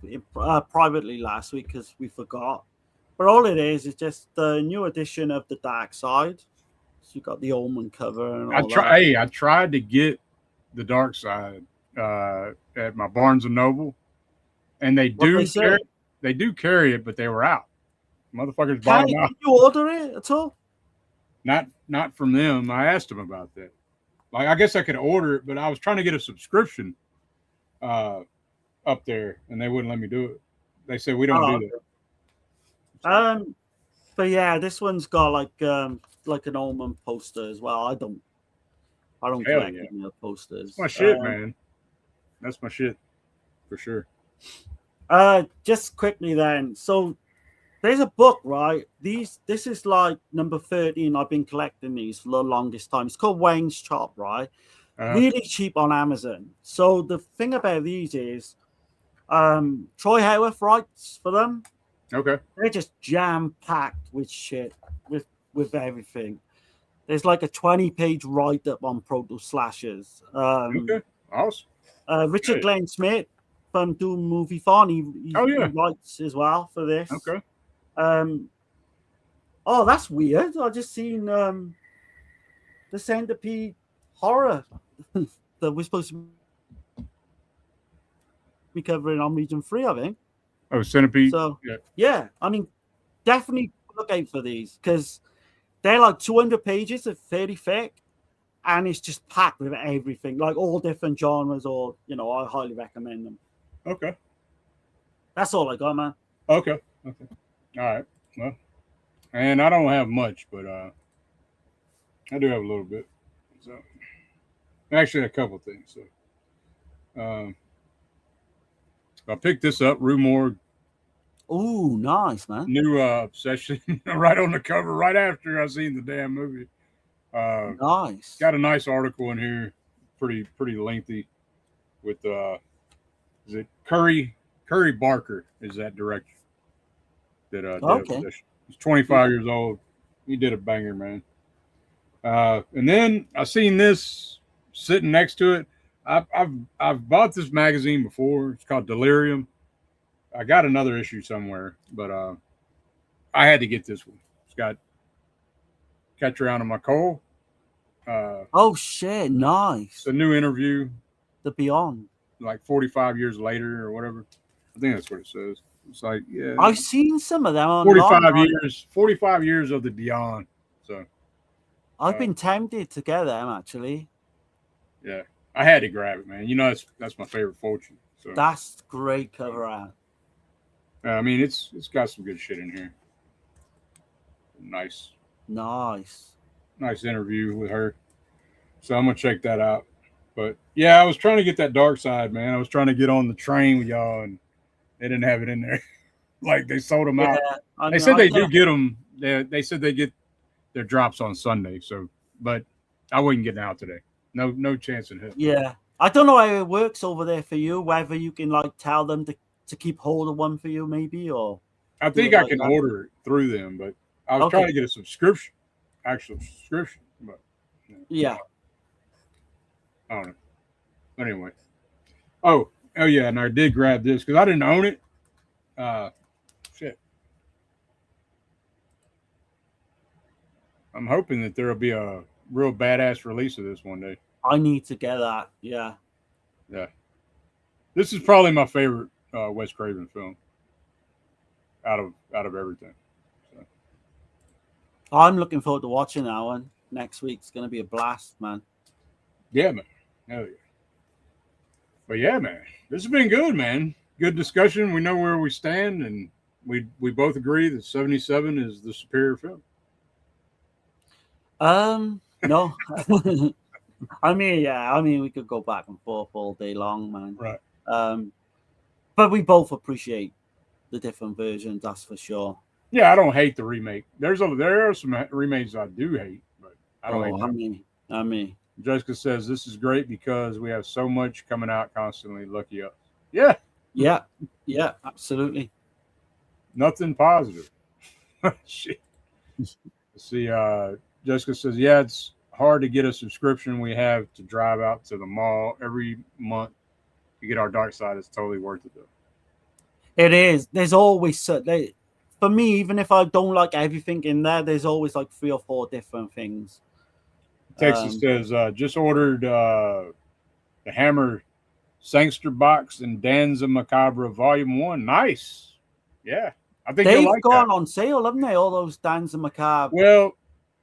privately last week because we forgot. But all it is just the new edition of The Dark Side. So you got the Omen cover and all that. Hey, I tried to get The Dark Side at my Barnes and Noble, and they do carry it, but they were out. Motherfuckers bought them out. Did you order it at all? Not from them. I asked them about that. Like, I guess I could order it, but I was trying to get a subscription up there, and they wouldn't let me do it. They said we don't do that. But yeah, this one's got like like an Omen poster as well. I don't Hell collect yeah. email posters. That's my shit, man. That's my shit for sure. Just quickly then. So there's a book, right? This is like number 13. I've been collecting these for the longest time. It's called Wayne's Chop, right? Really cheap on Amazon. So the thing about these is Troy Howarth writes for them. Okay. They're just jam-packed with shit, with everything. There's like a 20-page write-up on Proto Slashers. Okay. Awesome. Richard Glenn Smith from Doom Movie Fun. He writes as well for this. Okay. Oh, that's weird. I just seen the Centipede horror that we're supposed to be covering on Region 3, I think. Oh, Centipede. So yeah, I mean, definitely look out for these because they're like 200 pages of 30 thick, and it's just packed with everything, like all different genres. Or I highly recommend them. Okay. That's all I got, man. Okay. All right. Well, and I don't have much, but I do have a little bit. So actually, a couple things. So I picked this up, Rue Morgue. Ooh, nice, man. New obsession right on the cover, right after I seen the damn movie. Nice. Got a nice article in here, pretty lengthy. With is it Curry Barker is that director that did Obsession. He's 25 years old. He did a banger, man. And then I seen this sitting next to it. I've bought this magazine before. It's called Delirium. I got another issue somewhere, but I had to get this one. It's got Catch Around in My Coal. Oh shit! Nice. It's a new interview. The Beyond. Like 45 years later or whatever. I think that's what it says. It's like, yeah. I've seen some of them on 45 years of the Beyond. So I've been tempted to get them actually. Yeah. I had to grab it, man. That's my favorite Fortune. So that's great cover art. I mean, it's got some good shit in here. Nice interview with her. So I'm gonna check that out. But yeah, I was trying to get that Dark Side, man. I was trying to get on the train with y'all, and they didn't have it in there. Like they sold them out. They said they do get them. They said they get their drops on Sunday. So, but I wouldn't get out today. No chance in hell. Yeah, I don't know how it works over there for you. Whether you can like tell them to keep hold of one for you, maybe, or I think I can order it through them, but I was trying to get a subscription, actual subscription. But yeah, I don't know. But anyway, oh yeah, and I did grab this because I didn't own it. Shit. I'm hoping that there'll be a real badass release of this one day. I need to get that. Yeah. This is probably my favorite Wes Craven film out of everything. So. I'm looking forward to watching that one next week. It's going to be a blast, man. Yeah, man. Hell yeah. But yeah, man, this has been good, man. Good discussion. We know where we stand, and we both agree that 77 is the superior film. No. I mean, we could go back and forth all day long, man. Right. But we both appreciate the different versions, that's for sure. Yeah, I don't hate the remake. There are some remakes I do hate, but I don't hate them. I mean. Jessica says this is great because we have so much coming out constantly. Lucky us. Yeah. Yeah, absolutely. Nothing positive. Shit. See, Jessica says, yeah, it's hard to get a subscription. We have to drive out to the mall every month to get our Dark Side. It's totally worth it, though. It is. There's always for me, even if I don't like everything in there, there's always like 3 or 4 different things. Texas says, just ordered the Hammer Sangster box and Danza Macabre Volume 1. Nice. Yeah. I think they've gone on sale, haven't they? All those Danza Macabre. Well,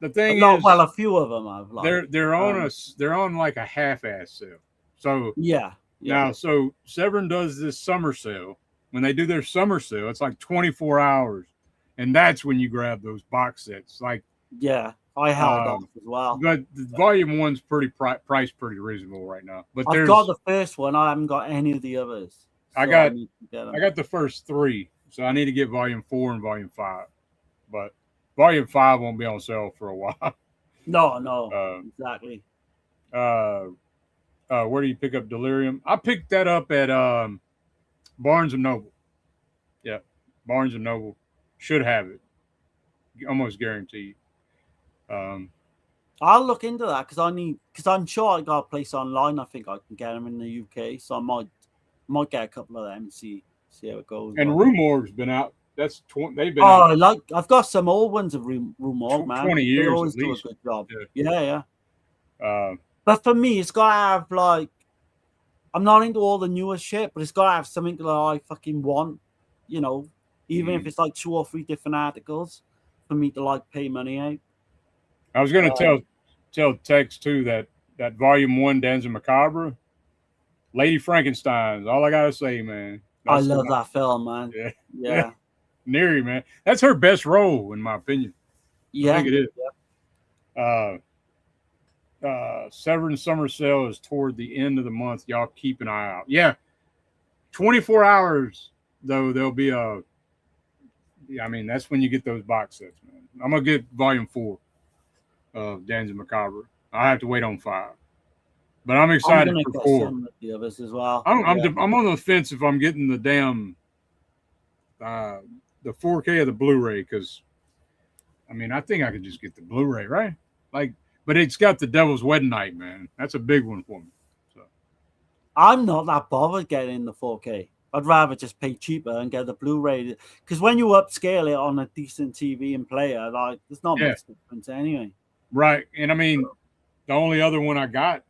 the thing is, a few of them have. Like, they're on like a half-ass sale. So yeah. Now, so Severin does this summer sale. When they do their summer sale, it's like 24 hours, and that's when you grab those box sets. Like, yeah, I held off as well. But volume 1's priced pretty reasonable right now. But I've got the first one. I haven't got any of the others. So I got the first 3, so I need to get volume 4 and volume 5. But volume 5 won't be on sale for a while. No, exactly. Where do you pick up Delirium? I picked that up at Barnes and Noble. Yeah, Barnes and Noble should have it. Almost guaranteed. I'll look into that because I'm sure I got a place online. I think I can get them in the UK, so I might get a couple of them and see how it goes. And Rumor's been out. They've been out. I've got some old ones of Rumor, man. 20 years they always at least. do a good job. Yeah. But for me, it's gotta have like, I'm not into all the newer shit, but it's gotta have something that I fucking want, you know, even if it's like 2 or 3 different articles for me to like pay money out. I was gonna tell Tex too that volume 1 Danza Macabre, Lady Frankenstein's. All I gotta say, man. I love that film, man. Yeah. Neri, man. That's her best role, in my opinion. Yeah. I think it is. Severin Summer Sale is toward the end of the month. Y'all keep an eye out. Yeah. 24 hours, though, there'll be that's when you get those box sets, man. I'm going to get volume 4 of Danza Macabre. I have to wait on 5. But I'm excited for 4. Some of the others as well. I'm on the fence if I'm getting the damn the 4K of the Blu-ray, because I think I could just get the Blu-ray, right? But it's got the Devil's Wedding Night, man. That's a big one for me. So I'm not that bothered getting the 4K. I'd rather just pay cheaper and get the Blu-ray, because when you upscale it on a decent TV and player, like there's not much difference anyway. Right, and the only other one I got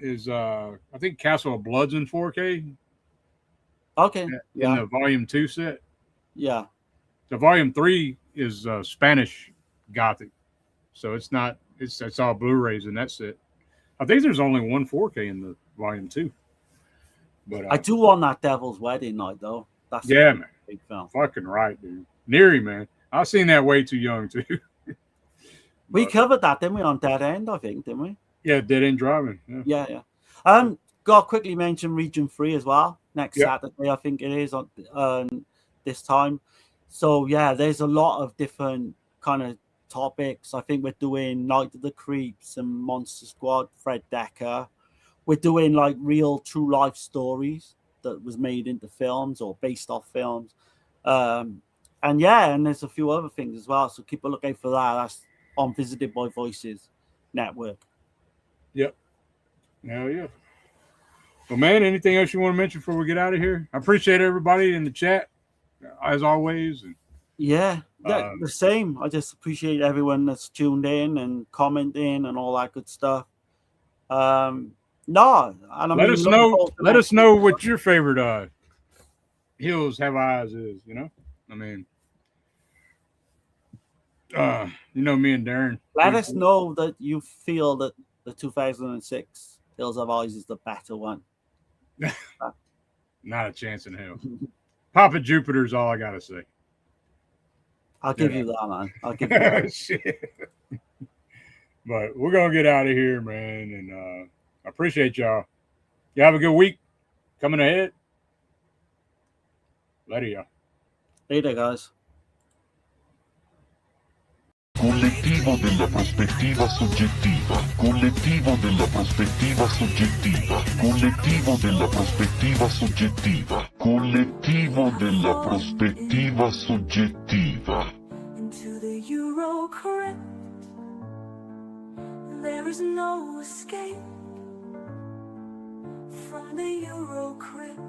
is I think Castle of Blood's in 4K. Okay. In the volume 2 set. Yeah. The volume 3 is Spanish Gothic, so it's not. It's all Blu-rays in that set. I think there's only one 4K in the volume 2. But I do want that Devil's Wedding Night though. That's man. Big film. Fucking right, dude. Neri, man. I've seen that way too young too. We covered that, didn't we, on Dead End? I think, didn't we? Yeah, Dead End Driving. Yeah. Got to quickly mention Region 3 as well. Next Saturday, I think it is on this time. So yeah, there's a lot of different kind of topics. I think we're doing Night of the Creeps and Monster Squad, Fred Decker. We're doing like real true life stories that was made into films or based off films. And there's a few other things as well. So keep a lookout for that. That's on Visited by Voices Network. Yep. Hell yeah. Well, man, anything else you want to mention before we get out of here? I appreciate everybody in the chat, as always. And, the same. I just appreciate everyone that's tuned in and commenting and all that good stuff. Let us know what your favorite Hills Have Eyes is. You know, me and Darren. Let us know that you feel that the 2006 Hills Have Eyes is the better one. Not a chance in hell. Papa Jupiter's all I gotta say. I'll give you that, man. I'll give you that. Shit. But we're gonna get out of here, man, and I appreciate y'all. You have a good week coming ahead. Later, y'all. Later, guys. Collettivo della prospettiva soggettiva. Collettivo della prospettiva soggettiva. Collettivo della prospettiva soggettiva. Collettivo della prospettiva soggettiva. Into the Euro crypt, there is no escape from the Euro crypt.